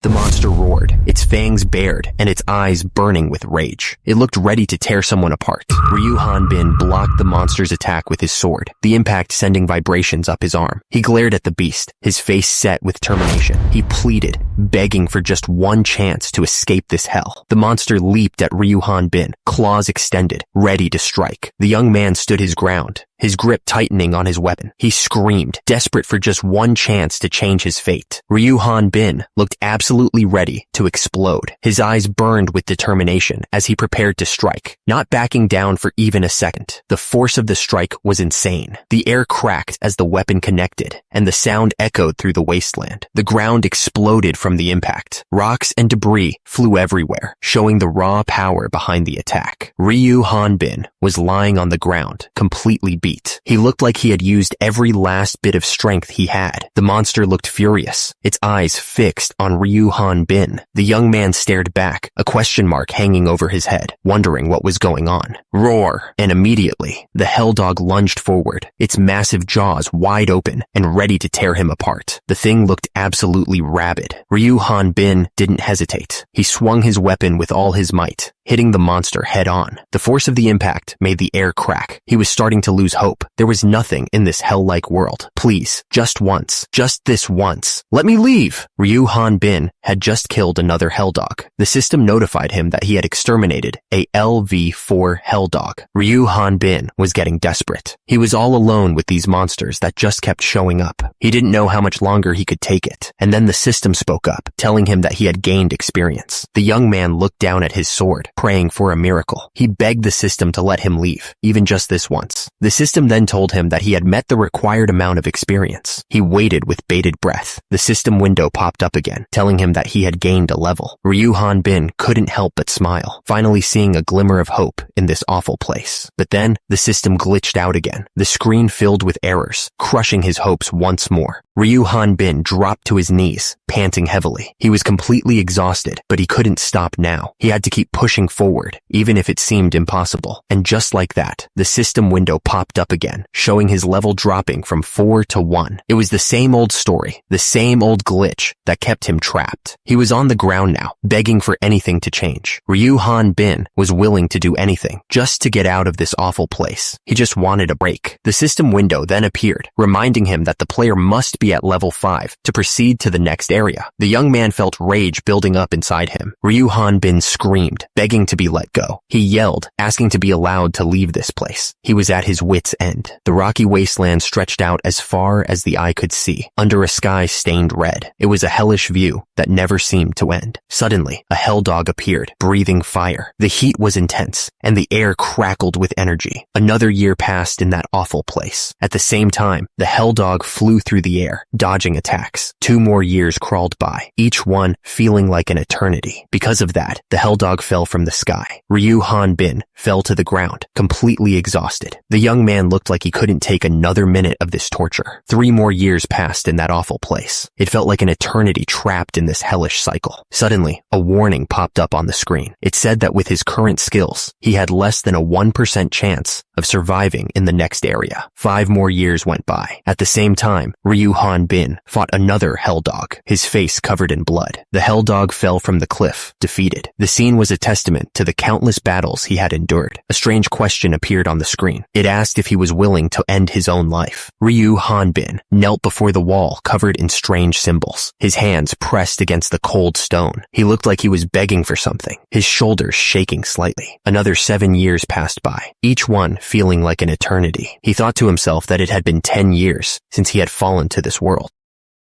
The monster roared, its fangs bared and its eyes burning with rage. It looked ready to tear someone apart. Ryu Hanbin blocked the monster's attack with his sword, the impact sending vibrations up his arm. He glared at the beast, his face set with determination. He pleaded, begging for just one chance to escape this hell. The monster leaped at Ryu Hanbin, claws extended, ready to strike. The young man stood his ground, his grip tightening on his weapon. He screamed, desperate for just one chance to change his fate. Ryu Hanbin looked absolutely ready to explode. His eyes burned with determination as he prepared to strike, not backing down for even a second. The force of the strike was insane. The air cracked as the weapon connected, and the sound echoed through the wasteland. The ground exploded from the impact. Rocks and debris flew everywhere, showing the raw power behind the attack. Ryu Hanbin was lying on the ground, completely beat. He looked like he had used every last bit of strength he had. The monster looked furious, its eyes fixed on Ryu Hanbin. The young man stared back, a question mark hanging over his head, wondering what was going on. Roar! And immediately, the hell dog lunged forward, its massive jaws wide open and ready to tear him apart. The thing looked absolutely rabid. Ryu Hanbin didn't hesitate. He swung his weapon with all his might, hitting the monster head on. The force of the impact made the air crack. He was starting to lose hope. There was nothing in this hell-like world. Please, just once, just this once, let me leave! Ryu Hanbin had just killed another hell dog. The system notified him that he had exterminated a LV4 hell dog. Ryu Hanbin was getting desperate. He was all alone with these monsters that just kept showing up. He didn't know how much longer he could take it. And then the system spoke up, telling him that he had gained experience. The young man looked down at his sword, praying for a miracle. He begged the system to let him leave, even just this once. The system then told him that he had met the required amount of experience. He waited with bated breath. The system window popped up again, telling him that he had gained a level. Ryu Hanbin couldn't help but smile, finally seeing a glimmer of hope in this awful place. But then, the system glitched out again. The screen filled with errors, crushing his hopes once more. Ryu Hanbin dropped to his knees, panting heavily. He was completely exhausted, but he couldn't stop now. He had to keep pushing forward, even if it seemed impossible. And just like that, the system window popped up again, showing his level dropping from 4 to 1. It was the same old story, the same old glitch that kept him trapped. He was on the ground now, begging for anything to change. Ryu Hanbin was willing to do anything, just to get out of this awful place. He just wanted a break. The system window then appeared, reminding him that the player must be at level 5 to proceed to the next area. The young man felt rage building up inside him. Ryu Hanbin screamed, begging to be let go. He yelled, asking to be allowed to leave this place. He was at his wit's end. The rocky wasteland stretched out as far as the eye could see, under a sky stained red. It was a hellish view that never seemed to end. Suddenly, a hell dog appeared, breathing fire. The heat was intense, and the air crackled with energy. Another year passed in that awful place. At the same time, the hell dog flew through the air, dodging attacks. 2 more years crawled by, each one feeling like an eternity. Because of that, the hell dog fell from the sky. Ryu Hanbin fell to the ground, completely exhausted. The young man looked like he couldn't take another minute of this torture. 3 more years passed in that awful place. It felt like an eternity trapped in this hellish cycle. Suddenly, a warning popped up on the screen. It said that with his current skills, he had less than a 1% chance of surviving in the next area. 5 more years went by. At the same time, Ryu Hanbin fought another hell dog, his face covered in blood. The hell dog fell from the cliff, defeated. The scene was a testament to the countless battles he had endured. A strange question appeared on the screen. It asked if he was willing to end his own life. Ryu Hanbin knelt before the wall covered in strange symbols, his hands pressed against the cold stone. He looked like he was begging for something, his shoulders shaking slightly. Another 7 years passed by, each one feeling like an eternity. He thought to himself that it had been 10 years since he had fallen to this world.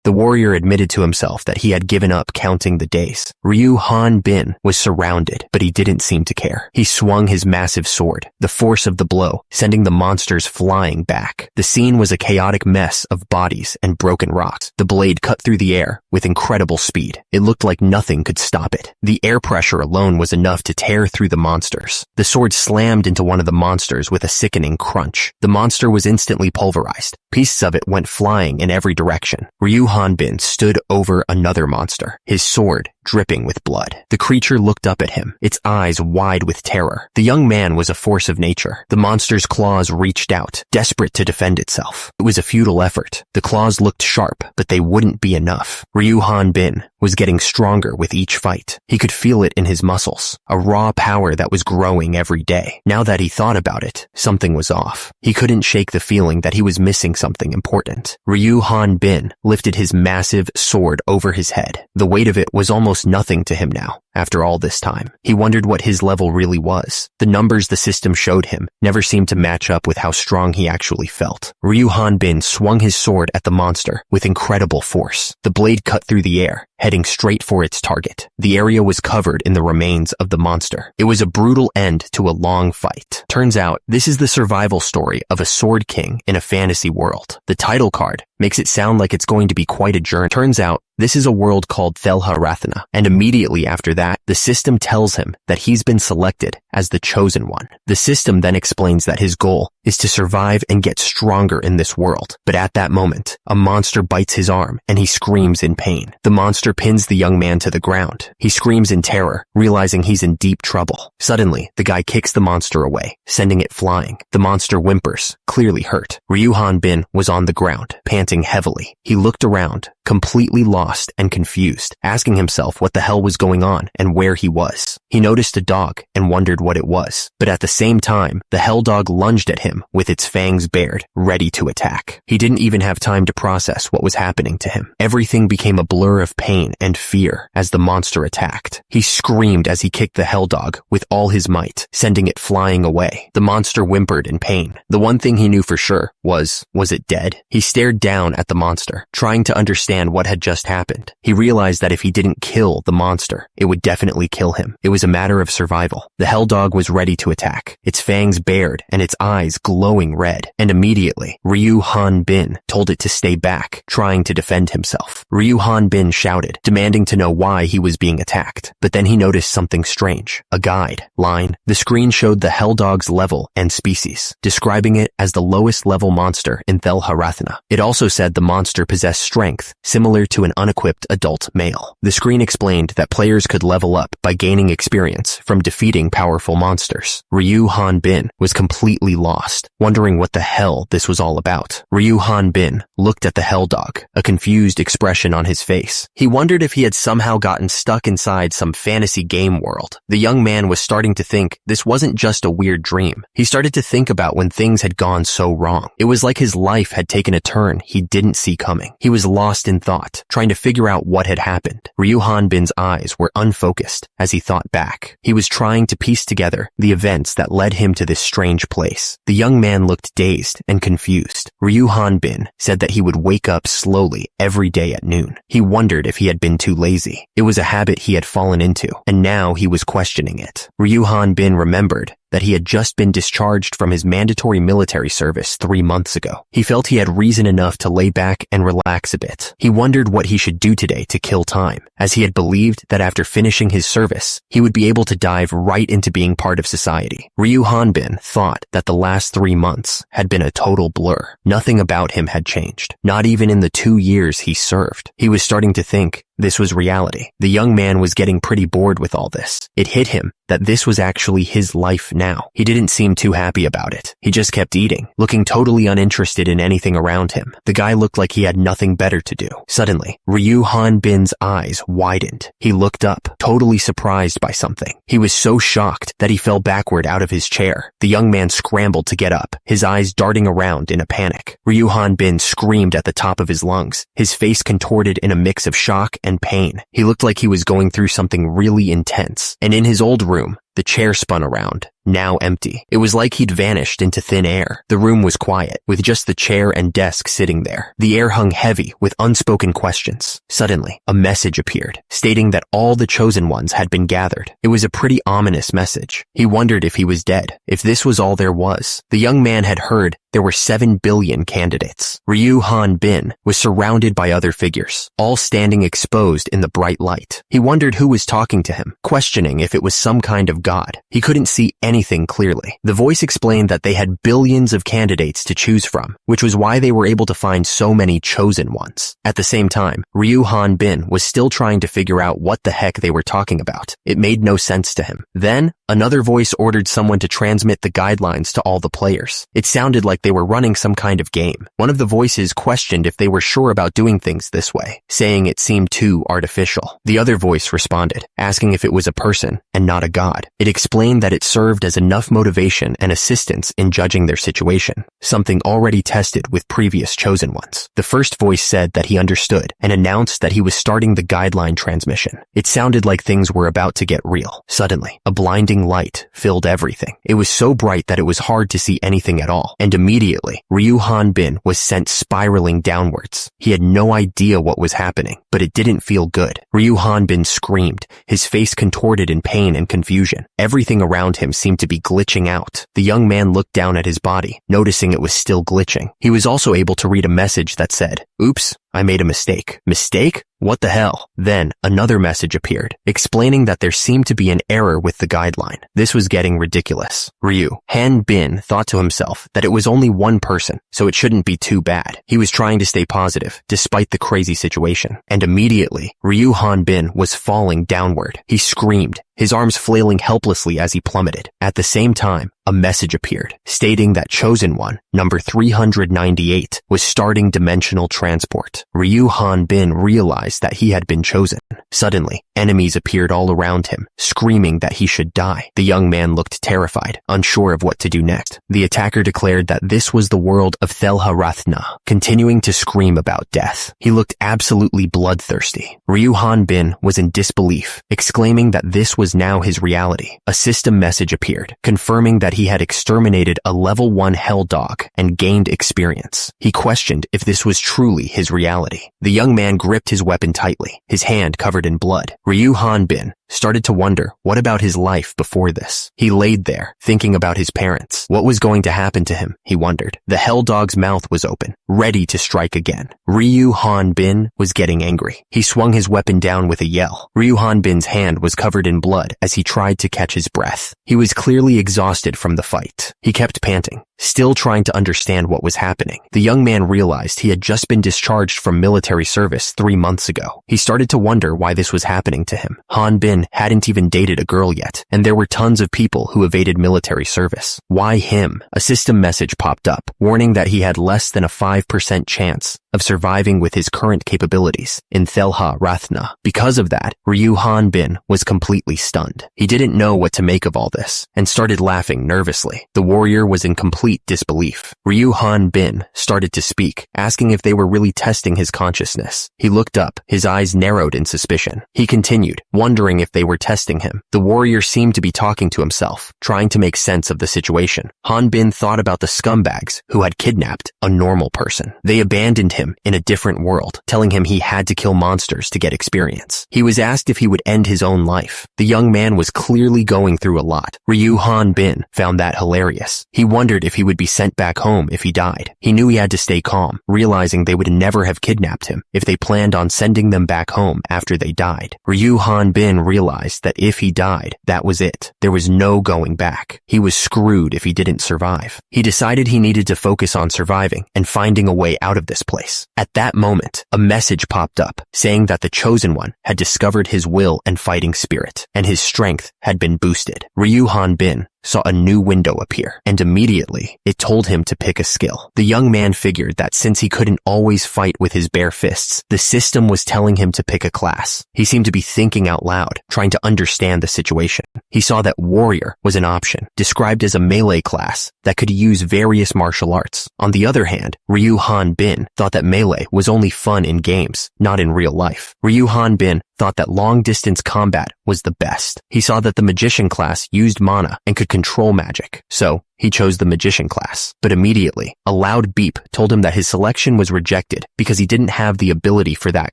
The warrior admitted to himself that he had given up counting the days. Ryu Hanbin was surrounded, but he didn't seem to care. He swung his massive sword, the force of the blow sending the monsters flying back. The scene was a chaotic mess of bodies and broken rocks. The blade cut through the air with incredible speed. It looked like nothing could stop it. The air pressure alone was enough to tear through the monsters. The sword slammed into one of the monsters with a sickening crunch. The monster was instantly pulverized. Pieces of it went flying in every direction. Ryu Hanbin stood over another monster, his sword dripping with blood. The creature looked up at him, its eyes wide with terror. The young man was a force of nature. The monster's claws reached out, desperate to defend itself. It was a futile effort. The claws looked sharp, but they wouldn't be enough. Ryu Hanbin was getting stronger with each fight. He could feel it in his muscles, a raw power that was growing every day. Now that he thought about it, something was off. He couldn't shake the feeling that he was missing something important. Ryu Hanbin lifted his massive sword over his head. The weight of it was almost nothing to him now. After all this time, he wondered what his level really was. The numbers the system showed him never seemed to match up with how strong he actually felt. Ryu Hanbin swung his sword at the monster with incredible force. The blade cut through the air, heading straight for its target. The area was covered in the remains of the monster. It was a brutal end to a long fight. Turns out, this is the survival story of a sword king in a fantasy world. The title card makes it sound like it's going to be quite a journey. Turns out, this is a world called Thelha Rathana, and immediately after that, the system tells him that he's been selected as the chosen one. The system then explains that his goal is to survive and get stronger in this world. But at that moment, a monster bites his arm and he screams in pain. The monster pins the young man to the ground. He screams in terror, realizing he's in deep trouble. Suddenly, the guy kicks the monster away, sending it flying. The monster whimpers, clearly hurt. Ryu Hanbin was on the ground, panting heavily. He looked around, completely lost and confused, asking himself what the hell was going on and where he was. He noticed a dog and wondered what it was, but at the same time, the hell dog lunged at him with its fangs bared, ready to attack. He didn't even have time to process what was happening to him. Everything became a blur of pain and fear as the monster attacked. He screamed as he kicked the hell dog with all his might, sending it flying away. The monster whimpered in pain. The one thing he knew for sure was it dead? He stared down at the monster, trying to understand what had just happened. He realized that if he didn't kill the monster, it would definitely kill him. It was a matter of survival. The hell dog was ready to attack, its fangs bared and its eyes glowing red. And immediately, Ryu Hanbin told it to stay back, trying to defend himself. Ryu Hanbin shouted, demanding to know why he was being attacked. But then he noticed something strange. A guide line. The screen showed the hell dog's level and species, describing it as the lowest level monster in Thelha Rathana. It also said the monster possessed strength similar to an unequipped adult male. The screen explained that players could level up by gaining experience from defeating powerful monsters. Ryu Hanbin was completely lost, wondering what the hell this was all about. Ryu Hanbin looked at the hell dog, a confused expression on his face. He wondered if he had somehow gotten stuck inside some fantasy game world. The young man was starting to think this wasn't just a weird dream. He started to think about when things had gone so wrong. It was like his life had taken a turn he didn't see coming. He was lost in thought, trying to figure out what had happened. Ryu Hanbin's eyes were unfocused as he thought back. He was trying to piece together the events that led him to this strange place. The young man looked dazed and confused. Ryu Hanbin said that he would wake up slowly every day at noon. He wondered if he had been too lazy. It was a habit he had fallen into, and now he was questioning it. Ryu Hanbin remembered that he had just been discharged from his mandatory military service 3 months ago. He felt he had reason enough to lay back and relax a bit. He wondered what he should do today to kill time, as he had believed that after finishing his service, he would be able to dive right into being part of society. Ryu Hanbin thought that the last 3 months had been a total blur. Nothing about him had changed, not even in the 2 years he served. He was starting to think this was reality. The young man was getting pretty bored with all this. It hit him that this was actually his life now. He didn't seem too happy about it. He just kept eating, looking totally uninterested in anything around him. The guy looked like he had nothing better to do. Suddenly, Ryu Hanbin's eyes widened. He looked up, totally surprised by something. He was so shocked that he fell backward out of his chair. The young man scrambled to get up, his eyes darting around in a panic. Ryu Hanbin screamed at the top of his lungs, his face contorted in a mix of shock and pain. He looked like he was going through something really intense. And in his old room, the chair spun around, now empty. It was like he'd vanished into thin air. The room was quiet, with just the chair and desk sitting there. The air hung heavy with unspoken questions. Suddenly, a message appeared, stating that all the chosen ones had been gathered. It was a pretty ominous message. He wondered if he was dead, if this was all there was. The young man had heard there were 7 billion candidates. Ryu Hanbin was surrounded by other figures, all standing exposed in the bright light. He wondered who was talking to him, questioning if it was some kind of God. He couldn't see anything clearly. The voice explained that they had billions of candidates to choose from, which was why they were able to find so many chosen ones. At the same time, Ryu Han Bin was still trying to figure out what the heck they were talking about. It made no sense to him. Then, another voice ordered someone to transmit the guidelines to all the players. It sounded like they were running some kind of game. One of the voices questioned if they were sure about doing things this way, saying it seemed too artificial. The other voice responded, asking if it was a person and not a god. It explained that it served as enough motivation and assistance in judging their situation, something already tested with previous chosen ones. The first voice said that he understood and announced that he was starting the guideline transmission. It sounded like things were about to get real. Suddenly, a blinding light filled everything. It was so bright that it was hard to see anything at all, and immediately, Ryu Han Bin was sent spiraling downwards. He had no idea what was happening, but it didn't feel good. Ryu Han Bin screamed, his face contorted in pain and confusion. Everything around him seemed to be glitching out. The young man looked down at his body, noticing it was still glitching. He was also able to read a message that said, "Oops, I made a mistake." Mistake? What the hell? Then, another message appeared, explaining that there seemed to be an error with the guideline. This was getting ridiculous. Ryu Han Bin thought to himself that it was only one person, so it shouldn't be too bad. He was trying to stay positive, despite the crazy situation. And immediately, Ryu Han Bin was falling downward. He screamed, his arms flailing helplessly as he plummeted. At the same time, a message appeared, stating that Chosen One, number 398, was starting dimensional transport. Ryu Han Bin realized that he had been chosen. Suddenly, enemies appeared all around him, screaming that he should die. The young man looked terrified, unsure of what to do next. The attacker declared that this was the world of Thelha Rathna, continuing to scream about death. He looked absolutely bloodthirsty. Ryu Han Bin was in disbelief, exclaiming that this was now his reality. A system message appeared, confirming that he had exterminated a level 1 hell dog and gained experience. He questioned if this was truly his reality. The young man gripped his weapon tightly, his hand covered in blood. Ryu Han Bin started to wonder, what about his life before this? He laid there, thinking about his parents. What was going to happen to him, he wondered. The hell dog's mouth was open, ready to strike again. Ryu Han Bin was getting angry. He swung his weapon down with a yell. Ryu Han Bin's hand was covered in blood as he tried to catch his breath. He was clearly exhausted from the fight. He kept panting, still trying to understand what was happening. The young man realized he had just been discharged from military service 3 months ago. He started to wonder why this was happening to him. Han Bin hadn't even dated a girl yet, and there were tons of people who evaded military service. Why him? A system message popped up, warning that he had less than a 5% chance of surviving with his current capabilities in Thelha Rathna. Because of that, Ryu Han Bin was completely stunned. He didn't know what to make of all this, and started laughing nervously. The warrior was in complete disbelief. Ryu Han Bin started to speak, asking if they were really testing his consciousness. He looked up, his eyes narrowed in suspicion. He continued, wondering if they were testing him. The warrior seemed to be talking to himself, trying to make sense of the situation. Han Bin thought about the scumbags who had kidnapped a normal person. They abandoned him in a different world, telling him he had to kill monsters to get experience. He was asked if he would end his own life. The young man was clearly going through a lot. Ryu Han Bin found that hilarious. He wondered if he would be sent back home if he died. He knew he had to stay calm, realizing they would never have kidnapped him if they planned on sending them back home after they died. Ryu Han Bin realized that if he died, that was it. There was no going back. He was screwed if he didn't survive. He decided he needed to focus on surviving and finding a way out of this place. At that moment, a message popped up saying that the Chosen One had discovered his will and fighting spirit, and his strength had been boosted. Ryu Han Bin saw a new window appear, and immediately, it told him to pick a skill. The young man figured that since he couldn't always fight with his bare fists, the system was telling him to pick a class. He seemed to be thinking out loud, trying to understand the situation. He saw that warrior was an option, described as a melee class that could use various martial arts. On the other hand, Ryu Han Bin thought that melee was only fun in games, not in real life. Ryu Han Bin thought that long-distance combat was the best. He saw that the magician class used mana and could control magic, so He chose the magician class, but immediately, a loud beep told him that his selection was rejected because he didn't have the ability for that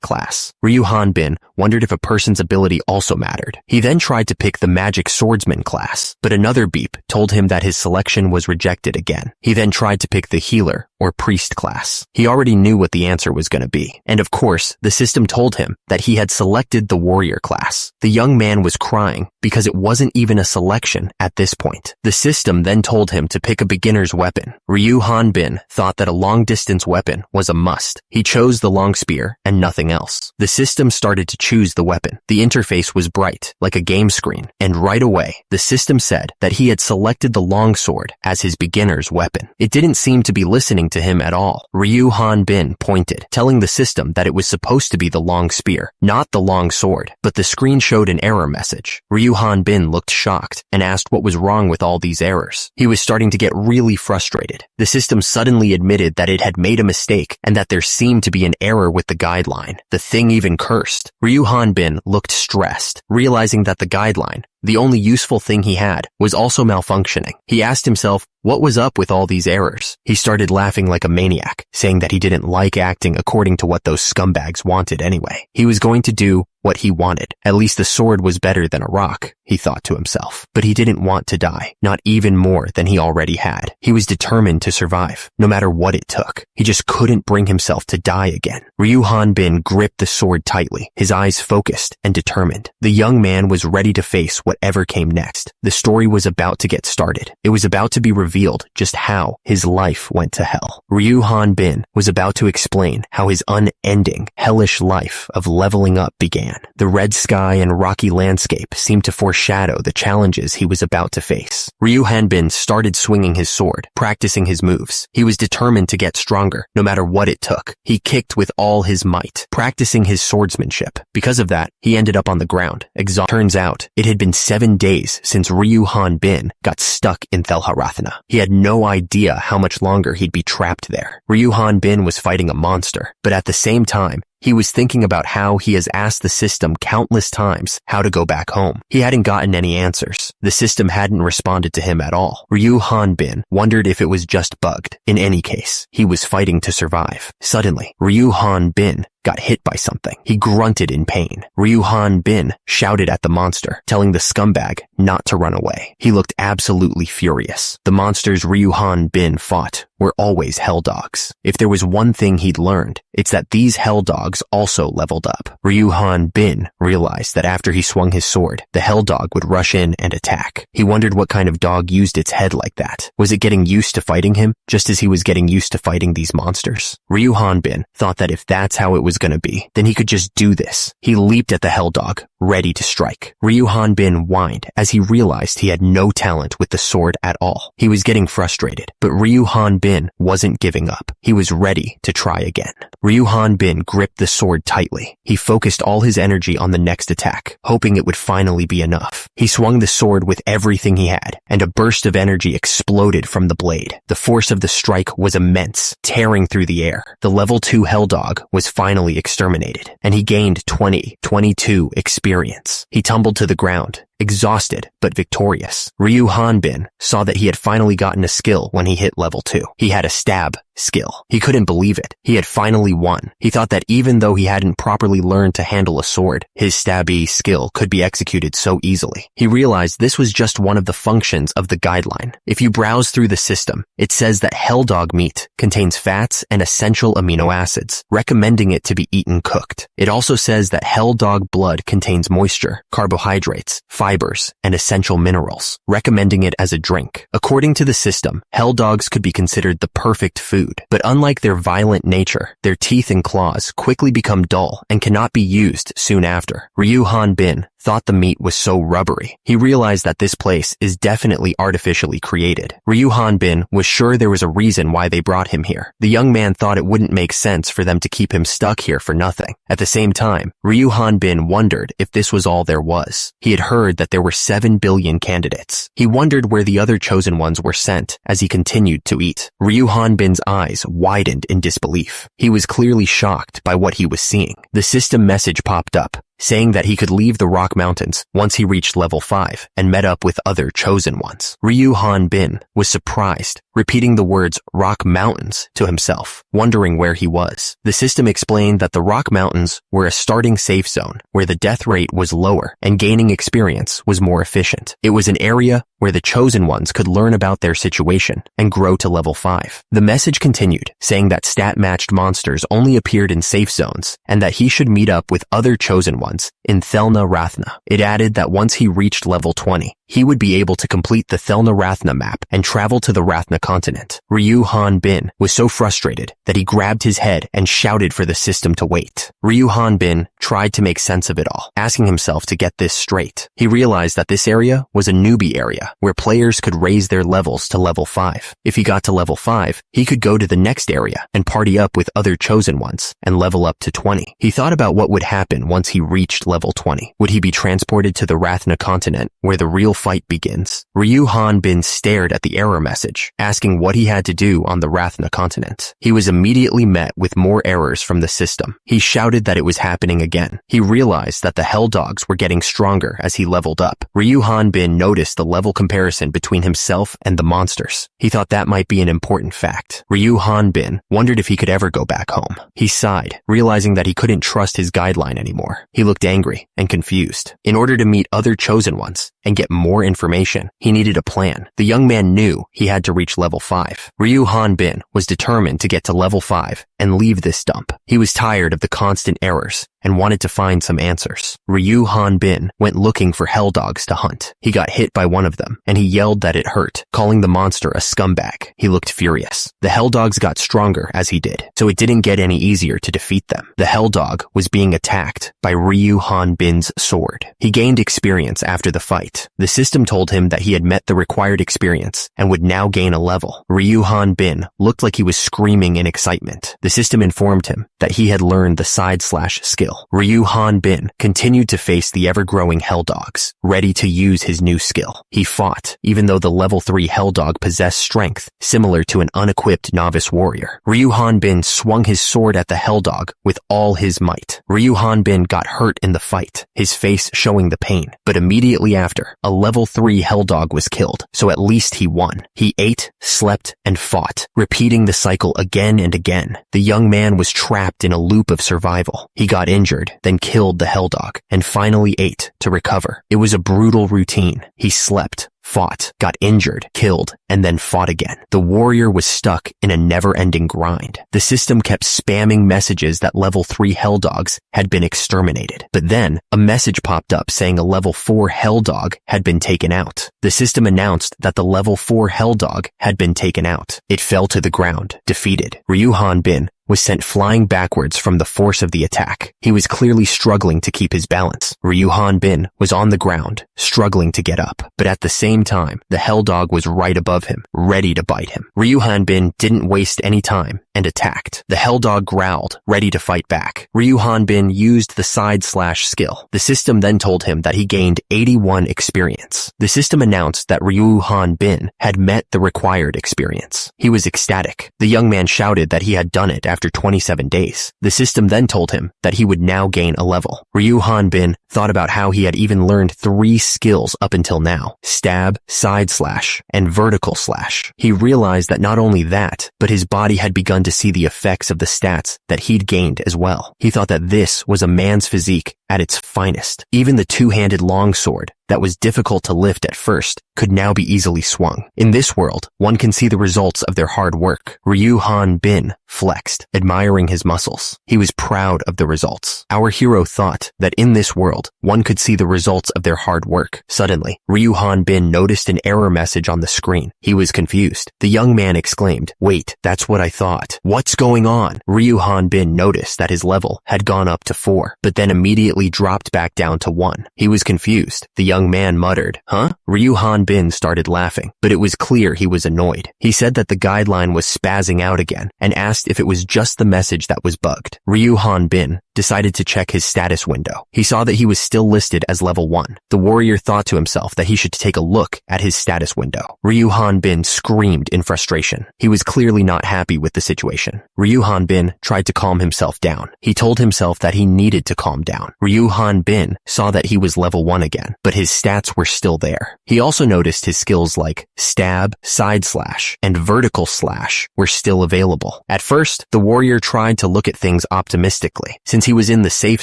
class. Ryu Hanbin wondered if a person's ability also mattered. He then tried to pick the magic swordsman class, but another beep told him that his selection was rejected again. He then tried to pick the healer or priest class. He already knew what the answer was going to be. And of course, the system told him that he had selected the warrior class. The young man was crying because it wasn't even a selection at this point. The system then told him to pick a beginner's weapon. Ryu Hanbin thought that a long-distance weapon was a must. He chose the long spear and nothing else. The system started to choose the weapon. The interface was bright, like a game screen, and right away, the system said that he had selected the long sword as his beginner's weapon. It didn't seem to be listening to him at all. Ryu Hanbin pointed, telling the system that it was supposed to be the long spear, not the long sword, but the screen showed an error message. Ryu Hanbin looked shocked and asked what was wrong with all these errors. He was starting to get really frustrated. The system suddenly admitted that it had made a mistake and that there seemed to be an error with the guideline. The thing even cursed. Ryu Hanbin looked stressed, realizing that the guideline, the only useful thing he had, was also malfunctioning. He asked himself, what was up with all these errors? He started laughing like a maniac, saying that he didn't like acting according to what those scumbags wanted anyway. He was going to do what he wanted. At least the sword was better than a rock, he thought to himself. But he didn't want to die, not even more than he already had. He was determined to survive, no matter what it took. He just couldn't bring himself to die again. Ryu Hanbin gripped the sword tightly, his eyes focused and determined. The young man was ready to face whatever came next. The story was about to get started. It was about to be revealed just how his life went to hell. Ryu Hanbin was about to explain how his unending, hellish life of leveling up began. The red sky and rocky landscape seemed to foreshadow the challenges he was about to face. Ryu Hanbin started swinging his sword, practicing his moves. He was determined to get stronger, no matter what it took. He kicked with all his might, practicing his swordsmanship. Because of that, he ended up on the ground, exhausted. Turns out, it had been 7 days since Ryu Hanbin got stuck in Thelharathana. He had no idea how much longer he'd be trapped there. Ryu Hanbin was fighting a monster, but at the same time, he was thinking about how he has asked the system countless times how to go back home. He hadn't gotten any answers. The system hadn't responded to him at all. Ryu Hanbin wondered if it was just bugged. In any case, he was fighting to survive. Suddenly, Ryu Hanbin got hit by something. He grunted in pain. Ryu Hanbin shouted at the monster, telling the scumbag not to run away. He looked absolutely furious. The monsters Ryu Hanbin fought were always hell dogs. If there was one thing he'd learned, it's that these hell dogs also leveled up. Ryu Hanbin realized that after he swung his sword, the hell dog would rush in and attack. He wondered what kind of dog used its head like that. Was it getting used to fighting him, just as he was getting used to fighting these monsters? Ryu Hanbin thought that if that's how it was going to be, then he could just do this. He leaped at the hell dog, ready to strike. Ryu Hanbin whined as he realized he had no talent with the sword at all. He was getting frustrated, but Ryu Hanbin wasn't giving up. He was ready to try again. Ryu Hanbin gripped the sword tightly. He focused all his energy on the next attack, hoping it would finally be enough. He swung the sword with everything he had, and a burst of energy exploded from the blade. The force of the strike was immense, tearing through the air. The level 2 hell dog was finally exterminated, and he gained 22 experience. He tumbled to the ground, exhausted but victorious. Ryu Hanbin saw that he had finally gotten a skill when he hit level 2. He had a stab skill. He couldn't believe it. He had finally won. He thought that even though he hadn't properly learned to handle a sword, his stabby skill could be executed so easily. He realized this was just one of the functions of the guideline. If you browse through the system, it says that hell dog meat contains fats and essential amino acids, recommending it to be eaten cooked. It also says that hell dog blood contains moisture, carbohydrates, fibers, and essential minerals, recommending it as a drink. According to the system, hell dogs could be considered the perfect food, but unlike their violent nature, their teeth and claws quickly become dull and cannot be used soon after. Ryu Hanbin thought the meat was so rubbery. He realized that this place is definitely artificially created. Ryu Hanbin was sure there was a reason why they brought him here. The young man thought it wouldn't make sense for them to keep him stuck here for nothing. At the same time, Ryu Hanbin wondered if this was all there was. He had heard that there were 7 billion candidates. He wondered where the other chosen ones were sent as he continued to eat. Ryu Hanbin's eyes widened in disbelief. He was clearly shocked by what he was seeing. The system message popped up. saying that he could leave the Rock Mountains once he reached level 5 and met up with other chosen ones. Ryu Han-bin was surprised, repeating the words Rock Mountains to himself, wondering where he was. The system explained that the Rock Mountains were a starting safe zone where the death rate was lower and gaining experience was more efficient. It was an area where the chosen ones could learn about their situation and grow to level 5. The message continued, saying that stat-matched monsters only appeared in safe zones and that he should meet up with other chosen ones in Thelna Rathna. It added that once he reached level 20, he would be able to complete the Thelna Rathna map and travel to the Rathna continent. Ryu Han-bin was so frustrated that he grabbed his head and shouted for the system to wait. Ryu Han-bin tried to make sense of it all, asking himself to get this straight. He realized that this area was a newbie area where players could raise their levels to level 5. If he got to level 5, he could go to the next area and party up with other chosen ones and level up to 20. He thought about what would happen once he reached level 20. Would he be transported to the Rathna continent where the real fight begins? Ryu Han-bin stared at the error message, asking what he had to do on the Rathna continent. He was immediately met with more errors from the system. He shouted that it was happening again. He realized that the Hell Dogs were getting stronger as he leveled up. Ryu Han-bin noticed the level comparison between himself and the monsters. He thought that might be an important fact. Ryu Han-bin wondered if he could ever go back home. He sighed, realizing that he couldn't trust his guideline anymore. He looked angry and confused. In order to meet other chosen ones and get more information, he needed a plan. The young man knew he had to reach level 5. Ryu Han-bin was determined to get to level 5 and leave this dump. He was tired of the constant errors and wanted to find some answers. Ryu Han-bin went looking for hell dogs to hunt. He got hit by one of them, and he yelled that it hurt, calling the monster a scumbag. He looked furious. The hell dogs got stronger as he did, so it didn't get any easier to defeat them. The hell dog was being attacked by Ryu Han-bin's sword. He gained experience after the fight. The system told him that he had met the required experience and would now gain a level. Ryu Han-bin looked like he was screaming in excitement. The system informed him that he had learned the side-slash skill. Ryu Han-bin continued to face the ever-growing hell dogs, ready to use his new skill. He fought, even though the level 3 hell dog possessed strength similar to an unequipped novice warrior. Ryu Han-bin swung his sword at the hell dog with all his might. Ryu Han-bin got hurt in the fight, his face showing the pain. But immediately after, a level 3 hell dog was killed, so at least he won. He ate, slept, and fought, repeating the cycle again and again. The young man was trapped in a loop of survival. He got injured, then killed the hell dog, and finally ate to recover. It was a brutal routine. He slept, fought, got injured, killed, and then fought again. The warrior was stuck in a never-ending grind. The system kept spamming messages that level 3 hell dogs had been exterminated. But then, a message popped up saying a level 4 hell dog had been taken out. The system announced that the level 4 hell dog had been taken out. It fell to the ground, defeated. Ryu Han-bin was sent flying backwards from the force of the attack. He was clearly struggling to keep his balance. Ryu Han-bin was on the ground, struggling to get up. But at the same time, the hell dog was right above him, ready to bite him. Ryu Han-bin didn't waste any time and attacked. The hell dog growled, ready to fight back. Ryu Han-bin used the side-slash skill. The system then told him that he gained 81 experience. The system announced that Ryu Han-bin had met the required experience. He was ecstatic. The young man shouted that he had done it after 27 days. The system then told him that he would now gain a level. Ryu Han-bin thought about how he had even learned 3 skills up until now: stab, side slash, and vertical slash. He realized that not only that, but his body had begun to see the effects of the stats that he'd gained as well. He thought that this was a man's physique at its finest. Even the two-handed longsword that was difficult to lift at first could now be easily swung. In this world, one can see the results of their hard work. Ryu Han-bin flexed, admiring his muscles. He was proud of the results. Our hero thought that in this world, one could see the results of their hard work. Suddenly, Ryu Han-bin noticed an error message on the screen. He was confused. The young man exclaimed, "Wait, that's what I thought. What's going on?" Ryu Han-bin noticed that his level had gone up to 4, but then immediately dropped back down to 1. He was confused. The young man muttered, "Huh?" Ryu Han-bin started laughing, but it was clear he was annoyed. He said that the guideline was spazzing out again and asked if it was just the message that was bugged. Ryu Han-bin decided to check his status window. He saw that he was still listed as level 1. The warrior thought to himself that he should take a look at his status window. Ryu Han-bin screamed in frustration. He was clearly not happy with the situation. Ryu Han-bin tried to calm himself down. He told himself that he needed to calm down. Ryu Han Bin saw that he was level 1 again, but his stats were still there. He also noticed his skills like stab, side slash, and vertical slash were still available. At first, the warrior tried to look at things optimistically. Since he was in the safe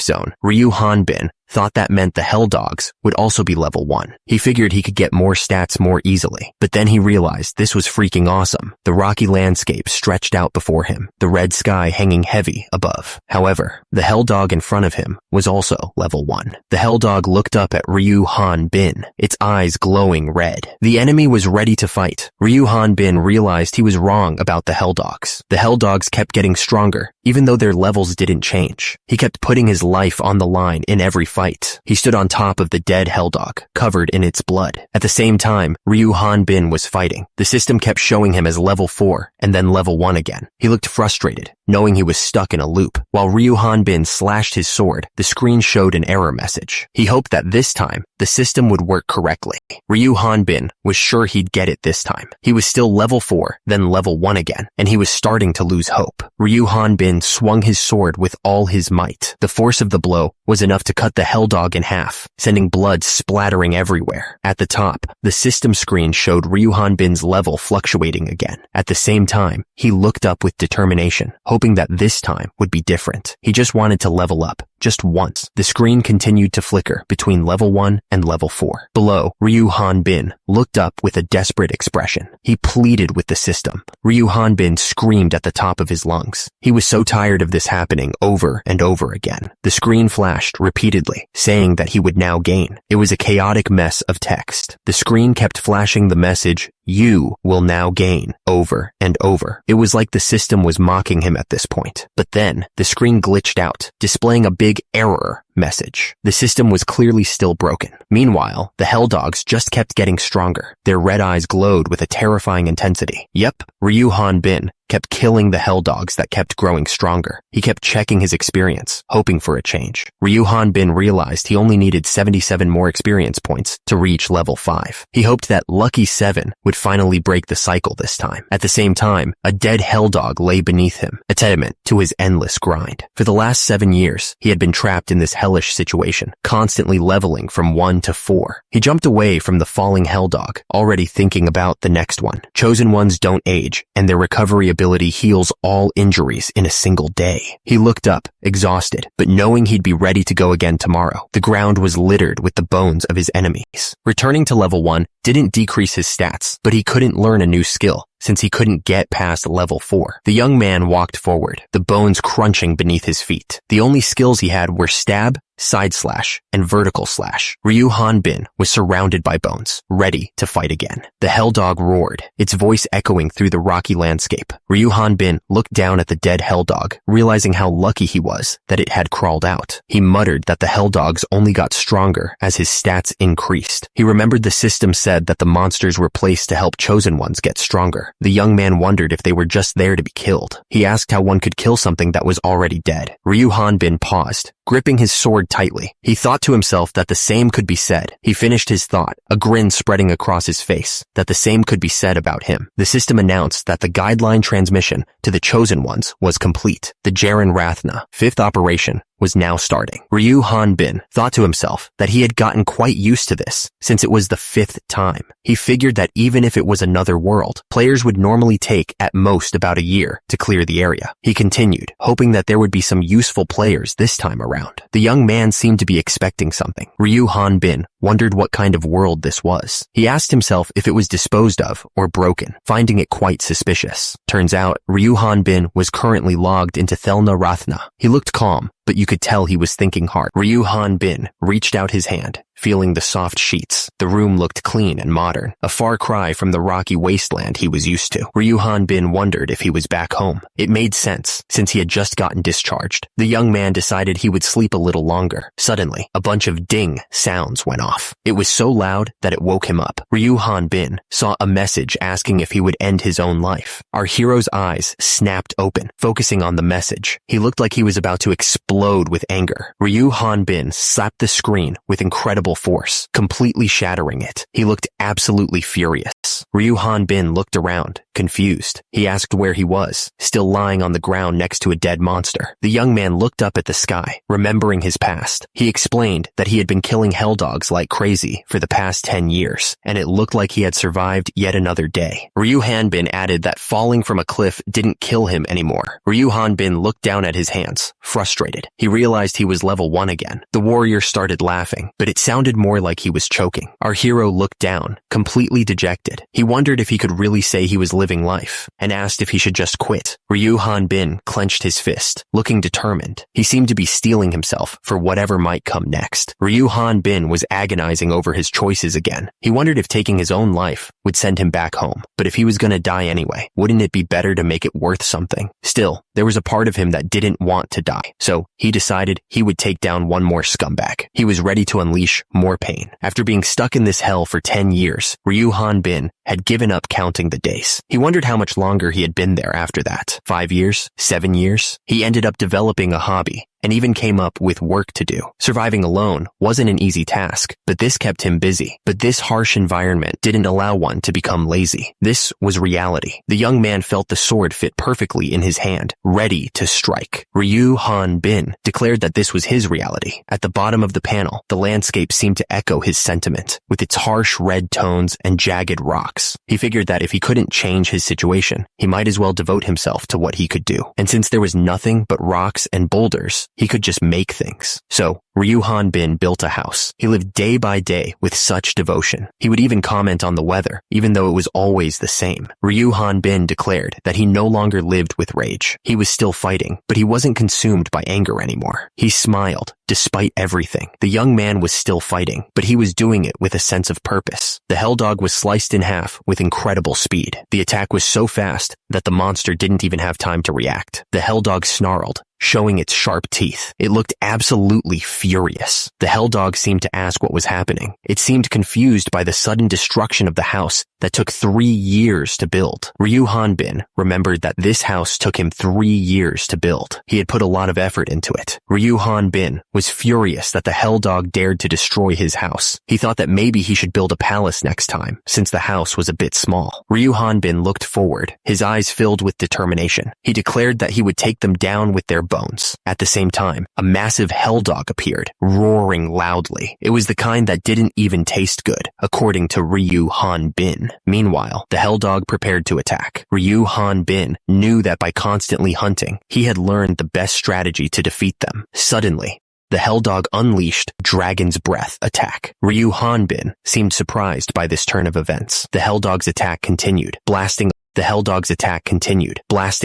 zone, Ryu Han Bin thought that meant the Hell Dogs would also be level 1. He figured he could get more stats more easily, but then he realized this was freaking awesome. The rocky landscape stretched out before him, the red sky hanging heavy above. However, the Hell Dog in front of him was also level 1. The Hell Dog looked up at Ryu Han Bin, its eyes glowing red. The enemy was ready to fight. Ryu Han Bin realized he was wrong about the Hell Dogs. The Hell Dogs kept getting stronger, even though their levels didn't change. He kept putting his life on the line in every fight. He stood on top of the dead Hell Dog, covered in its blood. At the same time, Ryu Han Bin was fighting. The system kept showing him as level 4 and then level 1 again. He looked frustrated, knowing he was stuck in a loop. While Ryu Han Bin slashed his sword, the screen showed an error message. He hoped that this time, the system would work correctly. Ryu Han Bin was sure he'd get it this time. He was still level 4, then level 1 again, and he was starting to lose hope. Ryu Han Bin swung his sword with all his might. The force of the blow was enough to cut the Hell Dog in half, sending blood splattering everywhere. At the top, the system screen showed Ryu Han Bin's level fluctuating again. At the same time, he looked up with determination, hoping that this time would be different. He just wanted to level up, just once. The screen continued to flicker between level 1 and level 4. Below, Ryu Han Bin looked up with a desperate expression. He pleaded with the system. Ryu Han Bin screamed at the top of his lungs. He was so tired of this happening over and over again. The screen flashed repeatedly, saying that he would now gain. It was a chaotic mess of text. The screen kept flashing the message, "You will now gain," over and over. It was like the system was mocking him at this point. But then, the screen glitched out, displaying a big error message. The system was clearly still broken. Meanwhile, the Hell Dogs just kept getting stronger. Their red eyes glowed with a terrifying intensity. Yep, Ryu Han Bin kept killing the Hell Dogs that kept growing stronger. He kept checking his experience, hoping for a change. Ryu Han Bin realized he only needed 77 more experience points to reach level 5. He hoped that Lucky 7 would finally break the cycle this time. At the same time, a dead Hell Dog lay beneath him, a testament to his endless grind. For the last 7 years, he had been trapped in this hellish situation, constantly leveling from 1 to 4. He jumped away from the falling Hell Dog, already thinking about the next one. Chosen ones don't age, and their recovery ability heals all injuries in a single day. He looked up, exhausted, but knowing he'd be ready to go again tomorrow. The ground was littered with the bones of his enemies. Returning to level 1 didn't decrease his stats, but he couldn't learn a new skill, since he couldn't get past level 4. The young man walked forward, the bones crunching beneath his feet. The only skills he had were stab, side slash, and vertical slash. Ryu Han Bin was surrounded by bones, ready to fight again. The Hell Dog roared, its voice echoing through the rocky landscape. Ryu Han Bin looked down at the dead Hell Dog, realizing how lucky he was that it had crawled out. He muttered that the Hell Dogs only got stronger as his stats increased. He remembered the system said that the monsters were placed to help chosen ones get stronger. The young man wondered if they were just there to be killed. He asked how one could kill something that was already dead. Ryu Han Bin paused, gripping his sword tightly. He thought to himself that the same could be said. He finished his thought, a grin spreading across his face, that the same could be said about him. The system announced that the guideline transmission to the chosen ones was complete. The Jaren Rathna 5th operation was now starting. Ryu Han Bin thought to himself that he had gotten quite used to this, since it was the 5th time. He figured that even if it was another world, players would normally take at most about a year to clear the area. He continued, hoping that there would be some useful players this time around. The young man seemed to be expecting something. Ryu Han Bin wondered what kind of world this was. He asked himself if it was disposed of or broken, finding it quite suspicious. Turns out, Ryu Han Bin was currently logged into Thelna Rathna. He looked calm, but you could tell he was thinking hard. Ryu Han Bin reached out his hand, feeling the soft sheets. The room looked clean and modern, a far cry from the rocky wasteland he was used to. Ryu Han Bin wondered if he was back home. It made sense, since he had just gotten discharged. The young man decided he would sleep a little longer. Suddenly, a bunch of ding sounds went off. It was so loud that it woke him up. Ryu Han Bin saw a message asking if he would end his own life. Our hero's eyes snapped open, focusing on the message. He looked like he was about to explode with anger. Ryu Han Bin slapped the screen with incredible incredible force, completely shattering it. He looked absolutely furious. Ryu Hanbin looked around, confused. He asked where he was, still lying on the ground next to a dead monster. The young man looked up at the sky, remembering his past. He explained that he had been killing hell dogs like crazy for the past 10 years, and it looked like he had survived yet another day. Ryu Hanbin added that falling from a cliff didn't kill him anymore. Ryu Hanbin looked down at his hands, frustrated. He realized he was level 1 again. The warrior started laughing, but it sounded more like he was choking. Our hero looked down, completely dejected. He wondered if he could really say he was living life, and asked if he should just quit. Ryu Hanbin clenched his fist, looking determined. He seemed to be steeling himself for whatever might come next. Ryu Hanbin was agonizing over his choices again. He wondered if taking his own life would send him back home, but if he was gonna die anyway, wouldn't it be better to make it worth something? Still, there was a part of him that didn't want to die, so he decided he would take down one more scumbag. He was ready to unleash more pain. After being stuck in this hell for 10 years, Ryu Hanbin had given up counting the days. He wondered how much longer he had been there after that. 5 years? 7 years? He ended up developing a hobby, and even came up with work to do. Surviving alone wasn't an easy task, but this kept him busy. But this harsh environment didn't allow one to become lazy. This was reality. The young man felt the sword fit perfectly in his hand, ready to strike. Ryu Hanbin declared that this was his reality. At the bottom of the panel, the landscape seemed to echo his sentiment, with its harsh red tones and jagged rocks. He figured that if he couldn't change his situation, he might as well devote himself to what he could do. And since there was nothing but rocks and boulders, he could just make things. So, Ryu Hanbin built a house. He lived day by day with such devotion. He would even comment on the weather, even though it was always the same. Ryu Hanbin declared that he no longer lived with rage. He was still fighting, but he wasn't consumed by anger anymore. He smiled, despite everything. The young man was still fighting, but he was doing it with a sense of purpose. The hell dog was sliced in half with incredible speed. The attack was so fast that the monster didn't even have time to react. The hell dog snarled, showing its sharp teeth. It looked absolutely furious. The hell dog seemed to ask what was happening. It seemed confused by the sudden destruction of the house that took 3 years to build. Ryu Hanbin remembered that this house took him 3 years to build. He had put a lot of effort into it. Ryu Hanbin was furious that the hell dog dared to destroy his house. He thought that maybe he should build a palace next time, since the house was a bit small. Ryu Hanbin looked forward, his eyes filled with determination. He declared that he would take them down with their bones. At the same time, a massive hell dog appeared, roaring loudly. It was the kind that didn't even taste good, according to Ryu Hanbin. Meanwhile, the hell dog prepared to attack. Ryu Hanbin knew that by constantly hunting, he had learned the best strategy to defeat them. Suddenly, the hell dog unleashed Dragon's Breath attack. Ryu Hanbin seemed surprised by this turn of events. The hell dog's attack continued, blasting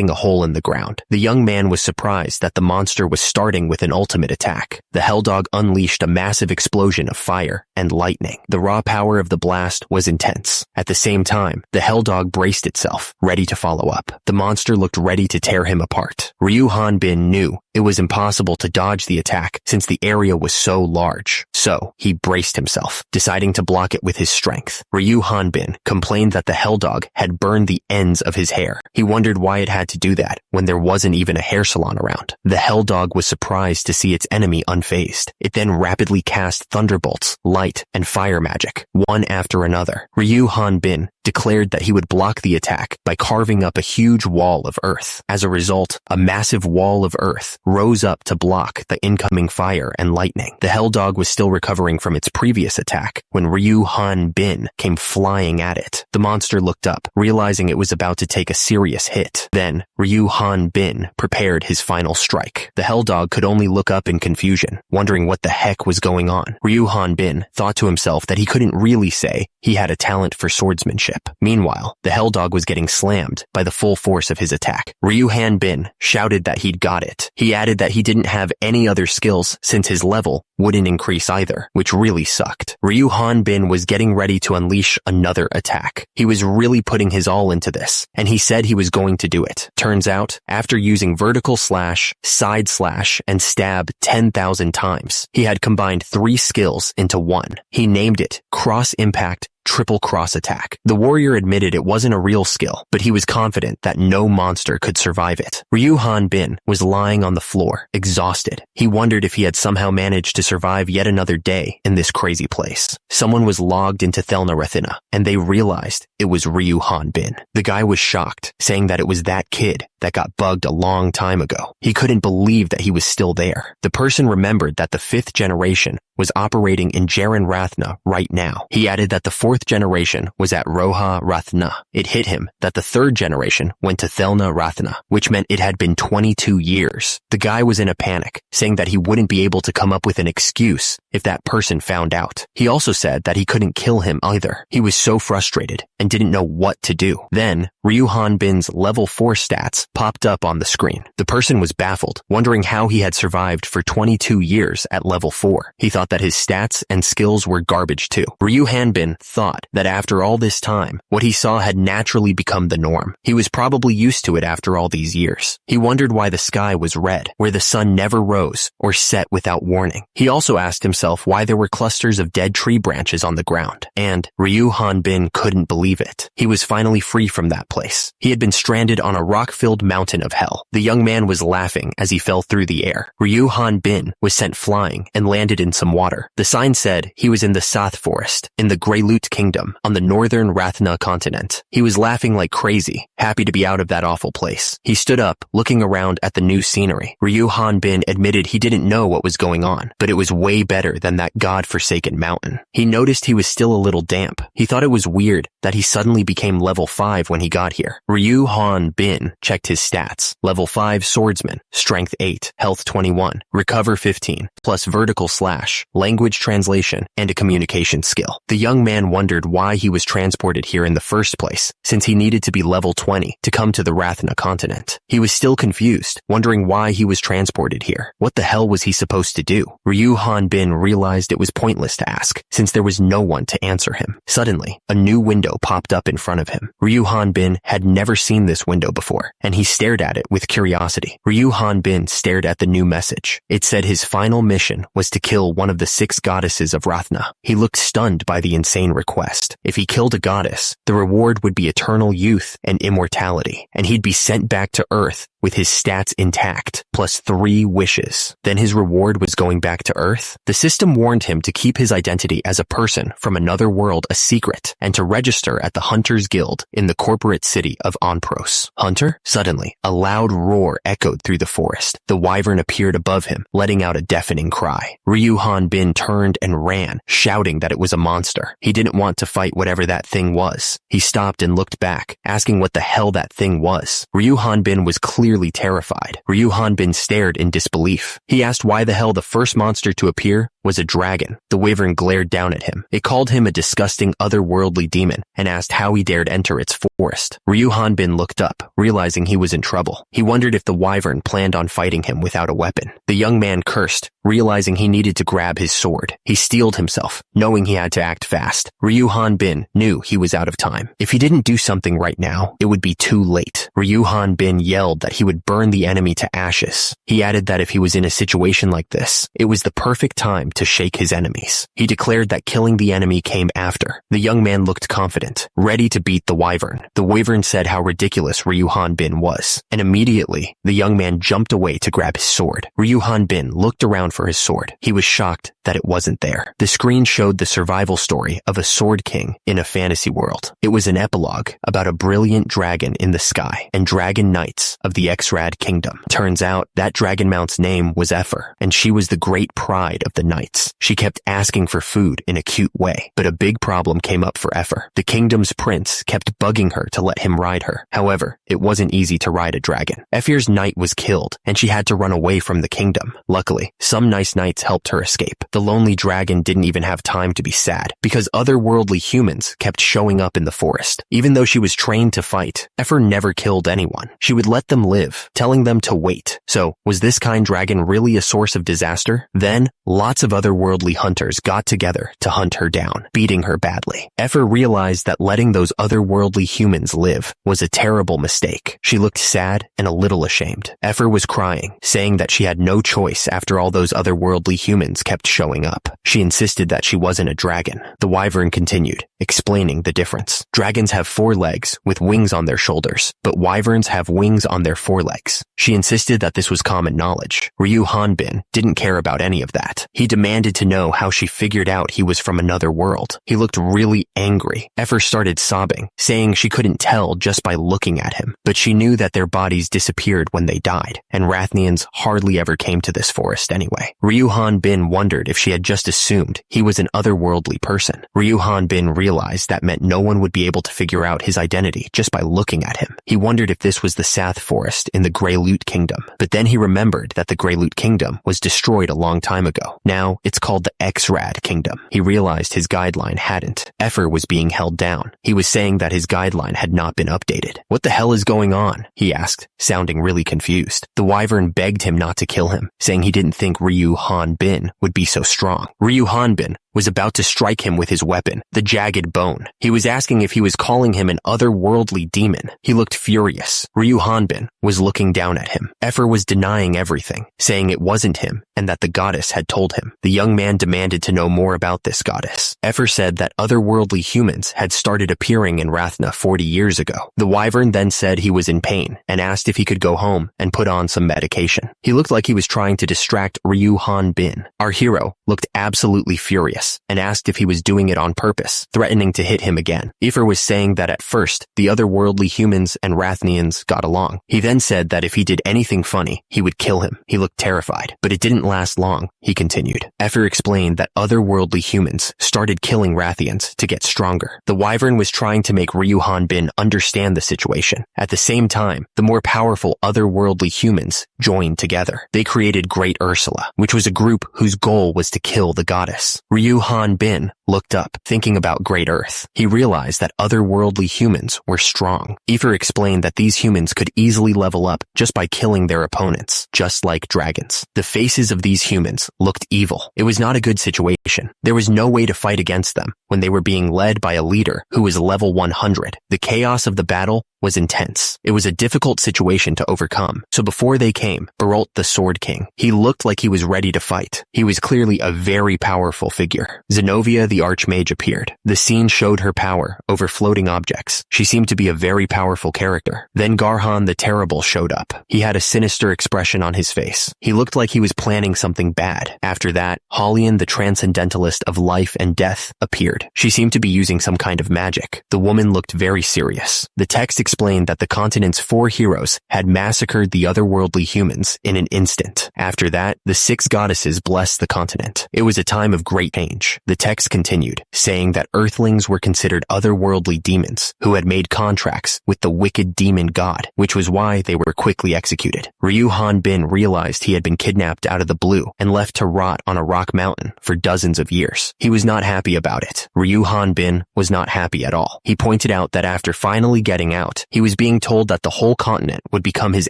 a hole in the ground. The young man was surprised that the monster was starting with an ultimate attack. The hell dog unleashed a massive explosion of fire and lightning. The raw power of the blast was intense. At the same time, the hell dog braced itself, ready to follow up. The monster looked ready to tear him apart. Ryu Hanbin knew it was impossible to dodge the attack since the area was so large. So, he braced himself, deciding to block it with his strength. Ryu Hanbin complained that the hell dog had burned the ends of his hair. He wondered why it had to do that when there wasn't even a hair salon around. The hell dog was surprised to see its enemy unfazed. It then rapidly cast thunderbolts, light, and fire magic, one after another. Ryu Hanbin declared that he would block the attack by carving up a huge wall of earth. As a result, a massive wall of earth rose up to block the incoming fire and lightning. The hell dog was still recovering from its previous attack when Ryu Hanbin came flying at it. The monster looked up, realizing it was about to take a serious hit. Then, Ryu Hanbin prepared his final strike. The hell dog could only look up in confusion, wondering what the heck was going on. Ryu Hanbin thought to himself that he couldn't really say he had a talent for swordsmanship. Meanwhile, the hell dog was getting slammed by the full force of his attack. Ryu Hanbin shouted that he'd got it. He added that he didn't have any other skills since his level wouldn't increase either, which really sucked. Ryu Hanbin was getting ready to unleash another attack. He was really putting his all into this, and he said he was going to do it. Turns out, after using vertical slash, side slash, and stab 10,000 times, he had combined 3 skills into one. He named it Cross Impact triple cross attack. The warrior admitted it wasn't a real skill, but he was confident that no monster could survive it. Ryu Hanbin was lying on the floor, exhausted. He wondered if he had somehow managed to survive yet another day in this crazy place. Someone was logged into Thelnarathina, and they realized it was Ryu Hanbin. The guy was shocked, saying that it was that kid that got bugged a long time ago. He couldn't believe that he was still there. The person remembered that the 5th generation was operating in Jaren Rathna right now. He added that the 4th generation was at Roha Rathna. It hit him that the 3rd generation went to Thelna Rathna, which meant it had been 22 years. The guy was in a panic, saying that he wouldn't be able to come up with an excuse if that person found out. He also said that he couldn't kill him either. He was so frustrated and didn't know what to do. Then, Ryu Hanbin's level 4 stats popped up on the screen. The person was baffled, wondering how he had survived for 22 years at level 4. He thought that his stats and skills were garbage too. Ryu Hanbin thought that after all this time, what he saw had naturally become the norm. He was probably used to it after all these years. He wondered why the sky was red, where the sun never rose or set without warning. He also asked himself why there were clusters of dead tree branches on the ground, and Ryu Hanbin couldn't believe it. He was finally free from that place. He had been stranded on a rock-filled mountain of hell. The young man was laughing as he fell through the air. Ryu Hanbin was sent flying and landed in some water. The sign said he was in the Sath Forest, in the Greyloot Kingdom, on the northern Rathna continent. He was laughing like crazy, happy to be out of that awful place. He stood up, looking around at the new scenery. Ryu Hanbin admitted he didn't know what was going on, but it was way better than that god-forsaken mountain. He noticed he was still a little damp. He thought it was weird that he suddenly became level 5 when he got here. Ryu Hanbin checked his stats. Level 5 swordsman, strength 8, health 21, recover 15, plus vertical slash, language translation, and a communication skill. The young man wondered why he was transported here in the first place, since he needed to be level 20 to come to the Rathna continent. He was still confused, wondering why he was transported here. What the hell was he supposed to do? Ryu Hanbin realized it was pointless to ask, since there was no one to answer him. Suddenly, a new window popped up in front of him. Ryu Hanbin had never seen this window before, and he stared at it with curiosity. Ryu Hanbin stared at the new message. It said his final mission was to kill one of the 6 goddesses of Rathna. He looked stunned by the insane request. If he killed a goddess, the reward would be eternal youth and immortality, and he'd be sent back to Earth with his stats intact, plus 3 wishes. Then his reward was going back to Earth? The system warned him to keep his identity as a person from another world a secret, and to register at the Hunters Guild in the corporate city of Onpros. Hunter? Suddenly, a loud roar echoed through the forest. The wyvern appeared above him, letting out a deafening cry. Ryu Hanbin turned and ran, shouting that it was a monster. He didn't want to fight whatever that thing was. He stopped and looked back, asking what the hell that thing was. Ryu Hanbin was clearly terrified. Ryu Hanbin stared in disbelief. He asked why the hell the first monster to appear was a dragon. The wyvern glared down at him. It called him a disgusting otherworldly demon and asked how he dared enter its forest. Ryu Hanbin looked up, realizing he was in trouble. He wondered if the wyvern planned on fighting him without a weapon. The young man cursed, realizing he needed to grab his sword. He steeled himself, knowing he had to act fast. Ryu Hanbin knew he was out of time. If he didn't do something right now, it would be too late. Ryu Hanbin yelled that he would burn the enemy to ashes. He added that if he was in a situation like this, it was the perfect time to shake his enemies. He declared that killing the enemy came after. The young man looked confident, ready to beat the wyvern. The wyvern said how ridiculous Ryu Hanbin was, and immediately, the young man jumped away to grab his sword. Ryu Hanbin looked around for his sword. He was shocked that it wasn't there. The screen showed the survival story of a sword king in a fantasy world. It was an epilogue about a brilliant dragon in the sky and dragon knights of the Xrad kingdom. Turns out that dragon mount's name was Ephor, and she was the great pride of the knights. She kept asking for food in a cute way, but a big problem came up for Ephor. The kingdom's prince kept bugging her to let him ride her. However, it wasn't easy to ride a dragon. Ephor's knight was killed, and she had to run away from the kingdom. Luckily, some nice knights helped her escape. The lonely dragon didn't even have time to be sad, because otherworldly humans kept showing up in the forest. Even though she was trained to fight, Ephor never killed anyone. She would let them live, telling them to wait. So, was this kind dragon really a source of disaster? Then, lots of of otherworldly hunters got together to hunt her down, beating her badly. Effer realized that letting those otherworldly humans live was a terrible mistake. She looked sad and a little ashamed. Effer was crying, saying that she had no choice after all those otherworldly humans kept showing up. She insisted that she wasn't a dragon. The wyvern continued, explaining the difference. Dragons have 4 legs with wings on their shoulders, but wyverns have wings on their forelegs. She insisted that this was common knowledge. Ryu Hanbin didn't care about any of that. He demanded to know how she figured out he was from another world. He looked really angry. Effer started sobbing, saying she couldn't tell just by looking at him, but she knew that their bodies disappeared when they died, and Rathnians hardly ever came to this forest anyway. Ryu Hanbin wondered if she had just assumed he was an otherworldly person. Ryu Hanbin realized that meant no one would be able to figure out his identity just by looking at him. He wondered if this was the Sath Forest in the Grey Loot Kingdom, but then he remembered that the Grey Loot Kingdom was destroyed a long time ago. Now it's called the X-Rad Kingdom. He realized his guideline hadn't. Effer was being held down. He was saying that his guideline had not been updated. What the hell is going on? He asked, sounding really confused. The wyvern begged him not to kill him, saying he didn't think Ryu Hanbin would be so strong. Ryu Hanbin was about to strike him with his weapon, the jagged bone. He was asking if he was calling him an otherworldly demon. He looked furious. Ryu Hanbin was looking down at him. Effer was denying everything, saying it wasn't him and that the goddess had told him. The young man demanded to know more about this goddess. Effer said that otherworldly humans had started appearing in Rathna 40 years ago. The wyvern then said he was in pain and asked if he could go home and put on some medication. He looked like he was trying to distract Ryu Hanbin. Our hero looked absolutely furious and asked if he was doing it on purpose, threatening to hit him again. Effer was saying that at first, the otherworldly humans and Rathnians got along. He then said that if he did anything funny, he would kill him. He looked terrified, but it didn't last long. He continued. Effer explained that otherworldly humans started killing Rathians to get stronger. The wyvern was trying to make Ryu Hanbin understand the situation. At the same time, the more powerful otherworldly humans joined together. They created Great Ursula, which was a group whose goal was to kill the goddess. Ryu Hanbin looked up, thinking about Great Earth. He realized that otherworldly humans were strong. Effer explained that these humans could easily level up just by killing their opponents, just like dragons. The faces of these humans looked evil. It was not a good situation. There was no way to fight against them when they were being led by a leader who was level 100. The chaos of the battle was intense. It was a difficult situation to overcome. So before they came, Barolt the Sword King. He looked like he was ready to fight. He was clearly a very powerful figure. Zenobia the Archmage appeared. The scene showed her power over floating objects. She seemed to be a very powerful character. Then Garhan the Terrible showed up. He had a sinister expression on his face. He looked like he was planning something bad. After that, Holian the Transcendentalist of Life and Death appeared. She seemed to be using some kind of magic. The woman looked very serious. The text explained that the continent's 4 heroes had massacred the otherworldly humans in an instant. After that, the 6 goddesses blessed the continent. It was a time of great change. The text continued, saying that earthlings were considered otherworldly demons who had made contracts with the wicked demon god, which was why they were quickly executed. Ryu Hanbin realized he had been kidnapped out of the blue and left to rot on a rock mountain for dozens of years. He was not happy about it. Ryu Hanbin was not happy at all. He pointed out that after finally getting out, he was being told that the whole continent would become his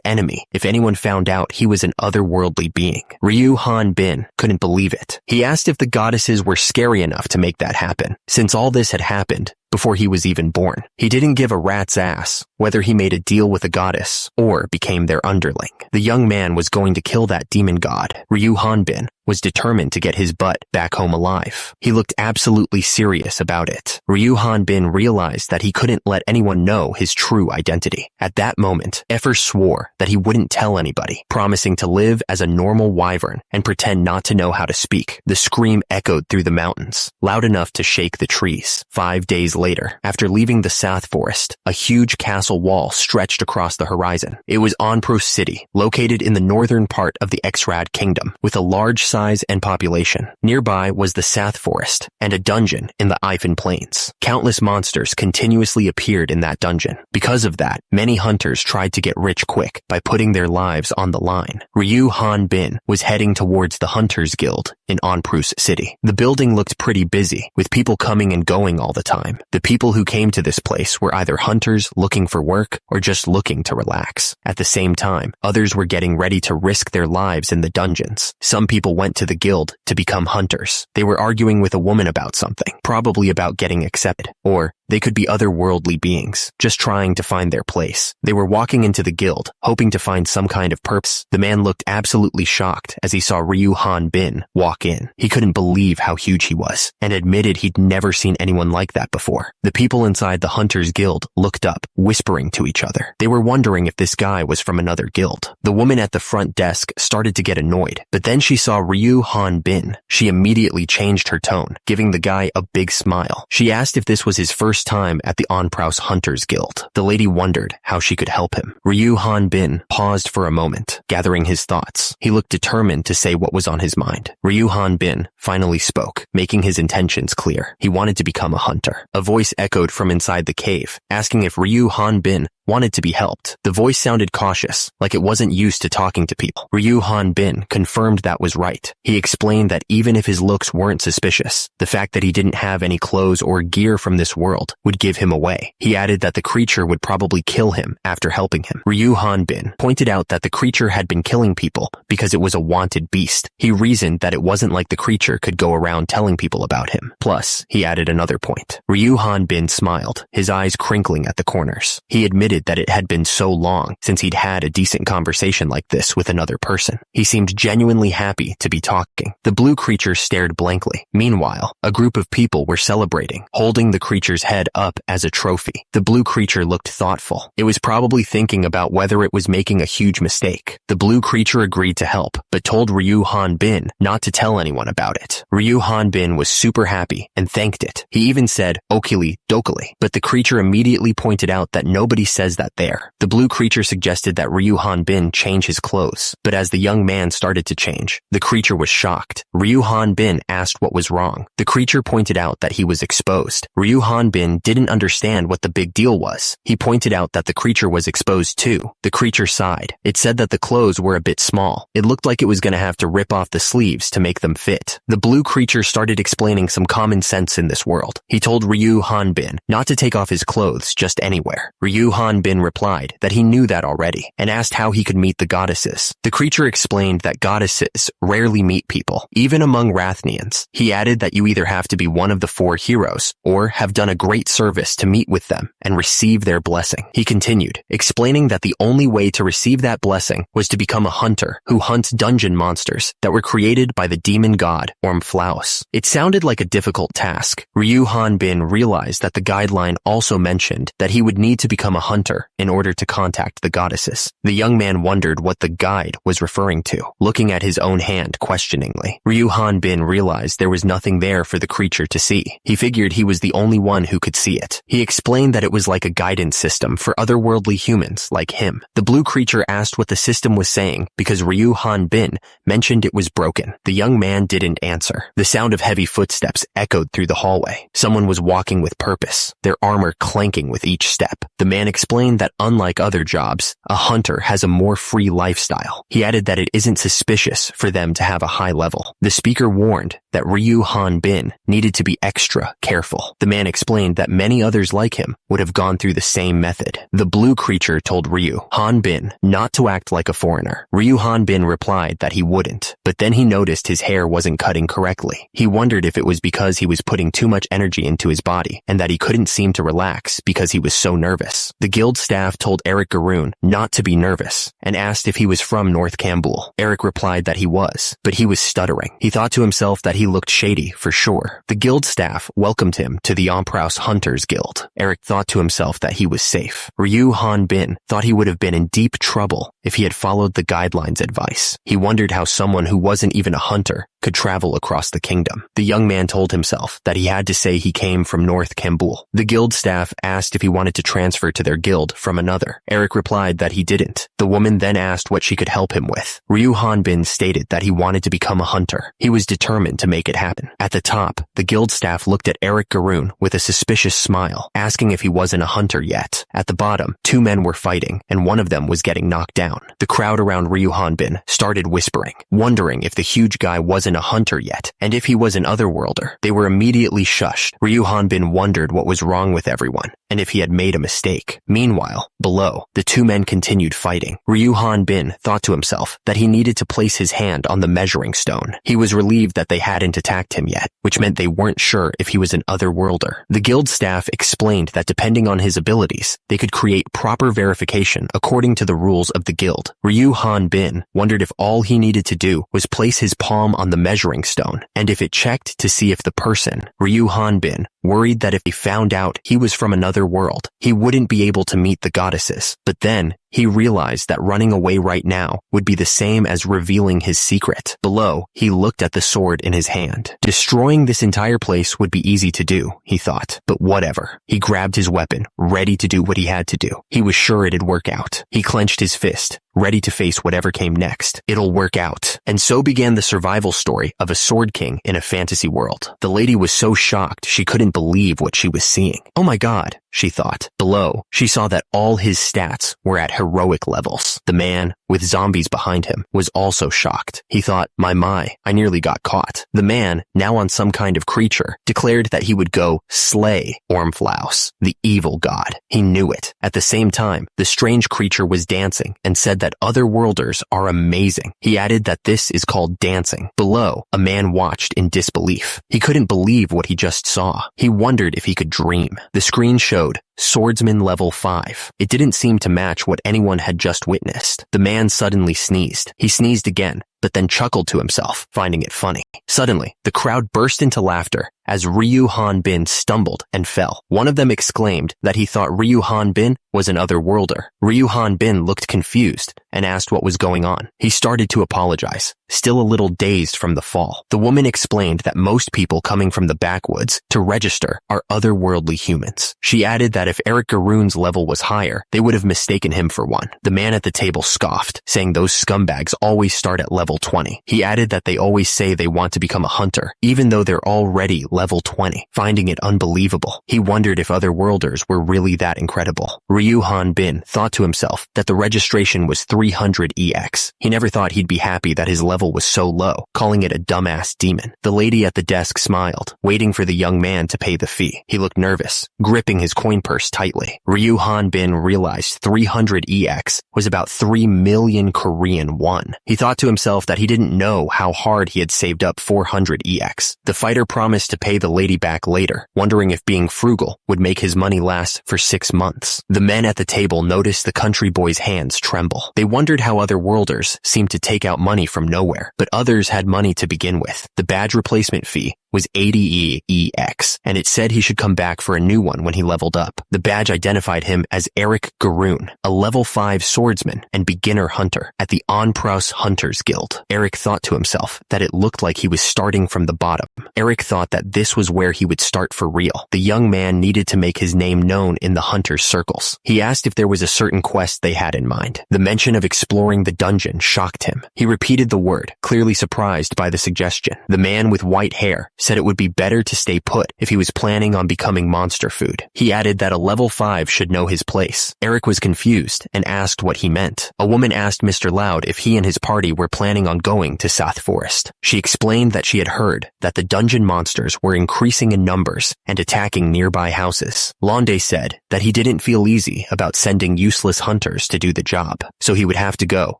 enemy if anyone found out he was an otherworldly being. Ryu Hanbin couldn't believe it. He asked if the goddesses were scary enough to make that happen, since all this had happened before he was even born. He didn't give a rat's ass whether he made a deal with a goddess or became their underling. The young man was going to kill that demon god. Ryu Hanbin was determined to get his butt back home alive. He looked absolutely serious about it. Ryu Hanbin realized that he couldn't let anyone know his true identity. At that moment, Effer swore that he wouldn't tell anybody, promising to live as a normal wyvern and pretend not to know how to speak. The scream echoed through the mountains, loud enough to shake the trees. 5 days later, after leaving the Sath Forest, a huge castle wall stretched across the horizon. It was Onpros City, located in the northern part of the X-Rad Kingdom, with a large size and population. Nearby was the Sath Forest and a dungeon in the Ifan Plains. Countless monsters continuously appeared in that dungeon. Because of that, many hunters tried to get rich quick by putting their lives on the line. Ryu Hanbin was heading towards the Hunters Guild in Onpros City. The building looked pretty busy, with people coming and going all the time. The people who came to this place were either hunters looking for work or just looking to relax. At the same time, others were getting ready to risk their lives in the dungeons. Some people went went to the guild to become hunters. They were arguing with a woman about something, probably about getting accepted, or they could be otherworldly beings, just trying to find their place. They were walking into the guild, hoping to find some kind of purpose. The man looked absolutely shocked as he saw Ryu Han Bin walk in. He couldn't believe how huge he was, and admitted he'd never seen anyone like that before. The people inside the Hunters Guild looked up, whispering to each other. They were wondering if this guy was from another guild. The woman at the front desk started to get annoyed, but then she saw Ryu Han Bin. She immediately changed her tone, giving the guy a big smile. She asked if this was his first time at the Onpraus Hunters Guild. The lady wondered how she could help him. Ryu Han Bin paused for a moment, gathering his thoughts. He looked determined to say what was on his mind. Ryu Han Bin finally spoke, making his intentions clear. He wanted to become a hunter. A voice echoed from inside the cave, asking if Ryu Han Bin wanted to be helped. The voice sounded cautious, like it wasn't used to talking to people. Ryu Han Bin confirmed that was right. He explained that even if his looks weren't suspicious, the fact that he didn't have any clothes or gear from this world would give him away. He added that the creature would probably kill him after helping him. Ryu Han Bin pointed out that the creature had been killing people because it was a wanted beast. He reasoned that it wasn't like the creature could go around telling people about him. Plus, he added another point. Ryu Han Bin smiled, his eyes crinkling at the corners. He admitted that it had been so long since he'd had a decent conversation like this with another person. He seemed genuinely happy to be talking. The blue creature stared blankly. Meanwhile, a group of people were celebrating, holding the creature's head up as a trophy. The blue creature looked thoughtful. It was probably thinking about whether it was making a huge mistake. The blue creature agreed to help, but told Ryu Han Bin not to tell anyone about it. Ryu Han Bin was super happy and thanked it. He even said, "Okili dokili," but the creature immediately pointed out that nobody says that there. The blue creature suggested that Ryu Han Bin change his clothes, but as the young man started to change, the creature was shocked. Ryu Han Bin asked what was wrong. The creature pointed out that he was exposed. Ryu Han Bin didn't understand what the big deal was. He pointed out that the creature was exposed too. The creature sighed. It said that the clothes were a bit small. It looked like it was going to have to rip off the sleeves to make them fit. The blue creature started explaining some common sense in this world. He told Ryu Han Bin not to take off his clothes just anywhere. Ryu Han Bin replied that he knew that already and asked how he could meet the goddesses. The creature explained that goddesses rarely meet people, even among Rathnians. He added that you either have to be one of the 4 heroes or have done a great service to meet with them and receive their blessing. He continued, explaining that the only way to receive that blessing was to become a hunter who hunts dungeon monsters that were created by the demon god Ormflaus. It sounded like a difficult task. Ryu Han Bin realized that the guideline also mentioned that he would need to become a hunter in order to contact the goddesses. The young man wondered what the guide was referring to, looking at his own hand questioningly. Ryu Han Bin realized there was nothing there for the creature to see. He figured he was the only one who could see it. He explained that it was like a guidance system for otherworldly humans like him. The blue creature asked what the system was saying because Ryu Han Bin mentioned it was broken. The young man didn't answer. The sound of heavy footsteps echoed through the hallway. Someone was walking with purpose, their armor clanking with each step. The man explained that unlike other jobs, a hunter has a more free lifestyle. He added that it isn't suspicious for them to have a high level. The speaker warned that Ryu Han Bin needed to be extra careful. The man explained that many others like him would have gone through the same method. The blue creature told Ryu Han Bin not to act like a foreigner. Ryu Han Bin replied that he wouldn't, but then he noticed his hair wasn't cutting correctly. He wondered if it was because he was putting too much energy into his body and that he couldn't seem to relax because he was so nervous. The guild staff told Eric Garoon not to be nervous and asked if he was from North Kambul. Eric replied that he was, but he was stuttering. He thought to himself that he looked shady for sure. The guild staff welcomed him to the Onpraus Hunters Guild. Eric thought to himself that he was safe. Ryu Han Bin thought he would have been in deep trouble if he had followed the guidelines' advice. He wondered how someone who wasn't even a hunter could travel across the kingdom. The young man told himself that he had to say he came from North Kambul. The guild staff asked if he wanted to transfer to their guild from another. Eric replied that he didn't. The woman then asked what she could help him with. Ryu Han Bin stated that he wanted to become a hunter. He was determined to make it happen. At the top, the guild staff looked at Eric Garoon with a suspicious smile, asking if he wasn't a hunter yet. At the bottom, 2 men were fighting, and one of them was getting knocked down. The crowd around Ryu Han Bin started whispering, wondering if the huge guy wasn't a hunter yet, and if he was an otherworlder. They were immediately shushed. Ryu Han Bin wondered what was wrong with everyone. and if he had made a mistake. Meanwhile, below, the two men continued fighting. Ryu Han-bin thought to himself that he needed to place his hand on the measuring stone. He was relieved that they hadn't attacked him yet, which meant they weren't sure if he was an otherworlder. The guild staff explained that depending on his abilities, they could create proper verification according to the rules of the guild. Ryu Han-bin wondered if all he needed to do was place his palm on the measuring stone, and if it checked to see if the person, Ryu Han-bin, worried that if he found out he was from another world, he wouldn't be able to meet the goddesses. But then, he realized that running away right now would be the same as revealing his secret. Below, he looked at the sword in his hand. Destroying this entire place would be easy to do, he thought. But whatever. He grabbed his weapon, ready to do what he had to do. He was sure it'd work out. He clenched his fist, ready to face whatever came next. It'll work out. And so began the survival story of a sword king in a fantasy world. The lady was so shocked she couldn't believe what she was seeing. Oh my god, she thought. Below, she saw that all his stats were at heroic levels. The man, with zombies behind him, was also shocked. He thought, my, I nearly got caught. The man, now on some kind of creature, declared that he would go slay Ormflaus, the evil god. He knew it. At the same time, the strange creature was dancing and said that otherworlders are amazing. He added that this is called dancing. Below, a man watched in disbelief. He couldn't believe what he just saw. He wondered if he could dream. The screen showed Swordsman level 5. It didn't seem to match what anyone had just witnessed. The man suddenly sneezed. He sneezed again, but then chuckled to himself, finding it funny. Suddenly, the crowd burst into laughter as Ryu Han-bin stumbled and fell. One of them exclaimed that he thought Ryu Han-bin was an otherworlder. Ryu Han-bin looked confused and asked what was going on. He started to apologize, still a little dazed from the fall. The woman explained that most people coming from the backwoods to register are otherworldly humans. She added that if Eric Garoon's level was higher, they would have mistaken him for one. The man at the table scoffed, saying those scumbags always start at level 20. He added that they always say they want to become a hunter, even though they're already level 20, finding it unbelievable. He wondered if otherworlders were really that incredible. Ryu Han-bin thought to himself that the registration was 300 EX. He never thought he'd be happy that his level was so low, calling it a dumbass demon. The lady at the desk smiled, waiting for the young man to pay the fee. He looked nervous, gripping his coin purse tightly. Ryu Han-bin realized 300 EX was about 3 million Korean won. He thought to himself that he didn't know how hard he had saved up 400 EX. The fighter promised to pay the lady back later, wondering if being frugal would make his money last for 6 months. The men at the table noticed the country boy's hands tremble. They wondered how other worlders seemed to take out money from nowhere, but others had money to begin with. The badge replacement fee was 80 EX, and it said he should come back for a new one when he leveled up. The badge identified him as Eric Garoon, a level 5 swordsman and beginner hunter at the Onpraus Hunters Guild. Eric thought to himself that it looked like he was starting from the bottom. Eric thought that this was where he would start for real. The young man needed to make his name known in the hunters' circles. He asked if there was a certain quest they had in mind. The mention of exploring the dungeon shocked him. He repeated the word, clearly surprised by the suggestion. The man with white hair said it would be better to stay put if he was planning on becoming monster food. He added that a level 5 should know his place. Eric was confused and asked what he meant. A woman asked Mr. Loud if he and his party were planning on going to South Forest. She explained that she had heard that the dungeon monsters were increasing in numbers and attacking nearby houses. Londe said that he didn't feel easy about sending useless hunters to do the job, so he would have to go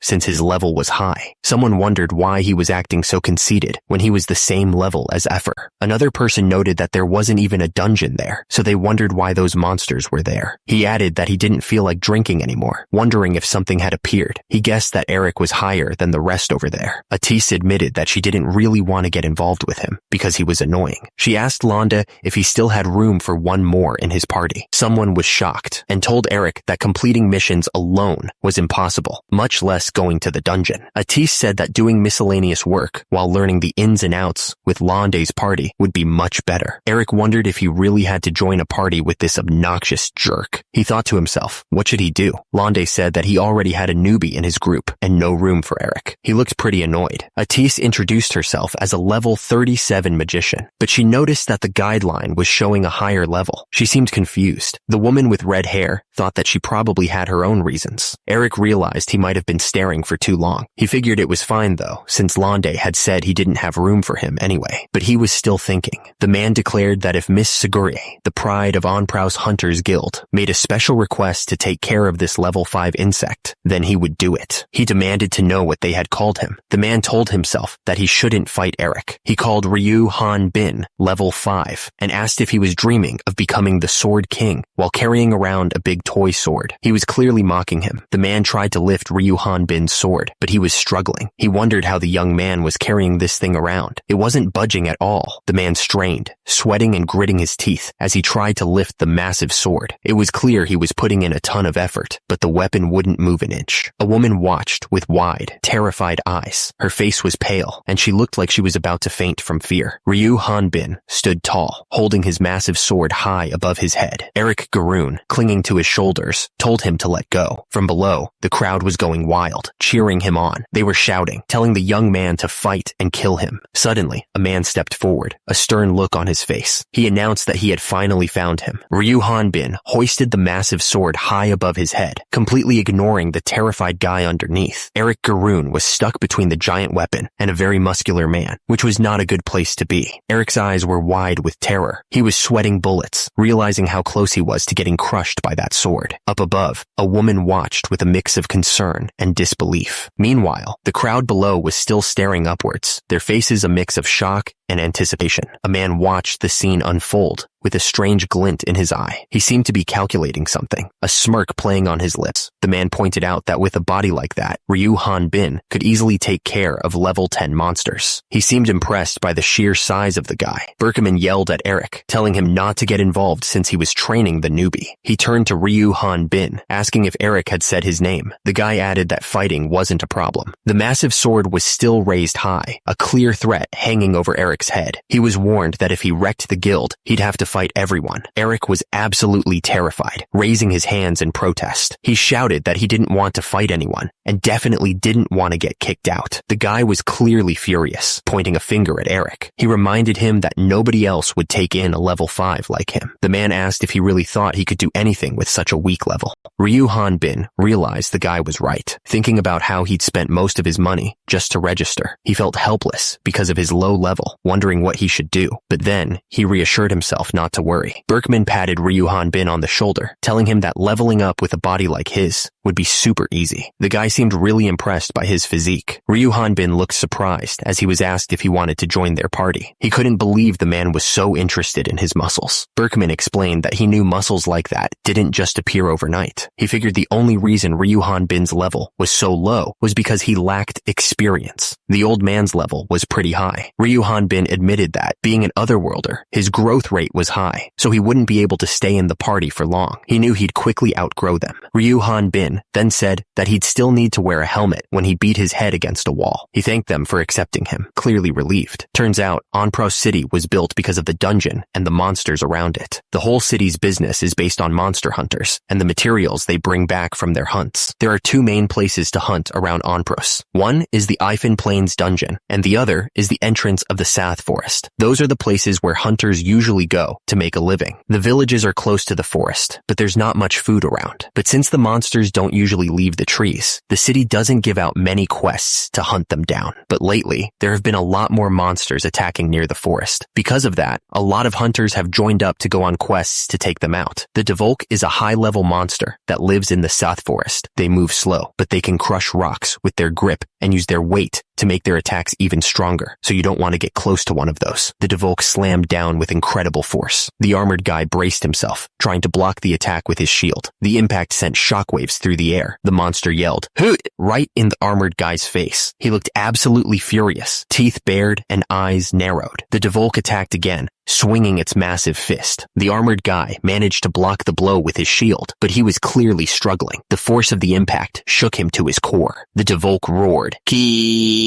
since his level was high. Someone wondered why he was acting so conceited when he was the same level as Effer. Another person noted that there wasn't even a dungeon there, so they wondered why those monsters were there. He added that he didn't feel like drinking anymore, wondering if something had appeared. He guessed that Eric was higher than the rest over there. Atisse admitted that she didn't really want to get involved with him because he was annoying. She asked Londa if he still had room for one more in his party. Someone was shocked and told Eric that completing missions alone was impossible, much less going to the dungeon. Atisse said that doing miscellaneous work while learning the ins and outs with Londe's party would be much better. Eric wondered if he really had to join a party with this obnoxious jerk. He thought to himself, what should he do? Londe said that he already had a newbie in his group and no room for Eric. He looked pretty annoyed. Atisse introduced herself as a level 37 magician, but she noticed that the guideline was showing a higher level. She seemed confused. The woman with red hair thought that she probably had her own reasons. Eric realized he might have been staring for too long. He figured it was fine though, since Londe had said he didn't have room for him anyway, but he was was still thinking. The man declared that if Miss Segure, the pride of Onprow's Hunters Guild, made a special request to take care of this level 5 insect, then he would do it. He demanded to know what they had called him. The man told himself that he shouldn't fight Eric. He called Ryu Han Bin level 5 and asked if he was dreaming of becoming the Sword King while carrying around a big toy sword. He was clearly mocking him. The man tried to lift Ryu Han Bin's sword, but he was struggling. He wondered how the young man was carrying this thing around. It wasn't budging at all. The man strained, sweating and gritting his teeth as he tried to lift the massive sword. It was clear he was putting in a ton of effort, but the weapon wouldn't move an inch. A woman watched with wide, terrified eyes. Her face was pale, and she looked like she was about to faint from fear. Ryu Han Bin stood tall, holding his massive sword high above his head. Eric Garoon, clinging to his shoulders, told him to let go. From below, the crowd was going wild, cheering him on. They were shouting, telling the young man to fight and kill him. Suddenly, a man stepped forward, a stern look on his face. He announced that he had finally found him. Ryu Han Bin hoisted the massive sword high above his head, completely ignoring the terrified guy underneath. Eric Garoon was stuck between the giant weapon and a very muscular man, which was not a good place to be. Eric's eyes were wide with terror. He was sweating bullets, realizing how close he was to getting crushed by that sword. Up above, a woman watched with a mix of concern and disbelief. Meanwhile, the crowd below was still staring upwards, their faces a mix of shock and anticipation. A man watched the scene unfold with a strange glint in his eye. He seemed to be calculating something, a smirk playing on his lips. The man pointed out that with a body like that, Ryu Han Bin could easily take care of level 10 monsters. He seemed impressed by the sheer size of the guy. Berkman yelled at Eric, telling him not to get involved since he was training the newbie. He turned to Ryu Han Bin, asking if Eric had said his name. The guy added that fighting wasn't a problem. The massive sword was still raised high, a clear threat hanging over Eric's head. He was warned that if he wrecked the guild, he'd have to fight everyone. Eric was absolutely terrified, raising his hands in protest. He shouted that he didn't want to fight anyone and definitely didn't want to get kicked out. The guy was clearly furious, pointing a finger at Eric. He reminded him that nobody else would take in a level 5 like him. The man asked if he really thought he could do anything with such a weak level. Ryu Han Bin realized the guy was right. Thinking about how he'd spent most of his money just to register, he felt helpless because of his low level, wondering what he should do. But then, he reassured himself not to worry. Berkman patted Ryu Han Bin on the shoulder, telling him that leveling up with a body like his would be super easy. The guy seemed really impressed by his physique. Ryu Han Bin looked surprised as he was asked if he wanted to join their party. He couldn't believe the man was so interested in his muscles. Berkman explained that he knew muscles like that didn't just appear overnight. He figured the only reason Ryu Han Bin's level was so low was because he lacked experience. The old man's level was pretty high. Ryu Han Bin admitted that, being an otherworlder, his growth rate was high, so he wouldn't be able to stay in the party for long. He knew he'd quickly outgrow them. Ryu Han Bin then said that he'd still need to wear a helmet when he beat his head against a wall. He thanked them for accepting him, clearly relieved. Turns out, Onpro City was built because of the dungeon and the monsters around it. The whole city's business is based on monster hunters and the materials they bring back from their hunts. There are two main places to hunt around Onpros. One is the Ifan Plains dungeon, and the other is the entrance of the South Forest. Those are the places where hunters usually go to make a living. The villages are close to the forest, but there's not much food around. But since the monsters don't usually leave the trees, the city doesn't give out many quests to hunt them down. But lately, there have been a lot more monsters attacking near the forest. Because of that, a lot of hunters have joined up to go on quests to take them out. The Devolk is a high-level monster that lives in the South Forest. They move slow, but they can crush rocks with their grip and use their weight to make their attacks even stronger, so you don't want to get close to one of those. The Devolk slammed down with incredible force. The armored guy braced himself, trying to block the attack with his shield. The impact sent shockwaves through the air. The monster yelled, "Hoot!" right in the armored guy's face. He looked absolutely furious, teeth bared and eyes narrowed. The Devolk attacked again, swinging its massive fist. The armored guy managed to block the blow with his shield, but he was clearly struggling. The force of the impact shook him to his core. The Devolk roared, "Ki!"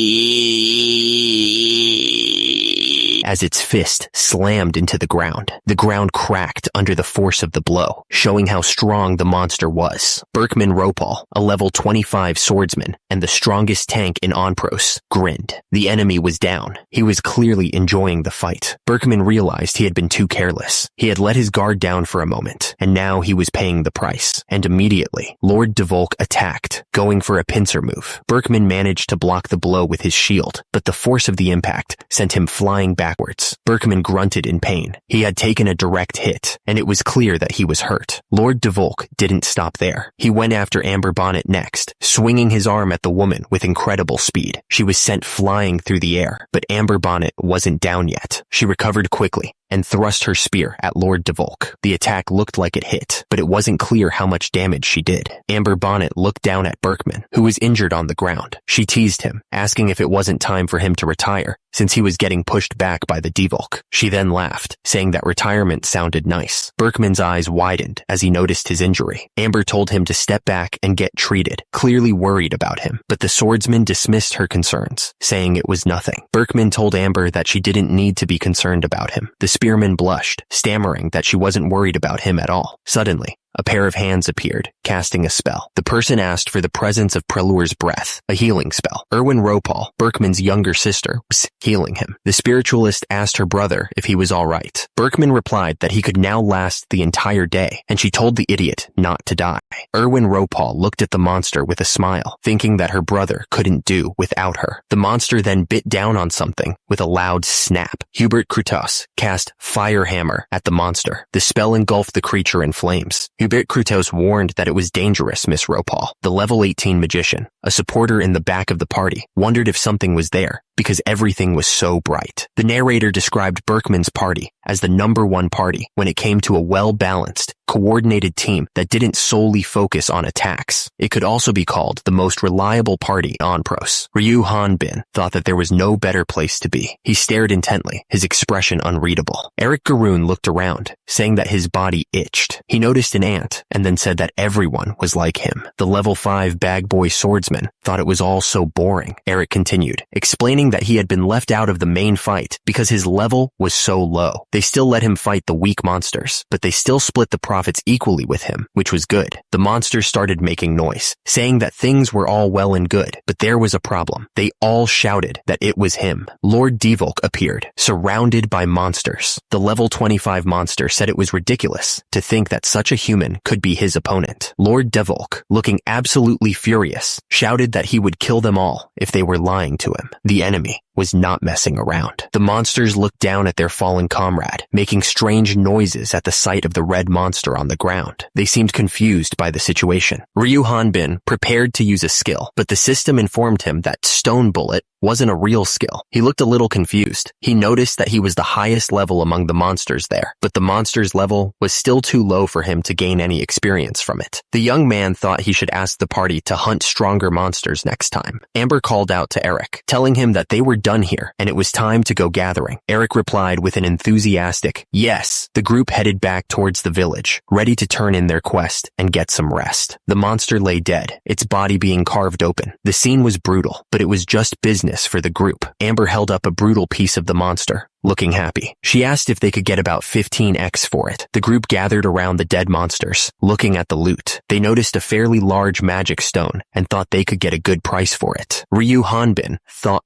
as its fist slammed into the ground. The ground cracked under the force of the blow, showing how strong the monster was. Berkman Ropal, a level 25 swordsman and the strongest tank in Onpros, grinned. The enemy was down. He was clearly enjoying the fight. Berkman realized realized he had been too careless. He had let his guard down for a moment, and now he was paying the price. And immediately, Lord Devolk attacked, going for a pincer move. Berkman managed to block the blow with his shield, but the force of the impact sent him flying backwards. Berkman grunted in pain. He had taken a direct hit, and it was clear that he was hurt. Lord Devolk didn't stop there. He went after Amber Bonnet next, swinging his arm at the woman with incredible speed. She was sent flying through the air, but Amber Bonnet wasn't down yet. She recovered quickly and thrust her spear at Lord Devolk. The attack looked like it hit, but it wasn't clear how much damage she did. Amber Bonnet looked down at Berkman, who was injured on the ground. She teased him, asking if it wasn't time for him to retire, since he was getting pushed back by the Devolk. She then laughed, saying that retirement sounded nice. Berkman's eyes widened as he noticed his injury. Amber told him to step back and get treated, clearly worried about him, but the swordsman dismissed her concerns, saying it was nothing. Berkman told Amber that she didn't need to be concerned about him. The spearman blushed, stammering that she wasn't worried about him at all. Suddenly, a pair of hands appeared, casting a spell. The person asked for the presence of Prelur's breath, a healing spell. Erwin Ropal, Berkman's younger sister, was healing him. The spiritualist asked her brother if he was all right. Berkman replied that he could now last the entire day, and she told the idiot not to die. Erwin Ropal looked at the monster with a smile, thinking that her brother couldn't do without her. The monster then bit down on something with a loud snap. Hubert Krutos cast Fire Hammer at the monster. The spell engulfed the creature in flames. Hubert Krutos warned that it was dangerous, Miss Ropal. The level 18 magician, a supporter in the back of the party, wondered if something was there, because everything was so bright. The narrator described Berkman's party as the #1 party when it came to a well-balanced, coordinated team that didn't solely focus on attacks. It could also be called the most reliable party on Pros. Ryu Han-bin thought that there was no better place to be. He stared intently, his expression unreadable. Eric Garoon looked around, saying that his body itched. He noticed an ant, and then said that everyone was like him. The level 5 bag boy swordsman thought it was all so boring. Eric continued, explaining that he had been left out of the main fight because his level was so low. They still let him fight the weak monsters, but they still split the profits equally with him, which was good. The monsters started making noise, saying that things were all well and good, but there was a problem. They all shouted that it was him. Lord Devolk appeared, surrounded by monsters. The level 25 monster said it was ridiculous to think that such a human could be his opponent. Lord Devolk, looking absolutely furious, shouted that he would kill them all if they were lying to him. The enemy was not messing around. The monsters looked down at their fallen comrade, making strange noises at the sight of the red monster on the ground. They seemed confused by the situation. Ryu Han-bin prepared to use a skill, but the system informed him that Stone Bullet wasn't a real skill. He looked a little confused. He noticed that he was the highest level among the monsters there, but the monster's level was still too low for him to gain any experience from it. The young man thought he should ask the party to hunt stronger monsters next time. Amber called out to Eric, telling him that they were done here and it was time to go gathering. Eric replied with an enthusiastic yes. The group headed back towards the village, ready to turn in their quest and get some rest. The monster lay dead, its body being carved open. The scene was brutal, but it was just business for the group. Amber held up a brutal piece of the monster, looking happy. She asked if they could get about 15x for it. The group gathered around the dead monsters, looking at the loot. They noticed a fairly large magic stone and thought they could get a good price for it. Ryu Han-bin thought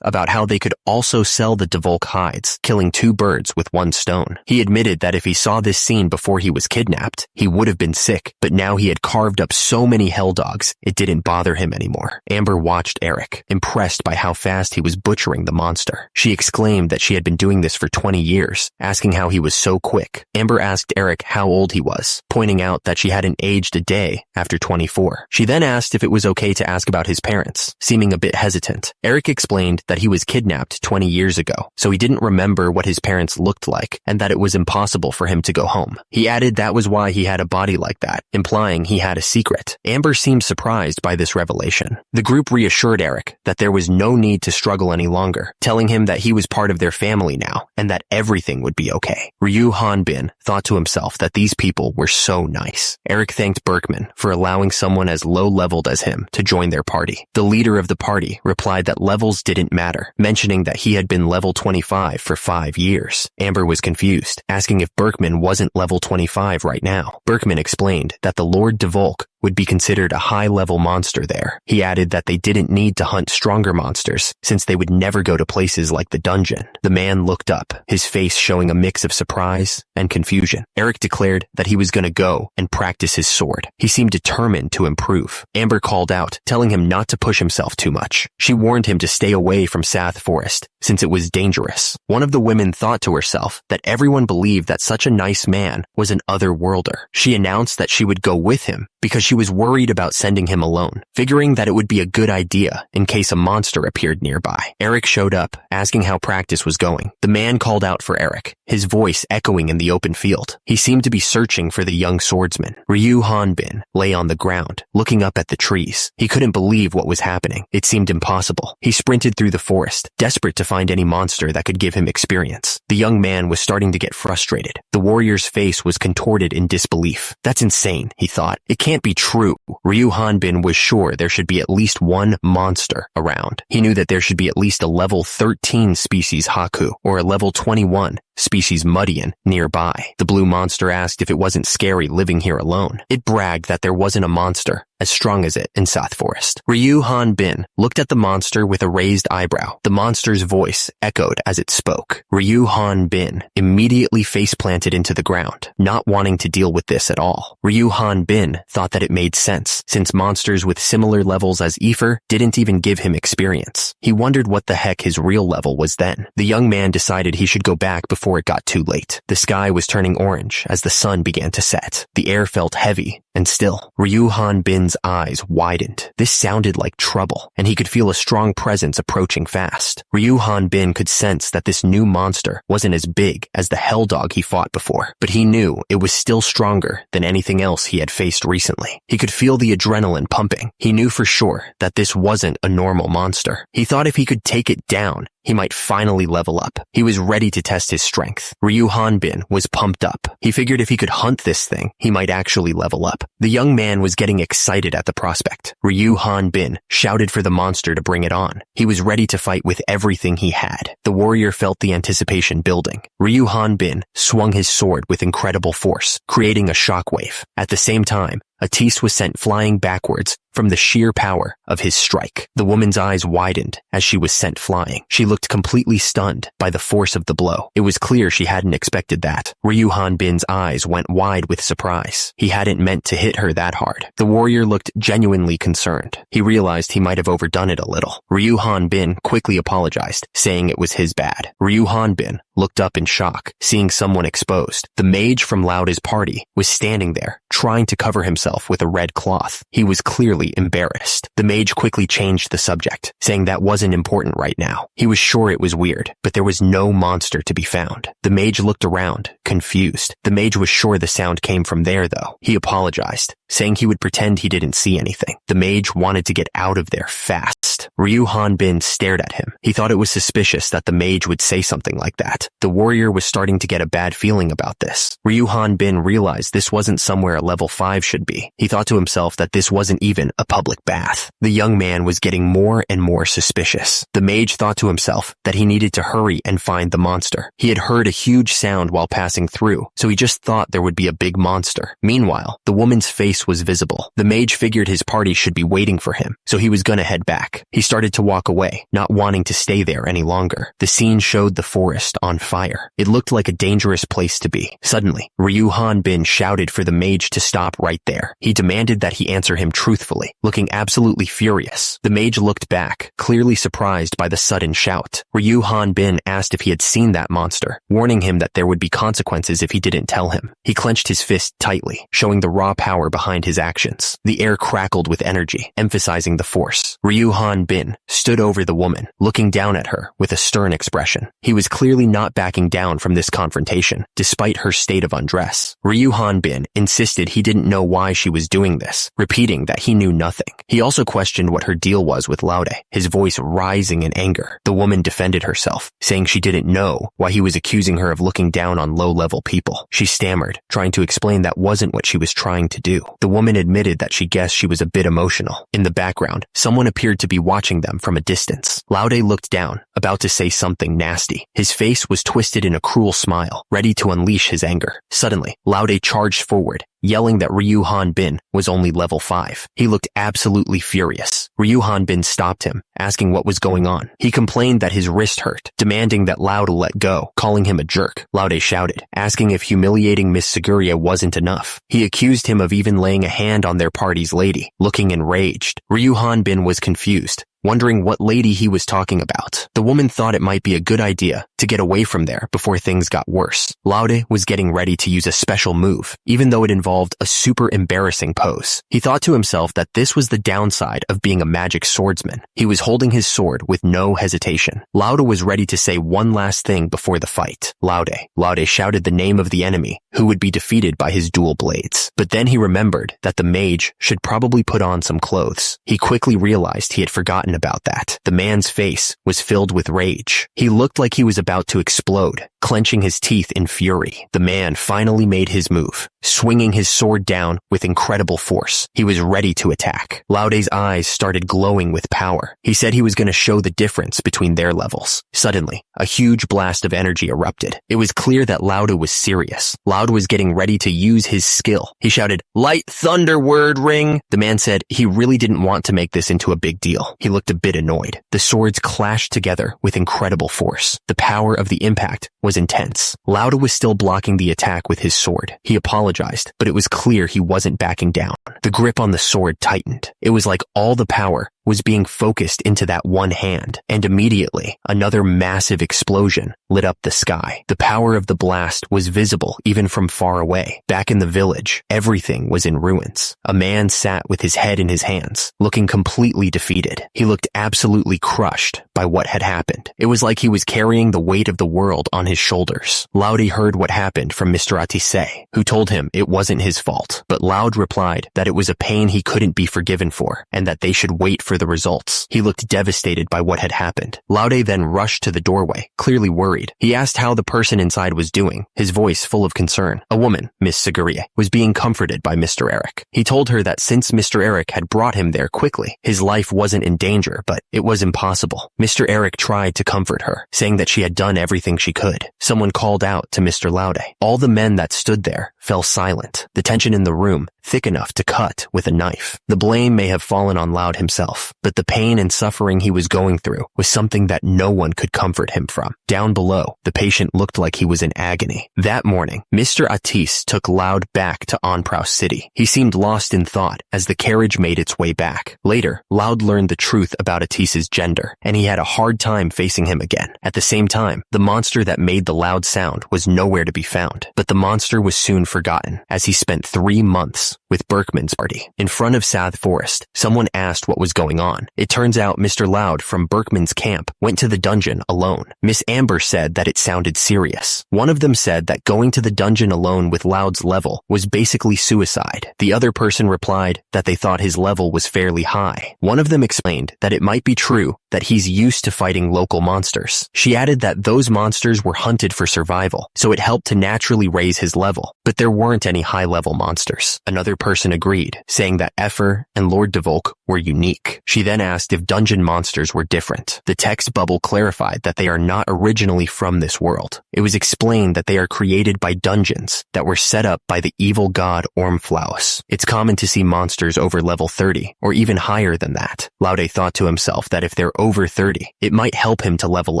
about how they could also sell the Devolk hides, killing 2 birds with 1 stone. He admitted that if he saw this scene before he was kidnapped, he would have been sick, but now he had carved up so many hell dogs, it didn't bother him anymore. Amber watched Eric, impressed by how fast he was butchering the monster. She exclaimed that she had been doing this for 20 years, asking how he was so quick. Amber asked Eric how old he was, pointing out that she hadn't aged a day after 24. She then asked if it was okay to ask about his parents, seeming a bit hesitant. Eric explained that he was kidnapped 20 years ago, so he didn't remember what his parents looked like and that it was impossible for him to go home. He added that was why he had a body like that, implying he had a secret. Amber seemed surprised by this revelation. The group reassured Eric that there was no need to struggle any longer, telling him that he was part of their family now and that everything would be okay. Ryu Han-bin thought to himself that these people were so nice. Eric thanked Berkman for allowing someone as low-leveled as him to join their party. The leader of the party replied that levels didn't matter, mentioning that he had been level 25 for 5 years. Amber was confused, asking if Berkman wasn't level 25 right now. Berkman explained that the Lord Devolk would be considered a high-level monster there. He added that they didn't need to hunt stronger monsters, since they would never go to places like the dungeon. The man looked up, his face showing a mix of surprise and confusion. Eric declared that he was going to go and practice his sword. He seemed determined to improve. Amber called out, telling him not to push himself too much. She warned him to stay away from Sath Forest, since it was dangerous. One of the women thought to herself that everyone believed that such a nice man was an otherworlder. She announced that she would go with him because she was worried about sending him alone, figuring that it would be a good idea in case a monster appeared nearby. Eric showed up, asking how practice was going. The man called out for Eric, his voice echoing in the open field. He seemed to be searching for the young swordsman. Ryu Hanbin lay on the ground, looking up at the trees. He couldn't believe what was happening. It seemed impossible. He sprinted through the forest, desperate to find any monster that could give him experience. The young man was starting to get frustrated. The warrior's face was contorted in disbelief. That's insane, he thought. It can't be true. Ryu Hanbin was sure there should be at least one monster around. He knew that there should be at least a level 13 species Haku or a level 21 species Mudian nearby. The blue monster asked if it wasn't scary living here alone. It bragged that there wasn't a monster as strong as it in Sath Forest. Ryu Hanbin looked at the monster with a raised eyebrow. The monster's voice echoed as it spoke. Ryu Hanbin immediately face-planted into the ground, not wanting to deal with this at all. Ryu Hanbin thought that it made sense, since monsters with similar levels as Eifer didn't even give him experience. He wondered what the heck his real level was then. The young man decided he should go back before it got too late. The sky was turning orange as the sun began to set. The air felt heavy and still. Ryu Hanbin's eyes widened. This sounded like trouble, and he could feel a strong presence approaching fast. Ryu Hanbin could sense that this new monster wasn't as big as the hell dog he fought before, but he knew it was still stronger than anything else he had faced recently. He could feel the adrenaline pumping. He knew for sure that this wasn't a normal monster. He thought if he could take it down, he might finally level up. He was ready to test his strength. Ryu Hanbin was pumped up. He figured if he could hunt this thing, he might actually level up. The young man was getting excited at the prospect. Ryu Hanbin shouted for the monster to bring it on. He was ready to fight with everything he had. The warrior felt the anticipation building. Ryu Hanbin swung his sword with incredible force, creating a shockwave. At the same time, a tease was sent flying backwards from the sheer power of his strike. The woman's eyes widened as she was sent flying. She looked completely stunned by the force of the blow. It was clear she hadn't expected that. Ryu Hanbin's eyes went wide with surprise. He hadn't meant to hit her that hard. The warrior looked genuinely concerned. He realized he might have overdone it a little. Ryu Hanbin quickly apologized, saying it was his bad. Ryu Hanbin looked up in shock, seeing someone exposed. The mage from Lauda's party was standing there, trying to cover himself with a red cloth. He was clearly embarrassed. The mage quickly changed the subject, saying that wasn't important right now. He was sure it was weird, but there was no monster to be found. The mage looked around, confused. The mage was sure the sound came from there, though. He apologized, saying he would pretend he didn't see anything. The mage wanted to get out of there fast. Ryu Hanbin stared at him. He thought it was suspicious that the mage would say something like that. The warrior was starting to get a bad feeling about this. Ryu Hanbin realized this wasn't somewhere a level 5 should be. He thought to himself that this wasn't even a public bath. The young man was getting more and more suspicious. The mage thought to himself that he needed to hurry and find the monster. He had heard a huge sound while passing through, so he just thought there would be a big monster. Meanwhile, the woman's face was visible. The mage figured his party should be waiting for him, so he was gonna head back. He started to walk away, not wanting to stay there any longer. The scene showed the forest on fire. It looked like a dangerous place to be. Suddenly, Ryu Hanbin shouted for the mage to stop right there. He demanded that he answer him truthfully, looking absolutely furious. The mage looked back, clearly surprised by the sudden shout. Ryu Hanbin asked if he had seen that monster, warning him that there would be consequences if he didn't tell him. He clenched his fist tightly, showing the raw power behind his actions. The air crackled with energy, emphasizing the force. Ryu Hanbin stood over the woman, looking down at her with a stern expression. He was clearly not backing down from this confrontation, despite her state of undress. Ryu Hanbin insisted he didn't know why she was doing this, repeating that he knew nothing. He also questioned what her deal was with Laude, his voice rising in anger. The woman defended herself, saying she didn't know why he was accusing her of looking down on low-level people. She stammered, trying to explain that wasn't what she was trying to do. The woman admitted that she guessed she was a bit emotional. In the background, someone appeared to be watching them from a distance. Laude looked down, about to say something nasty. His face was twisted in a cruel smile, ready to unleash his anger. Suddenly, Laude charged forward, yelling that Ryu Hanbin was only level 5. He looked absolutely furious. Ryu Hanbin stopped him, asking what was going on. He complained that his wrist hurt, demanding that Laude let go, calling him a jerk. Laude shouted, asking if humiliating Miss Seguria wasn't enough. He accused him of even laying a hand on their party's lady, looking enraged. Ryu Hanbin was confused, wondering what lady he was talking about. The woman thought it might be a good idea to get away from there before things got worse. Laude was getting ready to use a special move, even though it involved a super embarrassing pose. He thought to himself that this was the downside of being a magic swordsman. He was holding his sword with no hesitation. Laude was ready to say one last thing before the fight. Laude shouted the name of the enemy, who would be defeated by his dual blades. But then he remembered that the mage should probably put on some clothes. He quickly realized he had forgotten about that. The man's face was filled with rage. He looked like he was about to explode, clenching his teeth in fury. The man finally made his move, swinging his sword down with incredible force. He was ready to attack. Laude's eyes started glowing with power. He said he was going to show the difference between their levels. Suddenly, a huge blast of energy erupted. It was clear that Laude was serious. Laude was getting ready to use his skill. He shouted, "Light thunder word ring!" The man said he really didn't want to make this into a big deal. He looked a bit annoyed. The swords clashed together with incredible force. The power of the impact was intense. Laude was still blocking the attack with his sword. He apologized, but it was clear he wasn't backing down. The grip on the sword tightened. It was like all the power was being focused into that one hand, and immediately another massive explosion lit up the sky. The power of the blast was visible even from far away. Back in the village, everything was in ruins. A man sat with his head in his hands, looking completely defeated. He looked absolutely crushed by what had happened. It was like he was carrying the weight of the world on his shoulders. Laude heard what happened from Mr. Atisse, who told him it wasn't his fault, but Laude replied that it was a pain he couldn't be forgiven for, and that they should wait for the results. He looked devastated by what had happened. Laude then rushed to the doorway, clearly worried. He asked how the person inside was doing, his voice full of concern. A woman, Miss Seguria, was being comforted by Mr. Eric. He told her that since Mr. Eric had brought him there quickly, his life wasn't in danger, but it was impossible. Mr. Eric tried to comfort her, saying that she had done everything she could. Someone called out to Mr. Laude. All the men that stood there fell silent, the tension in the room thick enough to cut with a knife. The blame may have fallen on Laude himself, but the pain and suffering he was going through was something that no one could comfort him from. Down below, the patient looked like he was in agony. That morning, Mr. Atisse took Laude back to Onprow City. He seemed lost in thought as the carriage made its way back. Later, Laude learned the truth about Atisse's gender, and he had a hard time facing him again. At the same time, the monster that made the loud sound was nowhere to be found, but the monster was soon forgotten as he spent 3 months with Berkman's party. In front of South Forest, someone asked what was going on. It turns out Mr. Laude from Berkman's camp went to the dungeon alone. Miss Amber said that it sounded serious. One of them said that going to the dungeon alone with Laude's level was basically suicide. The other person replied that they thought his level was fairly high. One of them explained that it might be true that he's used to fighting local monsters. She added that those monsters were hunted for survival, so it helped to naturally raise his level, but there weren't any high-level monsters. Another person agreed, saying that Effer and Lord Devolk were unique. She then asked if dungeon monsters were different. The text bubble clarified that they are not originally from this world. It was explained that they are created by dungeons that were set up by the evil god Ormflaus. It's common to see monsters over level 30, or even higher than that. Laude thought to himself that if they're over 30, it might help him to level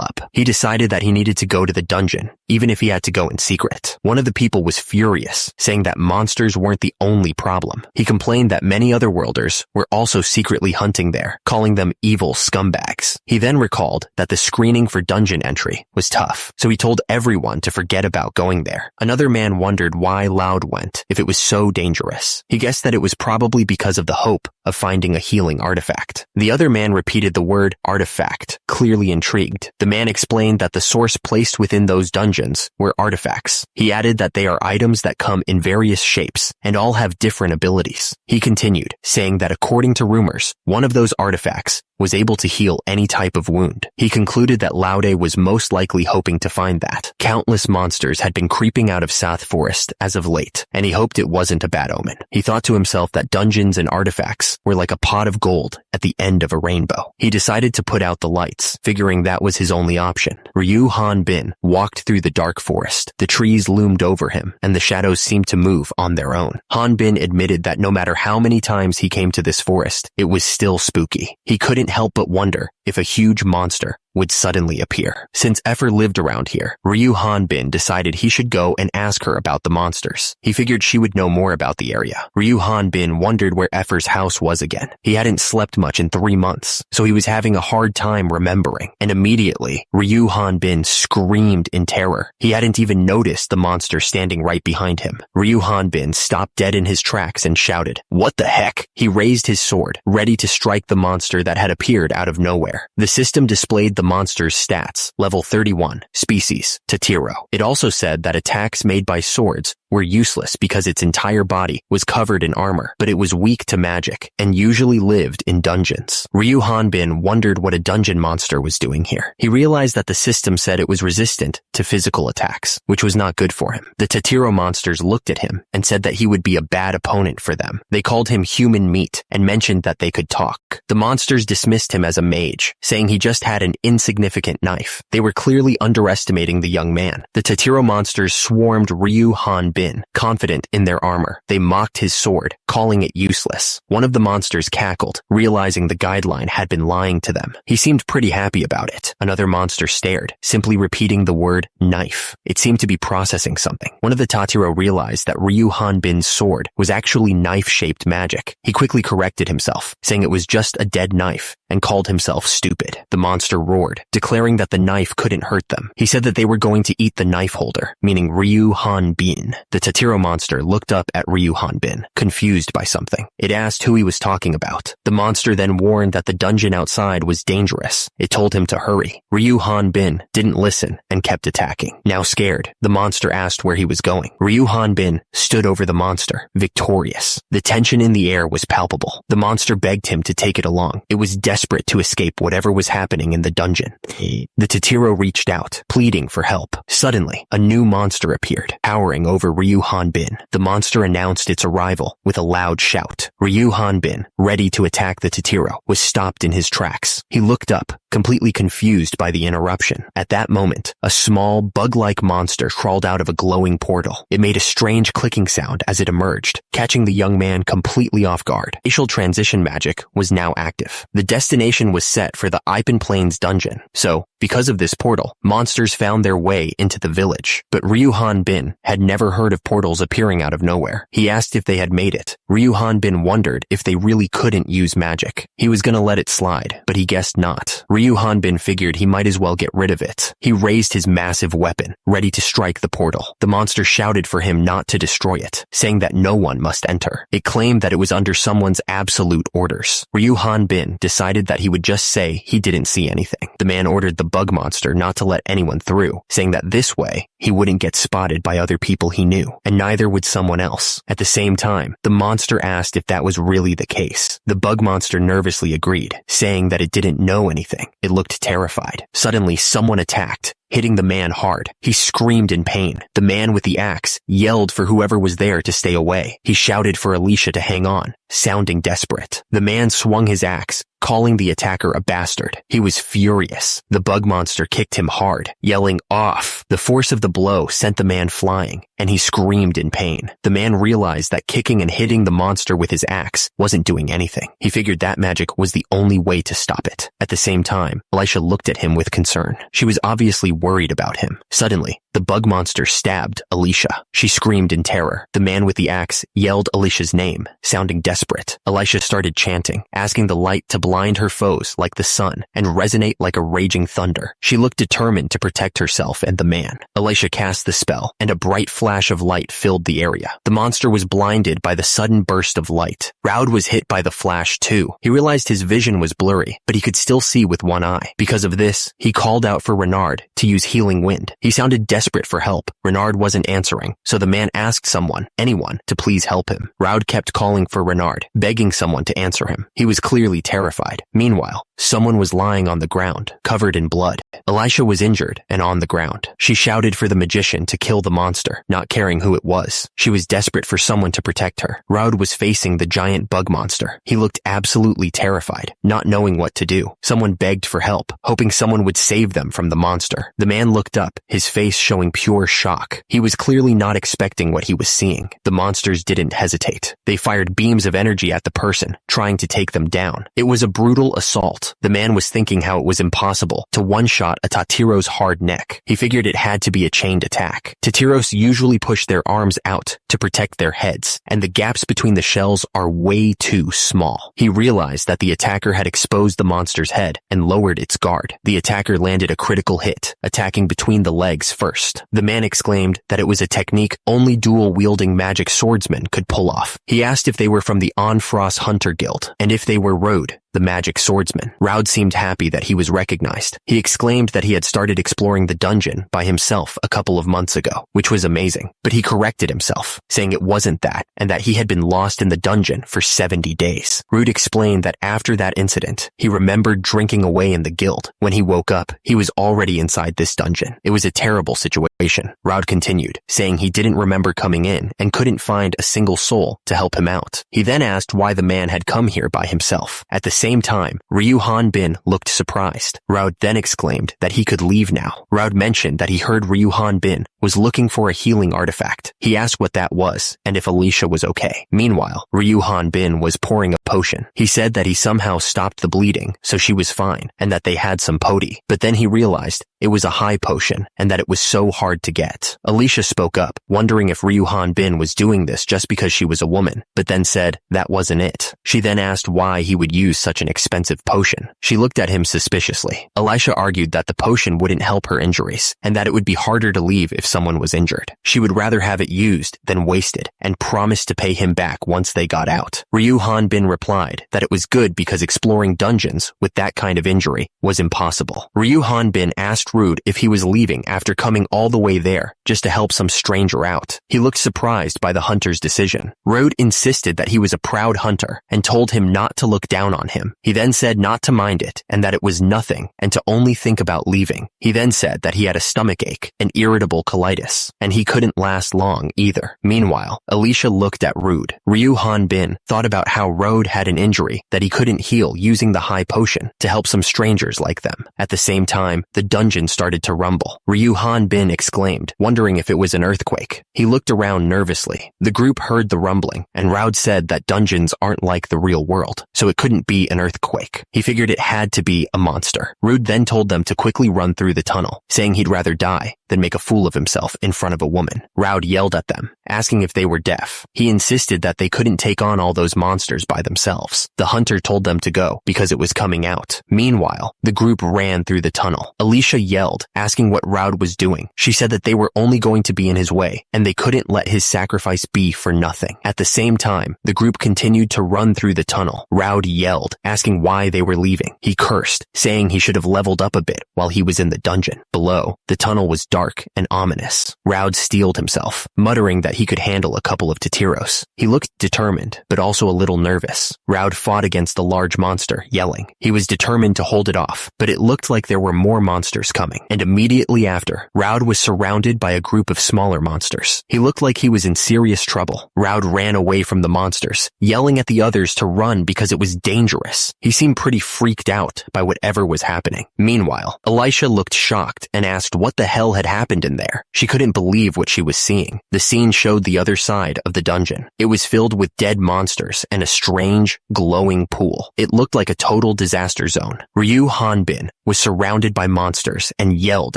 up. He decided that he needed to go to the dungeon, even if he had to go in secret. One of the people was furious, saying that monsters weren't the only problem. He complained that many other worlders were also secretly hunting there, calling them evil scumbags. He then recalled that the screening for dungeon entry was tough, so he told everyone to forget about going there. Another man wondered why Laude went if it was so dangerous. He guessed that it was probably because of the hope of finding a healing artifact. The other man repeated the word artifact, clearly intrigued. The man explained that the source placed within those dungeons were artifacts. He added that they are items that come in various shapes and all have different abilities. He continued, saying that according to rumors, one of those artifacts was able to heal any type of wound. He concluded that Laude was most likely hoping to find that. Countless monsters had been creeping out of South Forest as of late, and he hoped it wasn't a bad omen. He thought to himself that dungeons and artifacts were like a pot of gold at the end of a rainbow. He decided to put out the lights, figuring that was his only option. Ryu Han Bin walked through the dark forest. The trees loomed over him, and the shadows seemed to move on their own. Han Bin admitted that no matter how many times he came to this forest, it was still spooky. He couldn't help but wonder if a huge monster would suddenly appear. Since Effer lived around here, Ryu Han Bin decided he should go and ask her about the monsters. He figured she would know more about the area. Ryu Han Bin wondered where Effer's house was again. He hadn't slept much in 3 months, so he was having a hard time remembering. And immediately, Ryu Han Bin screamed in terror. He hadn't even noticed the monster standing right behind him. Ryu Han Bin stopped dead in his tracks and shouted, "What the heck?" He raised his sword, ready to strike the monster that had appeared out of nowhere. The system displayed the monster's stats, level 31, species, Tatiro. It also said that attacks made by swords were useless because its entire body was covered in armor, but it was weak to magic and usually lived in dungeons. Ryu Han Bin wondered what a dungeon monster was doing here. He realized that the system said it was resistant to physical attacks, which was not good for him. The Tatiro monsters looked at him and said that he would be a bad opponent for them. They called him human meat and mentioned that they could talk. The monsters dismissed him as a mage, saying he just had an insignificant knife. They were clearly underestimating the young man. The Tatiro monsters swarmed Ryu Han Bin, confident in their armor. They mocked his sword, calling it useless. One of the monsters cackled, realizing the guideline had been lying to them. He seemed pretty happy about it. Another monster stared, simply repeating the word knife. It seemed to be processing something. One of the Tatiro realized that Ryu Han Bin's sword was actually knife-shaped magic. He quickly corrected himself, saying it was just a dead knife, and called himself stupid. The monster roared, declaring that the knife couldn't hurt them. He said that they were going to eat the knife holder, meaning Ryu Han Bin. The Tatiro monster looked up at Ryu Han Bin, confused by something. It asked who he was talking about. The monster then warned that the dungeon outside was dangerous. It told him to hurry. Ryu Han Bin didn't listen and kept attacking. Now scared, the monster asked where he was going. Ryu Han Bin stood over the monster, victorious. The tension in the air was palpable. The monster begged him to take it along. It was desperate to escape whatever was happening in the dungeon. The Tatiro reached out, pleading for help. Suddenly, a new monster appeared, towering over Ryu Han Bin. The monster announced its arrival with a loud shout. Ryu Han Bin, ready to attack the Tatiro, was stopped in his tracks. He looked up, completely confused by the interruption. At that moment, a small, bug-like monster crawled out of a glowing portal. It made a strange clicking sound as it emerged, catching the young man completely off guard. Facial transition magic was now active. The destination was set for the Ipan Plains dungeon, so, because of this portal, monsters found their way into the village. But Ryu Han Bin had never heard of portals appearing out of nowhere. He asked if they had made it. Ryu Han Bin wondered if they really couldn't use magic. He was gonna let it slide, but he guessed not. Ryu Han Bin figured he might as well get rid of it. He raised his massive weapon, ready to strike the portal. The monster shouted for him not to destroy it, saying that no one must enter. It claimed that it was under someone's absolute orders. Ryu Han Bin decided that he would just say he didn't see anything. The man ordered the bug monster not to let anyone through, saying that this way, he wouldn't get spotted by other people he knew, and neither would someone else. At the same time, the monster asked if that was really the case. The bug monster nervously agreed, saying that it didn't know anything. It looked terrified. Suddenly, someone attacked, hitting the man hard. He screamed in pain. The man with the axe yelled for whoever was there to stay away. He shouted for Alicia to hang on, sounding desperate. The man swung his axe, calling the attacker a bastard. He was furious. The bug monster kicked him hard, yelling off. The force of the blow sent the man flying, and he screamed in pain. The man realized that kicking and hitting the monster with his axe wasn't doing anything. He figured that magic was the only way to stop it. At the same time, Alicia looked at him with concern. She was obviously worried about him. Suddenly, the bug monster stabbed Alicia. She screamed in terror. The man with the axe yelled Alicia's name, sounding desperate. Alicia started chanting, asking the light to blind her foes like the sun and resonate like a raging thunder. She looked determined to protect herself and the man. Alicia Alicia cast the spell, and a bright flash of light filled the area. The monster was blinded by the sudden burst of light. Raud was hit by the flash too. He realized his vision was blurry, but he could still see with one eye. Because of this, he called out for Renard to use healing wind. He sounded desperate for help. Renard wasn't answering, so the man asked anyone, to please help him. Raud kept calling for Renard, begging someone to answer him. He was clearly terrified. Meanwhile, someone was lying on the ground, covered in blood. Alicia was injured and on the ground. She shouted for the magician to kill the monster, not caring who it was. She was desperate for someone to protect her. Raud was facing the giant bug monster. He looked absolutely terrified, not knowing what to do. Someone begged for help, hoping someone would save them from the monster. The man looked up, his face showing pure shock. He was clearly not expecting what he was seeing. The monsters didn't hesitate. They fired beams of energy at the person, trying to take them down. It was a brutal assault. The man was thinking how it was impossible to one-shot a Tatiro's hard neck. He figured it had to be a chained attack. Tatiros usually push their arms out to protect their heads, and the gaps between the shells are way too small. He realized that the attacker had exposed the monster's head and lowered its guard. The attacker landed a critical hit, attacking between the legs first. The man exclaimed that it was a technique only dual-wielding magic swordsmen could pull off. He asked if they were from the Onfrost Hunter Guild, and if they were Raud, the magic swordsman. Raud seemed happy that he was recognized. He exclaimed that he had started exploring the dungeon by himself a couple of months ago, which was amazing. But he corrected himself, saying it wasn't that, and that he had been lost in the dungeon for 70 days. Raud explained that after that incident, he remembered drinking away in the guild. When he woke up, he was already inside this dungeon. It was a terrible situation. Raud continued, saying he didn't remember coming in and couldn't find a single soul to help him out. He then asked why the man had come here by himself. At the same time, Ryu Hanbin looked surprised. Raud then exclaimed that he could leave now. Raud mentioned that he heard Ryu Hanbin was looking for a healing artifact. He asked what that was and if Alicia was okay. Meanwhile, Ryu Hanbin was pouring a potion. He said that he somehow stopped the bleeding, so she was fine, and that they had some poti. But then he realized it was a high potion and that it was so hard to get. Alicia spoke up, wondering if Ryu Hanbin was doing this just because she was a woman, but then said that wasn't it. She then asked why he would use such an expensive potion. She looked at him suspiciously. Alicia argued that the potion wouldn't help her injuries, and that it would be harder to leave if someone was injured. She would rather have it used than wasted, and promised to pay him back once they got out. Ryu Hanbin replied that it was good because exploring dungeons with that kind of injury was impossible. Ryu Hanbin asked Raud if he was leaving after coming all the way there just to help some stranger out. He looked surprised by the hunter's decision. Raud insisted that he was a proud hunter and told him not to look down on him. He then said not to mind it and that it was nothing and to only think about leaving. He then said that he had a stomach ache and irritable colitis, and he couldn't last long either. Meanwhile, Alicia looked at Raud. Ryu Hanbin thought about how Raud had an injury that he couldn't heal using the high potion to help some strangers like them. At the same time, the dungeon started to rumble. Ryu Hanbin exclaimed, wondering if it was an earthquake. He looked around nervously. The group heard the rumbling, and Raud said that dungeons aren't like the real world, so it couldn't be an earthquake. He figured it had to be a monster. Raud then told them to quickly run through the tunnel, saying he'd rather die than make a fool of himself in front of a woman. Raud yelled at them, asking if they were deaf. He insisted that they couldn't take on all those monsters by themselves. The hunter told them to go because it was coming out. Meanwhile, the group ran through the tunnel. Alicia yelled, asking what Raud was doing. She said that they were only going to be in his way, and they couldn't let his sacrifice be for nothing. At the same time, the group continued to run through the tunnel. Raud yelled, asking why they were leaving. He cursed, saying he should have leveled up a bit while he was in the dungeon. Below, the tunnel was dark and ominous. Raud steeled himself, muttering that he could handle a couple of Tatiros. He looked determined, but also a little nervous. Raud fought against the large monster, yelling. He was determined to hold it off, but it looked like there were more monsters coming, and immediately after, Raud was surrounded by a group of smaller monsters. He looked like he was in serious trouble. Raud ran away from the monsters, yelling at the others to run because it was dangerous. He seemed pretty freaked out by whatever was happening. Meanwhile, Alicia looked shocked and asked what the hell had happened in there. She couldn't believe what she was seeing. The scene showed showed the other side of the dungeon. It was filled with dead monsters and a strange, glowing pool. It looked like a total disaster zone. Ryu Hanbin was surrounded by monsters and yelled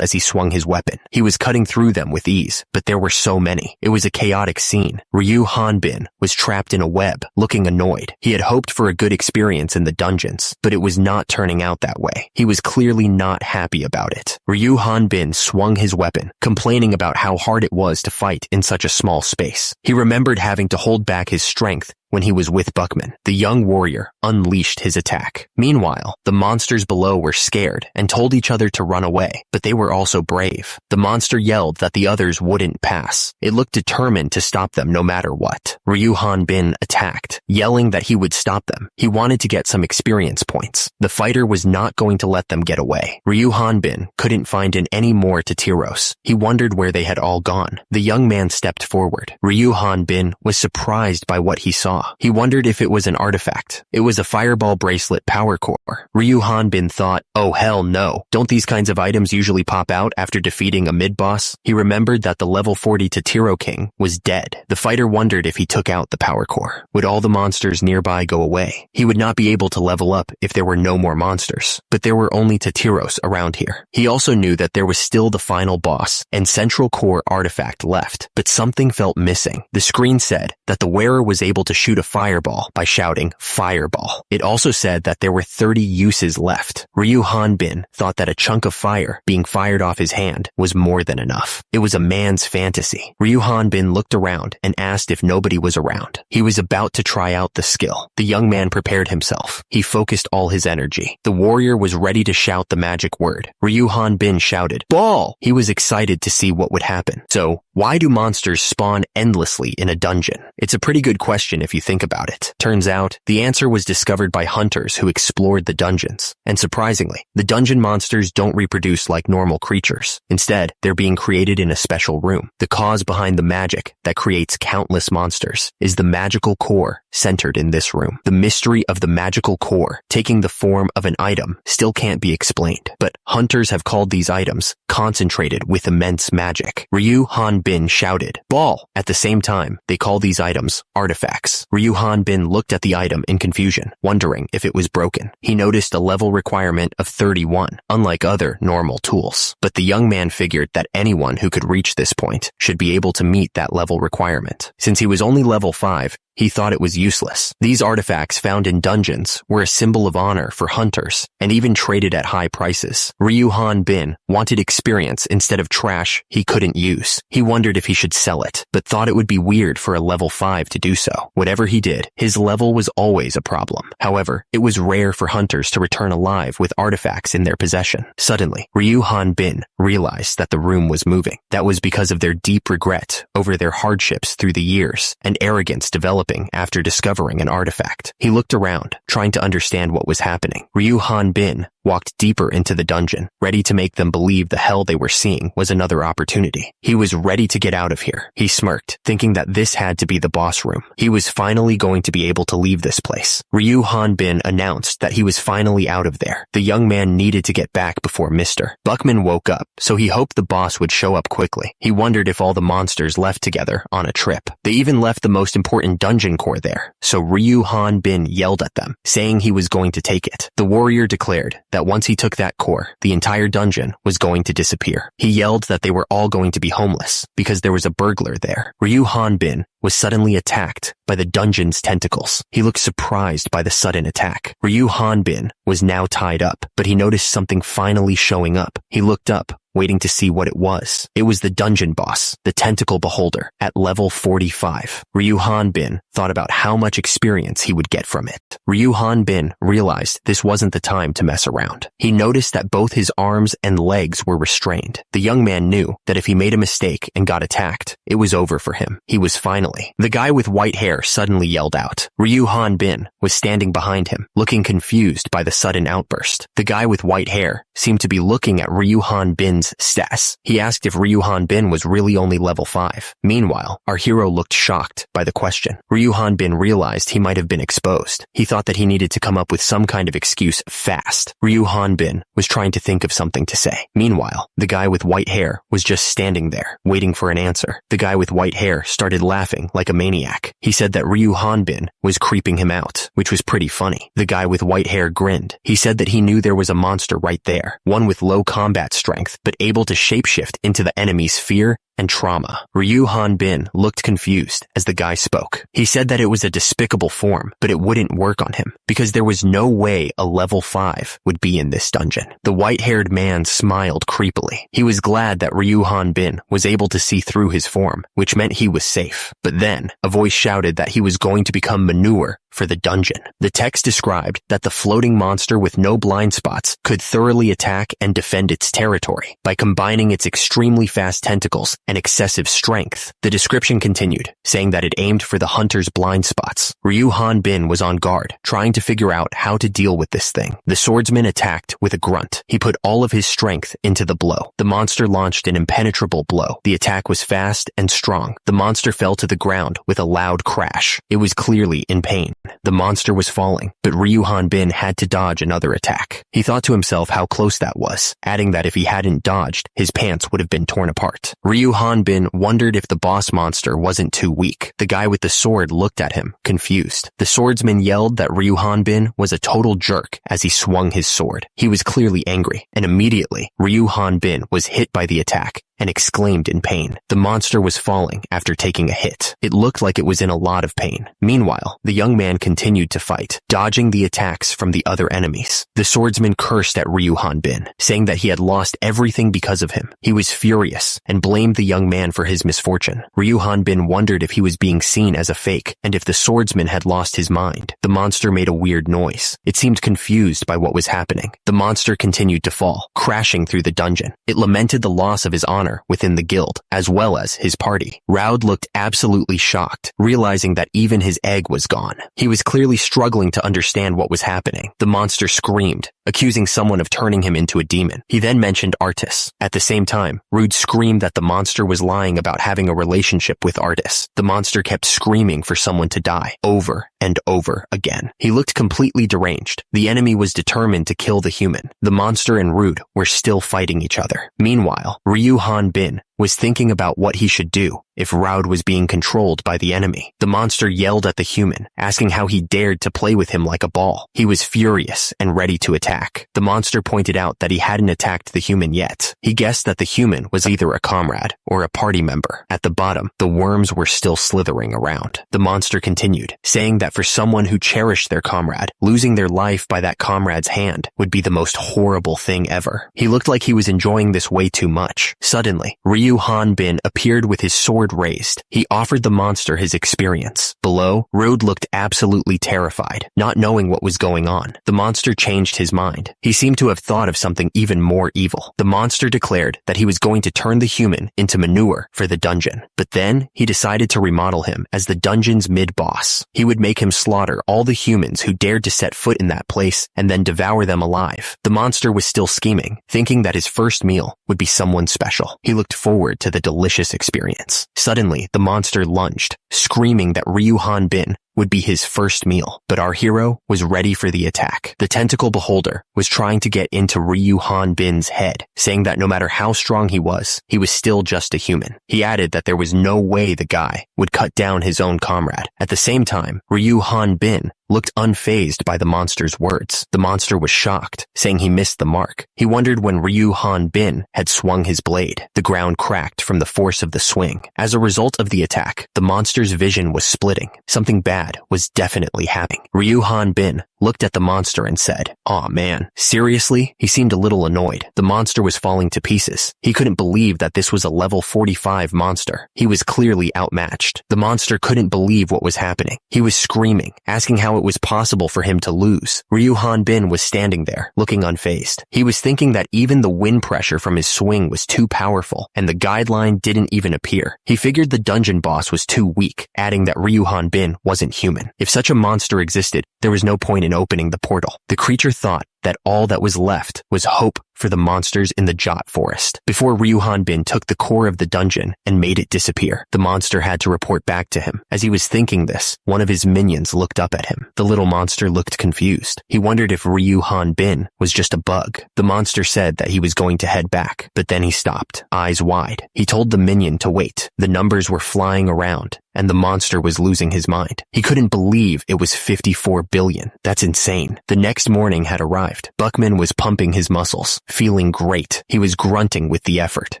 as he swung his weapon. He was cutting through them with ease, but there were so many. It was a chaotic scene. Ryu Hanbin was trapped in a web, looking annoyed. He had hoped for a good experience in the dungeons, but it was not turning out that way. He was clearly not happy about it. Ryu Hanbin swung his weapon, complaining about how hard it was to fight in such a small space. He remembered having to hold back his strength when he was with Buckman. The young warrior unleashed his attack. Meanwhile, the monsters below were scared and told each other to run away, but they were also brave. The monster yelled that the others wouldn't pass. It looked determined to stop them no matter what. Ryu Hanbin attacked, yelling that he would stop them. He wanted to get some experience points. The fighter was not going to let them get away. Ryu Hanbin couldn't find any more Tatiros. He wondered where they had all gone. The young man stepped forward. Ryu Hanbin was surprised by what he saw. He wondered if it was an artifact. It was a fireball bracelet power core. Ryu Hanbin thought, oh hell no, don't these kinds of items usually pop out after defeating a mid-boss? He remembered that the level 40 Tatiro King was dead. The fighter wondered if he took out the power core. Would all the monsters nearby go away? He would not be able to level up if there were no more monsters, but there were only Tatiros around here. He also knew that there was still the final boss and central core artifact left, but something felt missing. The screen said that the wearer was able to shoot a fireball by shouting fireball. It also said that there were 30 uses left. Ryu Hanbin thought that a chunk of fire being fired off his hand was more than enough. It was a man's fantasy. Ryu Hanbin looked around and asked if nobody was around. He was about to try out the skill. The young man prepared himself. He focused all his energy. The warrior was ready to shout the magic word. Ryu Hanbin shouted, "Ball!" He was excited to see what would happen. So, why do monsters spawn endlessly in a dungeon? It's a pretty good question if you think about it. Turns out, the answer was discovered by hunters who explored the dungeons. And surprisingly, the dungeon monsters don't reproduce like normal creatures. Instead, they're being created in a special room. The cause behind the magic that creates countless monsters is the magical core centered in this room. The mystery of the magical core taking the form of an item still can't be explained, but hunters have called these items concentrated with immense magic. Ryu Hanbin shouted, "Ball!" At the same time, they call these items artifacts. Ryu Hanbin looked at the item in confusion, wondering if it was broken. He noticed a level requirement of 31, unlike other normal tools. But the young man figured that anyone who could reach this point should be able to meet that level requirement. Since he was only level 5, he thought it was useless. These artifacts found in dungeons were a symbol of honor for hunters and even traded at high prices. Ryu Hanbin wanted experience instead of trash he couldn't use. He wondered if he should sell it, but thought it would be weird for a level 5 to do so. Whatever he did, his level was always a problem. However, it was rare for hunters to return alive with artifacts in their possession. Suddenly, Ryu Hanbin realized that the room was moving. That was because of their deep regret over their hardships through the years and arrogance developing after discovering an artifact. He looked around, trying to understand what was happening. Ryu Hanbin walked deeper into the dungeon, ready to make them believe the hell they were seeing was another opportunity. He was ready to get out of here. He smirked, thinking that this had to be the boss room. He was finally going to be able to leave this place. Ryu Hanbin announced that he was finally out of there. The young man needed to get back before Mr. Buckman woke up, so he hoped the boss would show up quickly. He wondered if all the monsters left together on a trip. They even left the most important dungeon core there, so Ryu Hanbin yelled at them, saying he was going to take it. The warrior declared that once he took that core, the entire dungeon was going to disappear. He yelled that they were all going to be homeless because there was a burglar there. Ryu Hanbin was suddenly attacked by the dungeon's tentacles. He looked surprised by the sudden attack. Ryu Hanbin was now tied up, but he noticed something finally showing up. He looked up, waiting to see what it was. It was the dungeon boss, the tentacle beholder, at level 45. Ryu Hanbin thought about how much experience he would get from it. Ryu Hanbin realized this wasn't the time to mess around. He noticed that both his arms and legs were restrained. The young man knew that if he made a mistake and got attacked, it was over for him. He was finally. The guy with white hair hair suddenly yelled out. Ryu Hanbin was standing behind him, looking confused by the sudden outburst. The guy with white hair seemed to be looking at Ryu Hanbin's stats. He asked if Ryu Hanbin was really only level 5. Meanwhile, our hero looked shocked by the question. Ryu Hanbin realized he might have been exposed. He thought that he needed to come up with some kind of excuse fast. Ryu Hanbin was trying to think of something to say. Meanwhile, the guy with white hair was just standing there, waiting for an answer. The guy with white hair started laughing like a maniac. He said that Ryu Hanbin was creeping him out, which was pretty funny. The guy with white hair grinned. He said that he knew there was a monster right there, one with low combat strength, but able to shapeshift into the enemy's fear and trauma. Ryu Hanbin looked confused as the guy spoke. He said that it was a despicable form, but it wouldn't work on him, because there was no way a level 5 would be in this dungeon. The white-haired man smiled creepily. He was glad that Ryu Hanbin was able to see through his form, which meant he was safe. But then, a voice shouted that he was going to become manure for the dungeon. The text described that the floating monster with no blind spots could thoroughly attack and defend its territory by combining its extremely fast tentacles and excessive strength. The description continued, saying that it aimed for the hunter's blind spots. Ryu Hanbin was on guard, trying to figure out how to deal with this thing. The swordsman attacked with a grunt. He put all of his strength into the blow. The monster launched an impenetrable blow. The attack was fast and strong. The monster fell to the ground with a loud crash. It was clearly in pain. The monster was falling, but Ryu Hanbin had to dodge another attack. He thought to himself how close that was, adding that if he hadn't dodged, his pants would have been torn apart. Ryu Hanbin wondered if the boss monster wasn't too weak. The guy with the sword looked at him, confused. The swordsman yelled that Ryu Hanbin was a total jerk as he swung his sword. He was clearly angry, and immediately, Ryu Hanbin was hit by the attack and exclaimed in pain. The monster was falling after taking a hit. It looked like it was in a lot of pain. Meanwhile, the young man continued to fight, dodging the attacks from the other enemies. The swordsman cursed at Ryu Hanbin, saying that he had lost everything because of him. He was furious and blamed the young man for his misfortune. Ryu Hanbin wondered if he was being seen as a fake and if the swordsman had lost his mind. The monster made a weird noise. It seemed confused by what was happening. The monster continued to fall, crashing through the dungeon. It lamented the loss of his honor within the guild, as well as his party. Raud looked absolutely shocked, realizing that even his egg was gone. He was clearly struggling to understand what was happening. The monster screamed, accusing someone of turning him into a demon. He then mentioned Artis. At the same time, Rude screamed that the monster was lying about having a relationship with Artis. The monster kept screaming for someone to die, over and over again. He looked completely deranged. The enemy was determined to kill the human. The monster and Rude were still fighting each other. Meanwhile, Ryu Hanbin was thinking about what he should do if Raud was being controlled by the enemy. The monster yelled at the human, asking how he dared to play with him like a ball. He was furious and ready to attack. The monster pointed out that he hadn't attacked the human yet. He guessed that the human was either a comrade or a party member. At the bottom, the worms were still slithering around. The monster continued, saying that for someone who cherished their comrade, losing their life by that comrade's hand would be the most horrible thing ever. He looked like he was enjoying this way too much. Suddenly, Ryu Hanbin appeared with his sword raised. He offered the monster his experience. Below, Rude looked absolutely terrified, not knowing what was going on. The monster changed his mind. He seemed to have thought of something even more evil. The monster declared that he was going to turn the human into manure for the dungeon. But then, he decided to remodel him as the dungeon's mid-boss. He would make him slaughter all the humans who dared to set foot in that place and then devour them alive. The monster was still scheming, thinking that his first meal would be someone special. He looked forward to the delicious experience. Suddenly, the monster lunged, screaming that Ryu Hanbin would be his first meal, but our hero was ready for the attack. The tentacle beholder was trying to get into Ryu Hanbin's head, saying that no matter how strong he was still just a human. He added that there was no way the guy would cut down his own comrade. At the same time, Ryu Hanbin looked unfazed by the monster's words. The monster was shocked, saying he missed the mark. He wondered when Ryu Hanbin had swung his blade. The ground cracked from the force of the swing. As a result of the attack, the monster's vision was splitting. Something bad was definitely happening. Ryu Hanbin looked at the monster and said, "Aw man, seriously?" He seemed a little annoyed. The monster was falling to pieces. He couldn't believe that this was a level 45 monster. He was clearly outmatched. The monster couldn't believe what was happening. He was screaming, asking how how it was possible for him to lose. Ryu Hanbin was standing there, looking unfazed. He was thinking that even the wind pressure from his swing was too powerful, and the guideline didn't even appear. He figured the dungeon boss was too weak, adding that Ryu Hanbin wasn't human. If such a monster existed, there was no point in opening the portal. The creature thought that all that was left was hope for the monsters in the Jot Forest. Before Ryu Hanbin took the core of the dungeon and made it disappear, the monster had to report back to him. As he was thinking this, one of his minions looked up at him. The little monster looked confused. He wondered if Ryu Hanbin was just a bug. The monster said that he was going to head back, but then he stopped, eyes wide. He told the minion to wait. The numbers were flying around, and the monster was losing his mind. He couldn't believe it was 54 billion. That's insane. The next morning had arrived. Buckman was pumping his muscles, feeling great. He was grunting with the effort.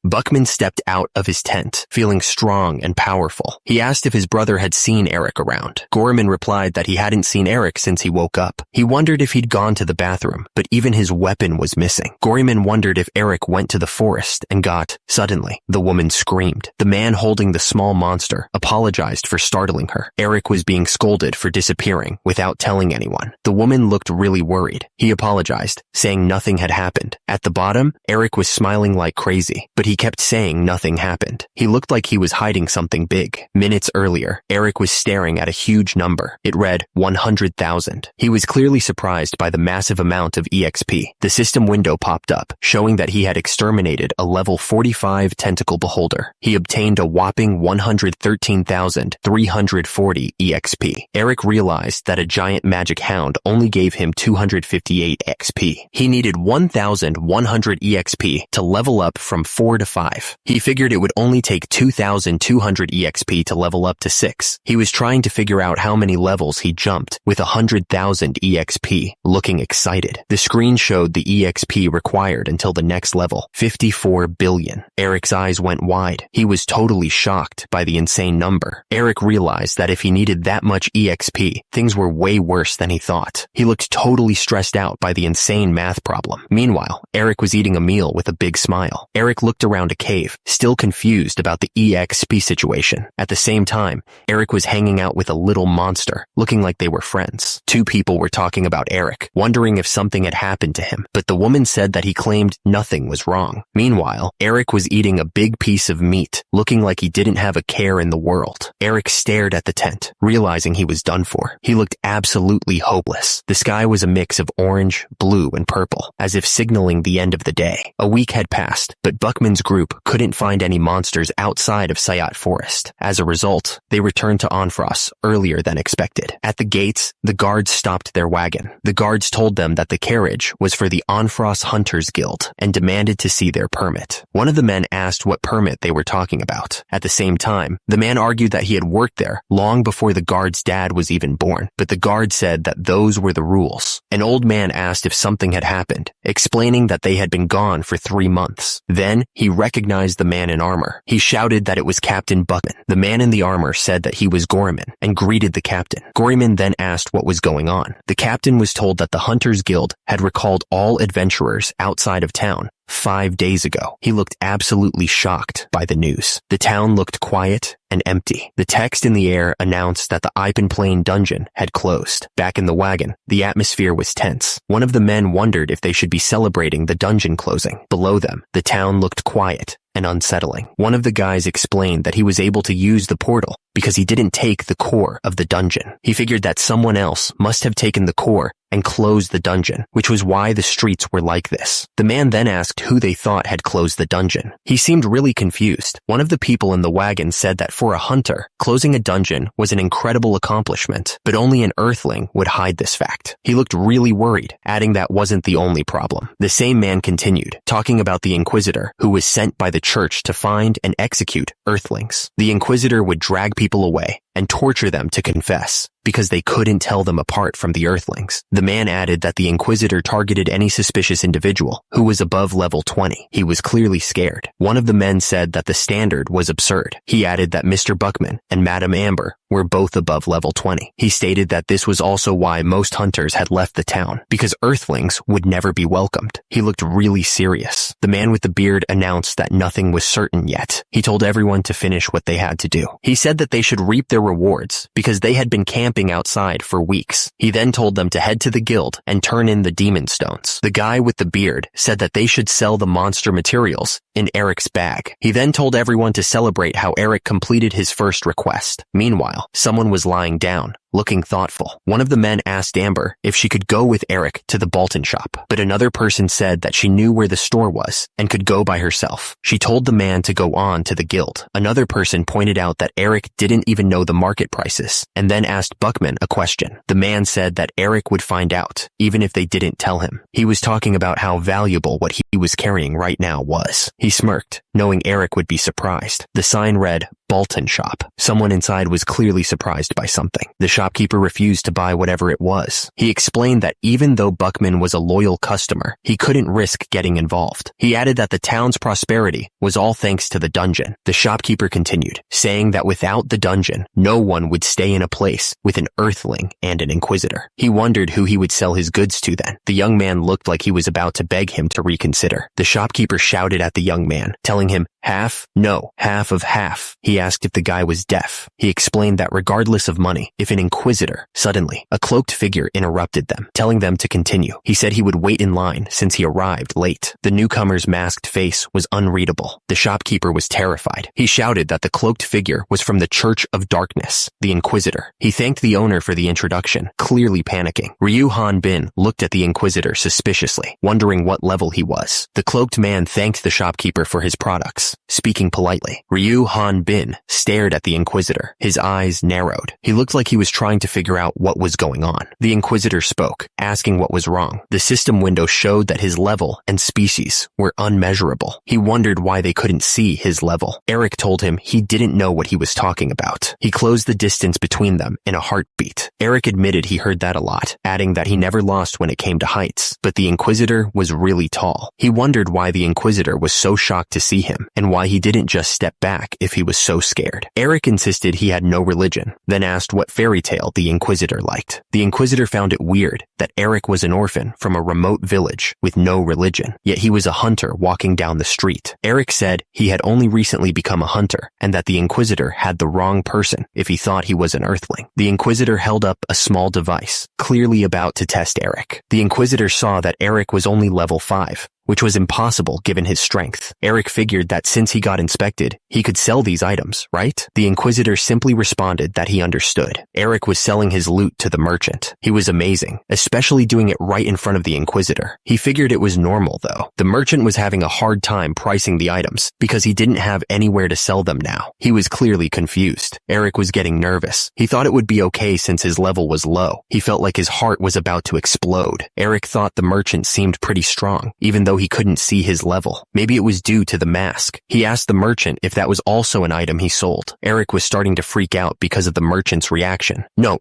Buckman stepped out of his tent, feeling strong and powerful. He asked if his brother had seen Eric around. Gorman replied that he hadn't seen Eric since he woke up. He wondered if he'd gone to the bathroom, but even his weapon was missing. Gorman wondered if Eric went to the forest and got... Suddenly, the woman screamed. The man holding the small monster apologized for startling her. Eric was being scolded for disappearing without telling anyone. The woman looked really worried. He apologized, saying nothing had happened. At the bottom, Eric was smiling like crazy, but he kept saying nothing happened. He looked like he was hiding something big. Minutes earlier, Eric was staring at a huge number. It read 100,000. He was clearly surprised by the massive amount of EXP. The system window popped up, showing that he had exterminated a level 45 tentacle beholder. He obtained a whopping 113,340 EXP. Eric realized that a giant magic hound only gave him 258 XP. He needed 1,100 EXP to level up from 4 to 5. He figured it would only take 2,200 EXP to level up to 6. He was trying to figure out how many levels he jumped with 100,000 EXP, looking excited. The screen showed the EXP required until the next level, 54 billion. Eric's eyes went wide. He was totally shocked by the insane number. Eric realized that if he needed that much EXP, things were way worse than he thought. He looked totally stressed out by the insane math problem. Meanwhile, Eric was eating a meal with a big smile. Eric looked around a cave, still confused about the EXP situation. At the same time, Eric was hanging out with a little monster, looking like they were friends. Two people were talking about Eric, wondering if something had happened to him, but the woman said that he claimed nothing was wrong. Meanwhile, Eric was eating a big piece of meat, looking like he didn't have a care in the world. Eric stared at the tent, realizing he was done for. He looked absolutely hopeless. The sky was a mix of orange, blue, and purple, as if signaling the end of the day. A week had passed, but Buckman's group couldn't find any monsters outside of Sayat Forest. As a result, they returned to Onfros earlier than expected. At the gates, the guards stopped their wagon. The guards told them that the carriage was for the Onfros Hunters Guild and demanded to see their permit. One of the men asked what permit they were talking about. At the same time, the man argued that he had worked there long before the guard's dad was even born, but the guard said that those were the rules. An old man asked if something had happened, explaining that they had been gone for 3 months. Then, he recognized the man in armor. He shouted that it was Captain Buckman. The man in the armor said that he was Gorman and greeted the captain. Gorman then asked what was going on. The captain was told that the Hunters Guild had recalled all adventurers outside of town 5 days ago. He looked absolutely shocked by the news. The town looked quiet and empty. The text in the air announced that the Ipen Plain dungeon had closed. Back in the wagon, the atmosphere was tense. One of the men wondered if they should be celebrating the dungeon closing. Below them, the town looked quiet and unsettling. One of the guys explained that he was able to use the portal because he didn't take the core of the dungeon. He figured that someone else must have taken the core and closed the dungeon, which was why the streets were like this. The man then asked who they thought had closed the dungeon. He seemed really confused. One of the people in the wagon said that for a hunter, closing a dungeon was an incredible accomplishment, but only an earthling would hide this fact. He looked really worried, adding that wasn't the only problem. The same man continued, talking about the Inquisitor, who was sent by the church to find and execute earthlings. The Inquisitor would drag people away and torture them to confess, because they couldn't tell them apart from the earthlings. The man added that the Inquisitor targeted any suspicious individual who was above level 20. He was clearly scared. One of the men said that the standard was absurd. He added that Mr. Buckman and Madame Amber were both above level 20. He stated that this was also why most hunters had left the town, because earthlings would never be welcomed. He looked really serious. The man with the beard announced that nothing was certain yet. He told everyone to finish what they had to do. He said that they should reap their rewards because they had been camping camping outside for weeks. He then told them to head to the guild and turn in the demon stones. The guy with the beard said that they should sell the monster materials in Eric's bag. He then told everyone to celebrate how Eric completed his first request. Meanwhile, someone was lying down, looking thoughtful. One of the men asked Amber if she could go with Eric to the Bolton shop, but another person said that she knew where the store was and could go by herself. She told the man to go on to the guild. Another person pointed out that Eric didn't even know the market prices and then asked Buckman a question. The man said that Eric would find out, even if they didn't tell him. He was talking about how valuable what he was carrying right now was. He smirked, knowing Eric would be surprised. The sign read, Bolton shop. Someone inside was clearly surprised by something. The shopkeeper refused to buy whatever it was. He explained that even though Buckman was a loyal customer, he couldn't risk getting involved. He added that the town's prosperity was all thanks to the dungeon. The shopkeeper continued, saying that without the dungeon, no one would stay in a place with an earthling and an inquisitor. He wondered who he would sell his goods to then. The young man looked like he was about to beg him to reconsider. The shopkeeper shouted at the young man, telling him, half? No, half of half. He asked if the guy was deaf. He explained that regardless of money, if an inquisitor, suddenly, a cloaked figure interrupted them, telling them to continue. He said he would wait in line since he arrived late. The newcomer's masked face was unreadable. The shopkeeper was terrified. He shouted that the cloaked figure was from the Church of Darkness, the Inquisitor. He thanked the owner for the introduction, clearly panicking. Ryu Han Bin looked at the Inquisitor suspiciously, wondering what level he was. The cloaked man thanked the shopkeeper for his products, speaking politely. Ryu Han Bin stared at the Inquisitor. His eyes narrowed. He looked like he was trying to figure out what was going on. The Inquisitor spoke, asking what was wrong. The system window showed that his level and species were unmeasurable. He wondered why they couldn't see his level. Eric told him he didn't know what he was talking about. He closed the distance between them in a heartbeat. Eric admitted he heard that a lot, adding that he never lost when it came to heights. But the Inquisitor was really tall. He wondered why the Inquisitor was so shocked to see him, and why he didn't just step back if he was so scared. Eric insisted he had no religion, then asked what fairy tale the Inquisitor liked. The Inquisitor found it weird that Eric was an orphan from a remote village with no religion, yet he was a hunter walking down the street. Eric said he had only recently become a hunter, and that the Inquisitor had the wrong person if he thought he was an earthling. The Inquisitor held up a small device, clearly about to test Eric. The Inquisitor saw that Eric was only level 5, which was impossible given his strength. Eric figured that since he got inspected, he could sell these items, right? The Inquisitor simply responded that he understood. Eric was selling his loot to the merchant. He was amazing, especially doing it right in front of the Inquisitor. He figured it was normal, though. The merchant was having a hard time pricing the items because he didn't have anywhere to sell them now. He was clearly confused. Eric was getting nervous. He thought it would be okay since his level was low. He felt like his heart was about to explode. Eric thought the merchant seemed pretty strong, even though he couldn't see his level. Maybe it was due to the mask. He asked the merchant if that was also an item he sold. Eric was starting to freak out because of the merchant's reaction. No,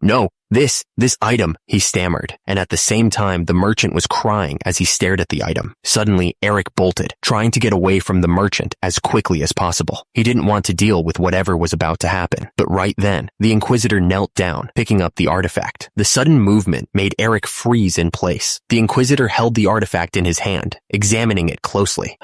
this item, he stammered, and at the same time the merchant was crying as he stared at the item. Suddenly, Eric bolted, trying to get away from the merchant as quickly as possible. He didn't want to deal with whatever was about to happen. But right then, the Inquisitor knelt down, picking up the artifact. The sudden movement made Eric freeze in place. The Inquisitor held the artifact in his hand, examining it closely.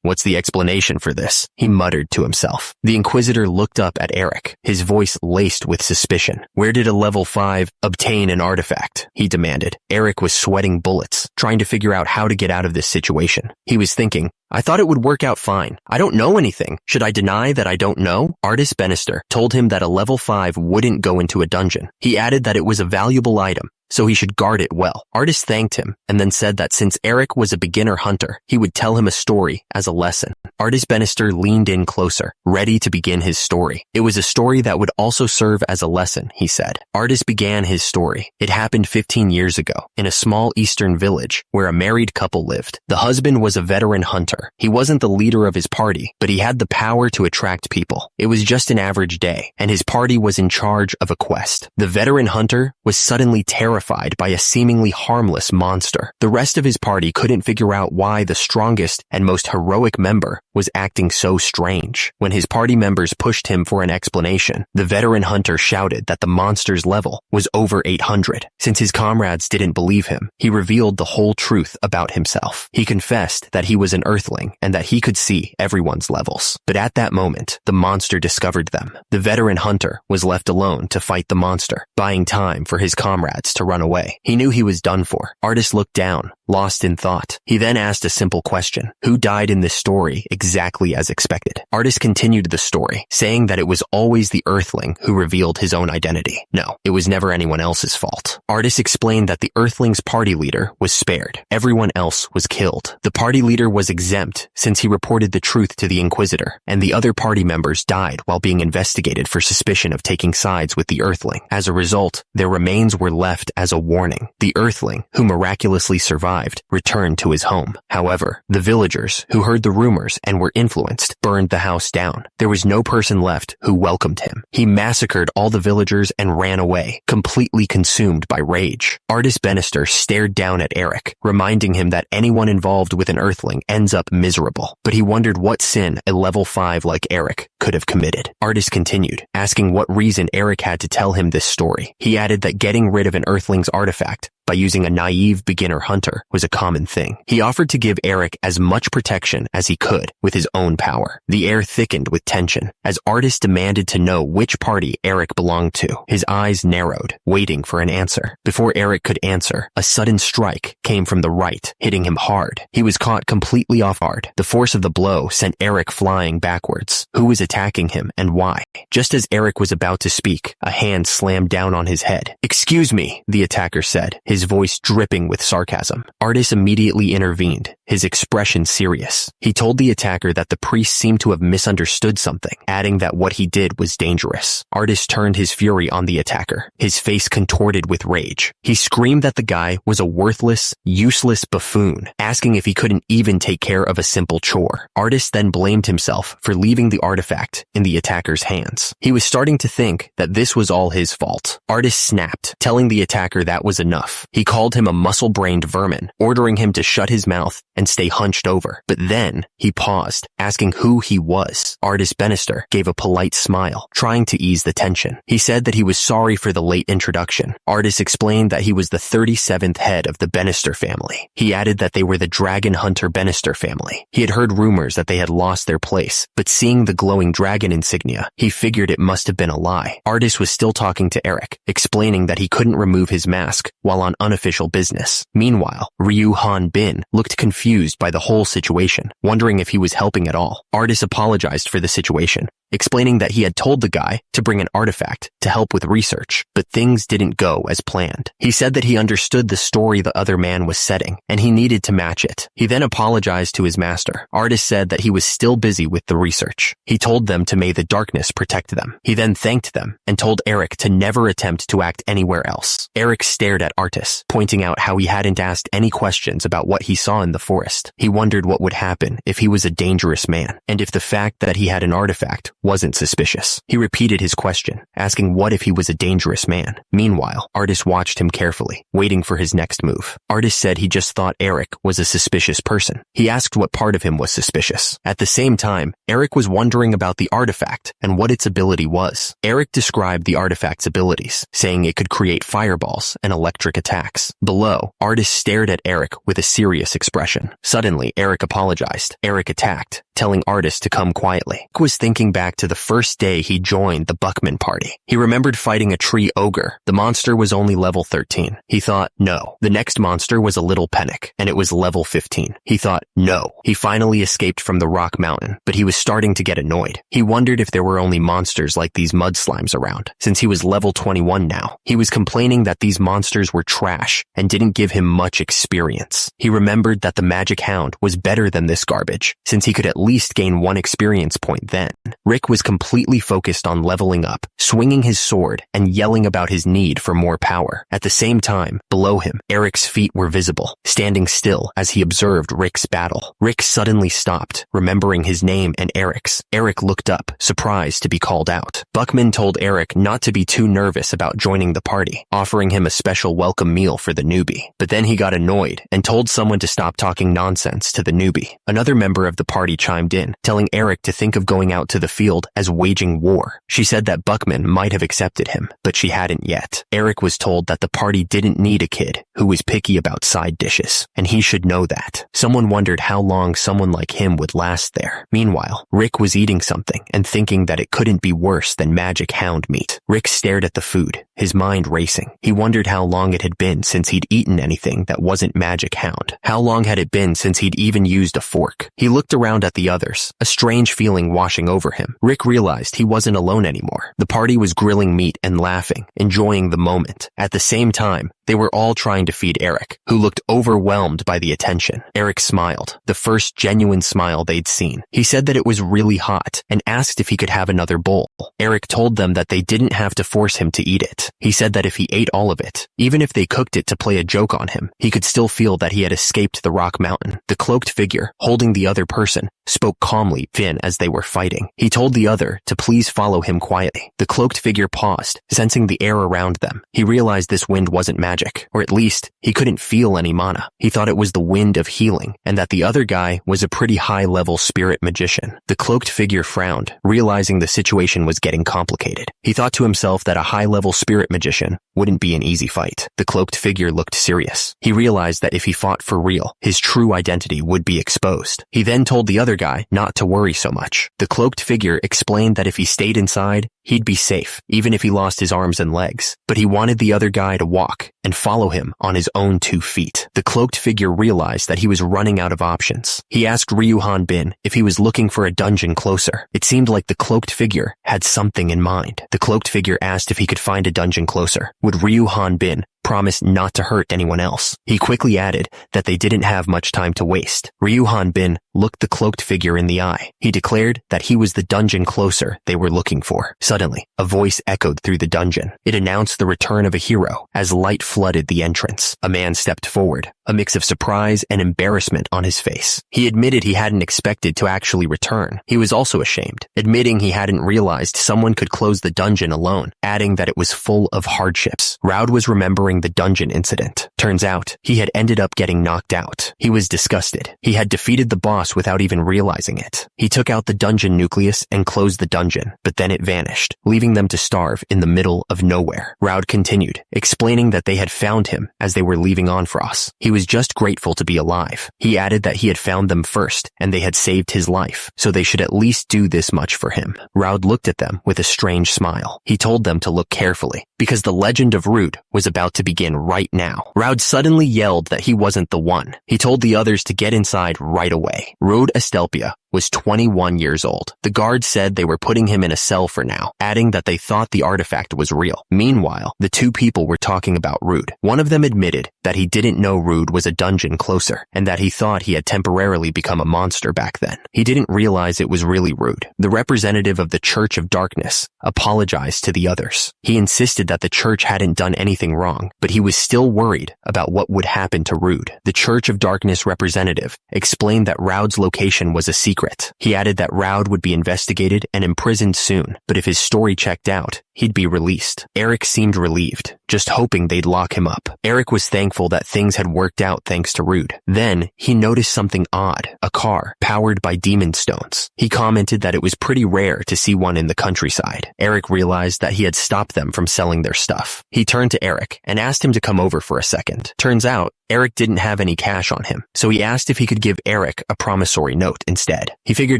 What's the explanation for this? He muttered to himself. The Inquisitor looked up at Eric, his voice laced with suspicion. Where did a level 5 obtain an artifact? He demanded. Eric was sweating bullets, trying to figure out how to get out of this situation. He was thinking, I thought it would work out fine. I don't know anything. Should I deny that I don't know? Artist Bannister told him that a level 5 wouldn't go into a dungeon. He added that it was a valuable item, so he should guard it well. Artist thanked him and then said that since Eric was a beginner hunter, he would tell him a story as a lesson. Artist Bannister leaned in closer, ready to begin his story. It was a story that would also serve as a lesson, he said. Artist began his story. It happened 15 years ago in a small eastern village where a married couple lived. The husband was a veteran hunter. He wasn't the leader of his party, but he had the power to attract people. It was just an average day, and his party was in charge of a quest. The veteran hunter was suddenly terrified by a seemingly harmless monster. The rest of his party couldn't figure out why the strongest and most heroic member was acting so strange. When his party members pushed him for an explanation, the veteran hunter shouted that the monster's level was over 800. Since his comrades didn't believe him, he revealed the whole truth about himself. He confessed that he was an earth earthling and that he could see everyone's levels. But at that moment, the monster discovered them. The veteran hunter was left alone to fight the monster, buying time for his comrades to run away. He knew he was done for. Artist looked down, lost in thought. He then asked a simple question. Who died in this story exactly as expected? Artist continued the story, saying that it was always the earthling who revealed his own identity. No, it was never anyone else's fault. Artist explained that the earthling's party leader was spared. Everyone else was killed. The party leader was exempt since he reported the truth to the Inquisitor, and the other party members died while being investigated for suspicion of taking sides with the earthling. As a result, their remains were left as a warning. The earthling, who miraculously survived, returned to his home. However, the villagers, who heard the rumors and were influenced, burned the house down. There was no person left who welcomed him. He massacred all the villagers and ran away, completely consumed by rage. Artist Bannister stared down at Eric, reminding him that anyone involved with an earthling ends up miserable. But he wondered what sin a level 5 like Eric could have committed. Artist continued, asking what reason Eric had to tell him this story. He added that getting rid of an earthling's artifact by using a naive beginner hunter was a common thing. He offered to give Eric as much protection as he could with his own power. The air thickened with tension as Artist demanded to know which party Eric belonged to. His eyes narrowed, waiting for an answer. Before Eric could answer, a sudden strike came from the right, hitting him hard. He was caught completely off guard. The force of the blow sent Eric flying backwards. Who was attacking him and why? Just as Eric was about to speak, a hand slammed down on his head. "Excuse me," the attacker said, his voice dripping with sarcasm. Artist immediately intervened, his expression serious. He told the attacker that the priest seemed to have misunderstood something, adding that what he did was dangerous. Artist turned his fury on the attacker, his face contorted with rage. He screamed that the guy was a worthless, useless buffoon, asking if he couldn't even take care of a simple chore. Artist then blamed himself for leaving the artifact in the attacker's hands. He was starting to think that this was all his fault. Artist snapped, telling the attacker that was enough. He called him a muscle-brained vermin, ordering him to shut his mouth and stay hunched over. But then he paused, asking who he was. Artist Bannister gave a polite smile, trying to ease the tension. He said that he was sorry for the late introduction. Artist explained that he was the 37th head of the Bannister family. He added that they were the dragon hunter Bannister family. He had heard rumors that they had lost their place, but seeing the glowing dragon insignia, he figured it must have been a lie. Artist was still talking to Eric, explaining that he couldn't remove his mask while on unofficial business. Meanwhile, Ryu Han Bin looked confused by the whole situation, wondering if he was helping at all. Artist apologized for the situation, explaining that he had told the guy to bring an artifact to help with research, but things didn't go as planned. He said that he understood the story the other man was setting, and he needed to match it. He then apologized to his master. Artist said that he was still busy with the research. He told them to may the darkness protect them. He then thanked them and told Eric to never attempt to act anywhere else. Eric stared at Artist, pointing out how he hadn't asked any questions about what he saw in the forest. He wondered what would happen if he was a dangerous man, and if the fact that he had an artifact wasn't suspicious. He repeated his question, asking what if he was a dangerous man. Meanwhile, Artist watched him carefully, waiting for his next move. Artist said he just thought Eric was a suspicious person. He asked what part of him was suspicious. At the same time, Eric was wondering about the artifact and what its ability was. Eric described the artifact's abilities, saying it could create fireballs and electric attacks. Below, Artist stared at Eric with a serious expression. Suddenly, Eric apologized. Eric attacked, telling Artist to come quietly. Eric was thinking back to the first day he joined the Buckman party. He remembered fighting a tree ogre. The monster was only level 13. He thought, no. The next monster was a little panic, and it was level 15. He thought, no. He finally escaped from the rock mountain, but he was starting to get annoyed. He wondered if there were only monsters like these mud slimes around, since he was level 21 now. He was complaining that these monsters were trash and didn't give him much experience. He remembered that the magic hound was better than this garbage, since he could at least gain 1 experience point then. Rick was completely focused on leveling up, swinging his sword and yelling about his need for more power. At the same time, below him, Eric's feet were visible, standing still as he observed Rick's battle. Rick suddenly stopped, remembering his name and Eric's. Eric looked up, surprised to be called out. Buckman told Eric not to be too nervous about joining the party, offering him a special welcome meal for the newbie. But then he got annoyed and told someone to stop talking nonsense to the newbie. Another member of the party chimed in, telling Eric to think of going out to the field field as waging war. She said that Buckman might have accepted him, but she hadn't yet. Eric was told that the party didn't need a kid who was picky about side dishes, and he should know that. Someone wondered how long someone like him would last there. Meanwhile, Rick was eating something and thinking that it couldn't be worse than magic hound meat. Rick stared at the food, his mind racing. He wondered how long it had been since he'd eaten anything that wasn't magic hound. How long had it been since he'd even used a fork? He looked around at the others, a strange feeling washing over him. Rick realized he wasn't alone anymore. The party was grilling meat and laughing, enjoying the moment. At the same time, they were all trying to feed Eric, who looked overwhelmed by the attention. Eric smiled, the first genuine smile they'd seen. He said that it was really hot and asked if he could have another bowl. Eric told them that they didn't have to force him to eat it. He said that if he ate all of it, even if they cooked it to play a joke on him, he could still feel that he had escaped the rock mountain. The cloaked figure, holding the other person, spoke calmly Finn as they were fighting. He told the other to please follow him quietly. The cloaked figure paused, sensing the air around them. He realized this wind wasn't magic, or at least he couldn't feel any mana. He thought it was the wind of healing, and that the other guy was a pretty high-level spirit magician. The cloaked figure frowned, realizing the situation was getting complicated. He thought to himself that a high-level spirit magician wouldn't be an easy fight. The cloaked figure looked serious. He realized that if he fought for real, his true identity would be exposed. He then told the other guy not to worry so much. The cloaked figure explained that if he stayed inside, he'd be safe, even if he lost his arms and legs. But he wanted the other guy to walk and follow him on his own 2 feet. The cloaked figure realized that he was running out of options. He asked Ryuhan Bin if he was looking for a dungeon closer. It seemed like the cloaked figure had something in mind. The cloaked figure asked if he could find a dungeon closer. Would Ryuhan Bin promised not to hurt anyone else? He quickly added that they didn't have much time to waste. Ryuhan Bin looked the cloaked figure in the eye. He declared that he was the dungeon closer they were looking for. Suddenly, a voice echoed through the dungeon. It announced the return of a hero as light flooded the entrance. A man stepped forward, a mix of surprise and embarrassment on his face. He admitted he hadn't expected to actually return. He was also ashamed, admitting he hadn't realized someone could close the dungeon alone, adding that it was full of hardships. Raud was remembering the dungeon incident. Turns out, he had ended up getting knocked out. He was disgusted. He had defeated the boss without even realizing it. He took out the dungeon nucleus and closed the dungeon, but then it vanished, leaving them to starve in the middle of nowhere. Raud continued, explaining that they had found him as they were leaving Onfros. He was just grateful to be alive. He added that he had found them first, and they had saved his life, so they should at least do this much for him. Raud looked at them with a strange smile. He told them to look carefully, because the legend of Rude was about to begin right now. Raud suddenly yelled that he wasn't the one. He told the others to get inside right away. Rude Estelpia was 21 years old. The guards said they were putting him in a cell for now, adding that they thought the artifact was real. Meanwhile, the 2 people were talking about Rude. One of them admitted that he didn't know Rude was a dungeon closer, and that he thought he had temporarily become a monster back then. He didn't realize it was really Rude. The representative of the Church of Darkness apologized to the others. He insisted that the church hadn't done anything wrong, but he was still worried about what would happen to Rude. The Church of Darkness representative explained that Raud's location was a secret. He added that Raud would be investigated and imprisoned soon, but if his story checked out, he'd be released. Eric seemed relieved, just hoping they'd lock him up. Eric was thankful that things had worked out thanks to Rude. Then, he noticed something odd, a car powered by demon stones. He commented that it was pretty rare to see one in the countryside. Eric realized that he had stopped them from selling their stuff. He turned to Eric and asked him to come over for a second. Turns out, Eric didn't have any cash on him, so he asked if he could give Eric a promissory note instead. He figured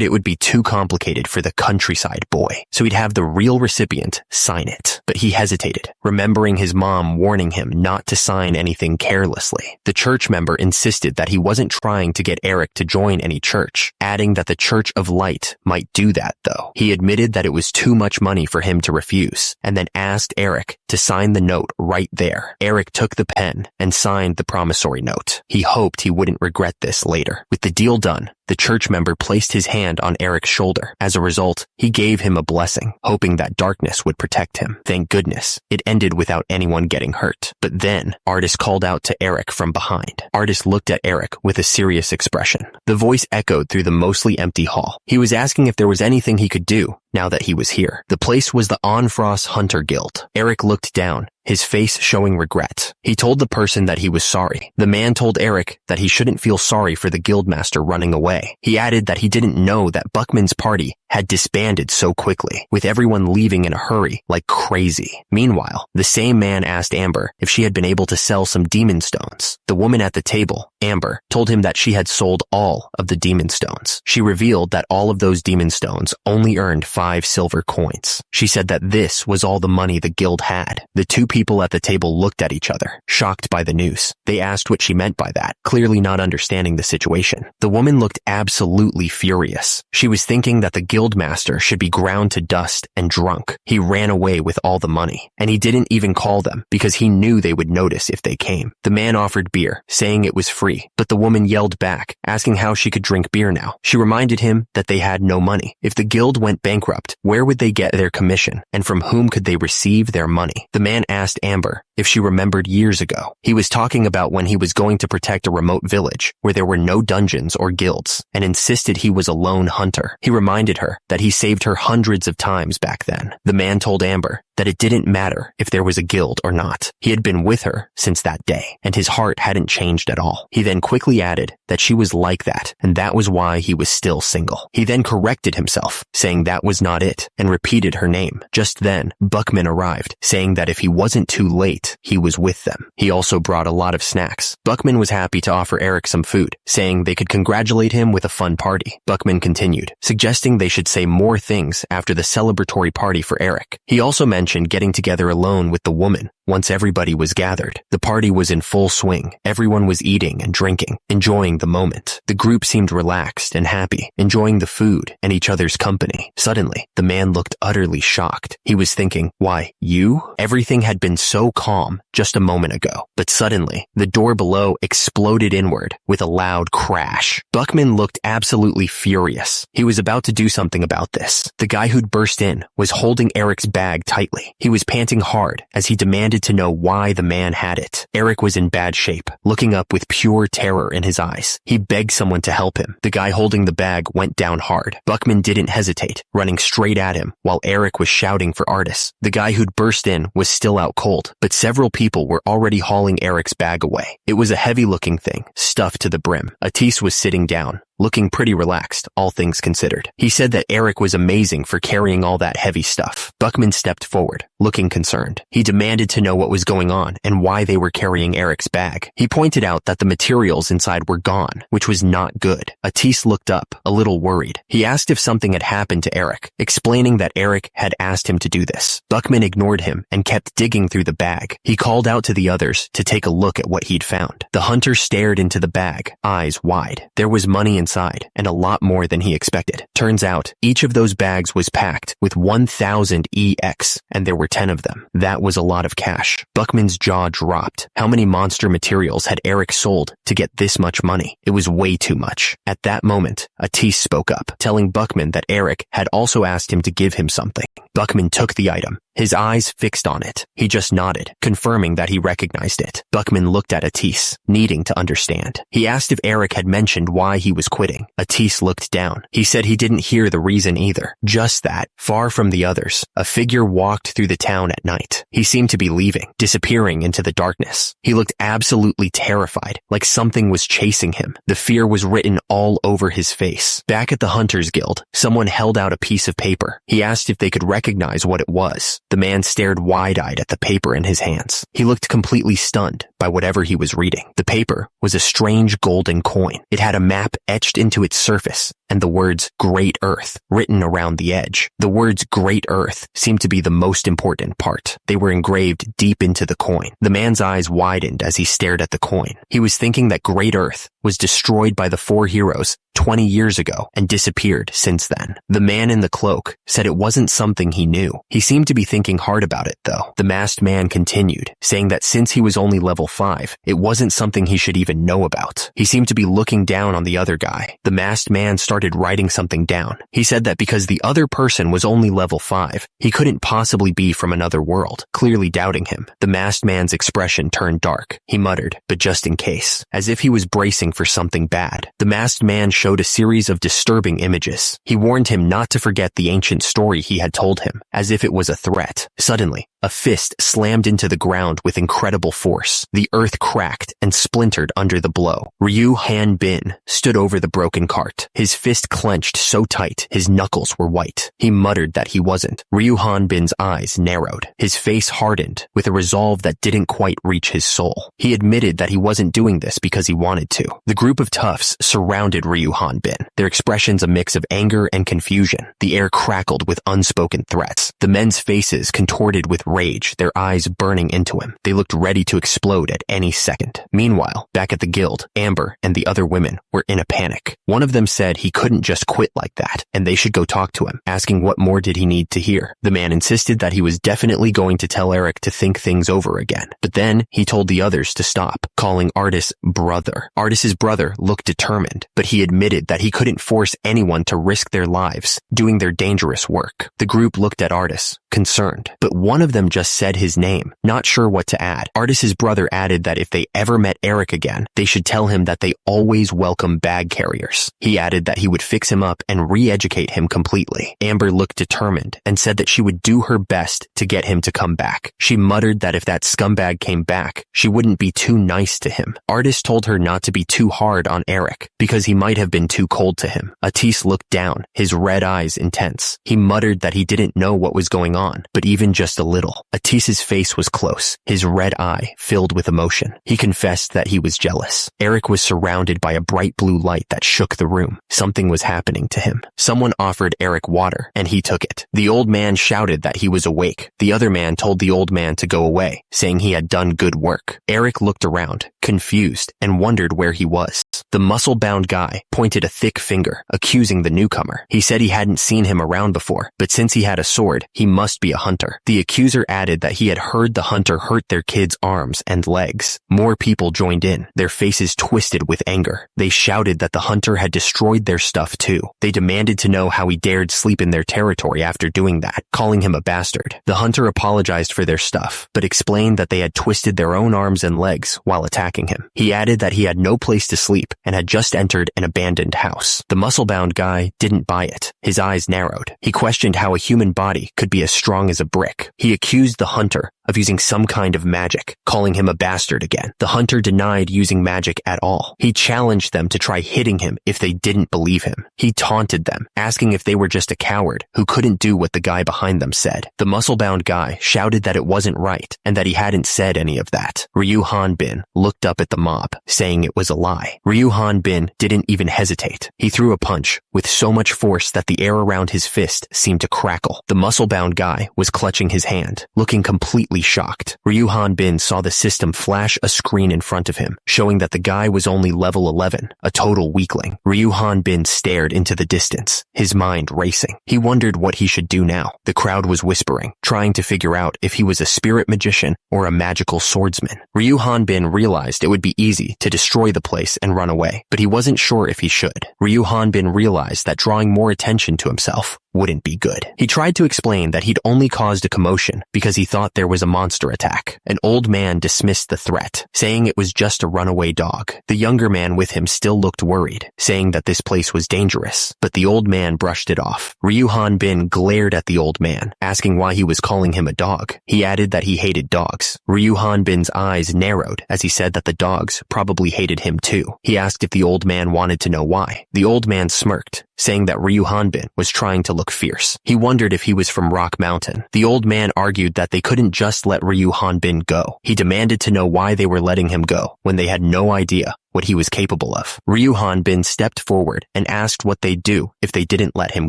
it would be too complicated for the countryside boy, so he'd have the real recipient sign it. But he hesitated, remembering his mom warning him not to sign anything carelessly. The church member insisted that he wasn't trying to get Eric to join any church, adding that the Church of Light might do that though. He admitted that it was too much money for him to refuse, and then asked Eric to sign the note right there. Eric took the pen and signed the promissory note. He hoped he wouldn't regret this later. With the deal done, the church member placed his hand on Eric's shoulder. As a result, he gave him a blessing, hoping that darkness would protect him. Thank goodness, it ended without anyone getting hurt. But then, Artis called out to Eric from behind. Artis looked at Eric with a serious expression. The voice echoed through the mostly empty hall. He was asking if there was anything he could do, now that he was here. The place was the Onfrost Hunter Guild. Eric looked down, his face showing regret. He told the person that he was sorry. The man told Eric that he shouldn't feel sorry for the guildmaster running away. He added that he didn't know that Buckman's party had disbanded so quickly, with everyone leaving in a hurry like crazy. Meanwhile, the same man asked Amber if she had been able to sell some demon stones. The woman at the table, Amber, told him that she had sold all of the demon stones. She revealed that all of those demon stones only earned 5 silver coins. She said that this was all the money the guild had. The two people at the table looked at each other, shocked by the news. They asked what she meant by that, clearly not understanding the situation. The woman looked absolutely furious. She was thinking that the guildmaster should be ground to dust and drunk. He ran away with all the money, and he didn't even call them because he knew they would notice if they came. The man offered beer, saying it was free, but the woman yelled back, asking how she could drink beer now. She reminded him that they had no money. If the guild went bankrupt, where would they get their commission, and from whom could they receive their money? The man asked Amber if she remembered years ago. He was talking about when he was going to protect a remote village where there were no dungeons or guilds, and insisted he was a lone hunter. He reminded her that he saved her hundreds of times back then. The man told Amber that it didn't matter if there was a guild or not. He had been with her since that day, and his heart hadn't changed at all. He then quickly added that she was like that, and that was why he was still single. He then corrected himself, saying that was not it, and repeated her name. Just then, Buckman arrived, saying that if he wasn't too late, he was with them. He also brought a lot of snacks. Buckman was happy to offer Eric some food, saying they could congratulate him with a fun party. Buckman continued, suggesting they should say more things after the celebratory party for Eric. He also mentioned getting together alone with the woman once everybody was gathered. The party was in full swing. Everyone was eating and drinking, enjoying the moment. The group seemed relaxed and happy, enjoying the food and each other's company. Suddenly, the man looked utterly shocked. He was thinking, why, you? Everything had been so calm just a moment ago. But suddenly, the door below exploded inward with a loud crash. Buckman looked absolutely furious. He was about to do something about this. The guy who'd burst in was holding Eric's bag tightly. He was panting hard as he demanded to know why the man had it. Eric was in bad shape, looking up with pure terror in his eyes. He begged someone to help him. The guy holding the bag went down hard. Buckman didn't hesitate, running straight at him while Eric was shouting for Artis. The guy who'd burst in was still out cold, but several people were already hauling Eric's bag away. It was a heavy-looking thing, stuffed to the brim. Artis was sitting down, looking pretty relaxed, all things considered. He said that Eric was amazing for carrying all that heavy stuff. Buckman stepped forward, looking concerned. He demanded to know what was going on and why they were carrying Eric's bag. He pointed out that the materials inside were gone, which was not good. Artis looked up, a little worried. He asked if something had happened to Eric, explaining that Eric had asked him to do this. Buckman ignored him and kept digging through the bag. He called out to the others to take a look at what he'd found. The hunter stared into the bag, eyes wide. There was money inside, and a lot more than he expected. Turns out, each of those bags was packed with 1,000 EX, and there were 10 of them. That was a lot of cash. Buckman's jaw dropped. How many monster materials had Eric sold to get this much money? It was way too much. At that moment, Artis spoke up, telling Buckman that Eric had also asked him to give him something. Buckman took the item, his eyes fixed on it. He just nodded, confirming that he recognized it. Buckman looked at Artis, needing to understand. He asked if Eric had mentioned why he was quitting. Artis looked down. He said he didn't hear the reason either. Just that, far from the others, a figure walked through the town at night. He seemed to be leaving, disappearing into the darkness. He looked absolutely terrified, like something was chasing him. The fear was written all over his face. Back at the Hunters Guild, someone held out a piece of paper. He asked if they could recognize what it was. The man stared wide-eyed at the paper in his hands. He looked completely stunned by whatever he was reading. The paper was a strange golden coin. It had a map etched into its surface, and the words Great Earth written around the edge. The words Great Earth seemed to be the most important part. They were engraved deep into the coin. The man's eyes widened as he stared at the coin. He was thinking that Great Earth was destroyed by the 4 heroes 20 years ago and disappeared since then. The man in the cloak said it wasn't something he knew. He seemed to be thinking hard about it, though. The masked man continued, saying that since he was only level 5, it wasn't something he should even know about. He seemed to be looking down on the other guy. The masked man started writing something down. He said that because the other person was only level 5, he couldn't possibly be from another world, clearly doubting him. The masked man's expression turned dark. He muttered, but just in case, as if he was bracing for something bad. The masked man showed a series of disturbing images. He warned him not to forget the ancient story he had told him, as if it was a threat. Suddenly, a fist slammed into the ground with incredible force. The earth cracked and splintered under the blow. Ryu Han Bin stood over the broken cart. His fist clenched so tight, his knuckles were white. He muttered that he wasn't. Ryu Han Bin's eyes narrowed. His face hardened with a resolve that didn't quite reach his soul. He admitted that he wasn't doing this because he wanted to. The group of toughs surrounded Ryu Han Bin, their expressions a mix of anger and confusion. The air crackled with unspoken threats. The men's faces contorted with rage, their eyes burning into him. They looked ready to explode at any second. Meanwhile, back at the guild, Amber and the other women were in a panic. One of them said he couldn't just quit like that, and they should go talk to him, asking what more did he need to hear. The man insisted that he was definitely going to tell Eric to think things over again. But then he told the others to stop, calling Artis brother. Artis's brother looked determined, but he admitted that he couldn't force anyone to risk their lives doing their dangerous work. The group looked at Artis, concerned, but one of them just said his name, not sure what to add. Artis's brother added that if they ever met Eric again, they should tell him that they always welcome bag carriers. He added that he would fix him up and re-educate him completely. Amber looked determined and said that she would do her best to get him to come back. She muttered that if that scumbag came back, she wouldn't be too nice to him. Artis told her not to be too hard on Eric, because he might have been too cold to him. Atis looked down, his red eyes intense. He muttered that he didn't know what was going on, but even just a little. Atis's face was close, his red eye filled with emotion. He confessed that he was jealous. Eric was surrounded by a bright blue light that shook the room. Something was happening to him. Someone offered Eric water, and he took it. The old man shouted that he was awake. The other man told the old man to go away, saying he had done good work. Eric looked around, confused, and wondered where he was. The muscle-bound guy pointed a thick finger, accusing the newcomer. He said he hadn't seen him around before, but since he had a sword, he must be a hunter. The accuser added that he had heard the hunter hurt their kids' arms and legs. More people joined in, their faces twisted with anger. They shouted that the hunter had destroyed their stuff too. They demanded to know how he dared sleep in their territory after doing that, calling him a bastard. The hunter apologized for their stuff, but explained that they had twisted their own arms and legs while attacking him. He added that he had no place to sleep and had just entered an abandoned house. The muscle-bound guy didn't buy it. His eyes narrowed. He questioned how a human body could be as strong as a brick. He accused the hunter of using some kind of magic, calling him a bastard again. The hunter denied using magic at all. He challenged them to try hitting him if they didn't believe him. He taunted them, asking if they were just a coward who couldn't do what the guy behind them said. The muscle-bound guy shouted that it wasn't right and that he hadn't said any of that. Ryu Han Bin looked up at the mob, saying it was a lie. Ryu Han Bin didn't even hesitate. He threw a punch with so much force that the air around his fist seemed to crackle. The muscle-bound guy was clutching his hand, looking completely shocked. Ryu Han Bin saw the system flash a screen in front of him, showing that the guy was only level 11, a total weakling. Ryu Han Bin stared into the distance, his mind racing. He wondered what he should do now. The crowd was whispering, trying to figure out if he was a spirit magician or a magical swordsman. Ryu Han Bin realized it would be easy to destroy the place and run away, but he wasn't sure if he should. Ryu Han Bin realized that drawing more attention to himself wouldn't be good. He tried to explain that he'd only caused a commotion because he thought there was a monster attack. An old man dismissed the threat, saying it was just a runaway dog. The younger man with him still looked worried, saying that this place was dangerous, but the old man brushed it off. Ryu Han Bin glared at the old man, asking why he was calling him a dog. He added that he hated dogs. Ryu Han Bin's eyes narrowed as he said that the dogs probably hated him too. He asked if the old man wanted to know why. The old man smirked, saying that Ryu Han Bin was trying to look fierce. He wondered if he was from Rock Mountain. The old man argued that they couldn't just let Ryu Han Bin go. He demanded to know why they were letting him go when they had no idea what he was capable of. Ryu Han Bin stepped forward and asked what they'd do if they didn't let him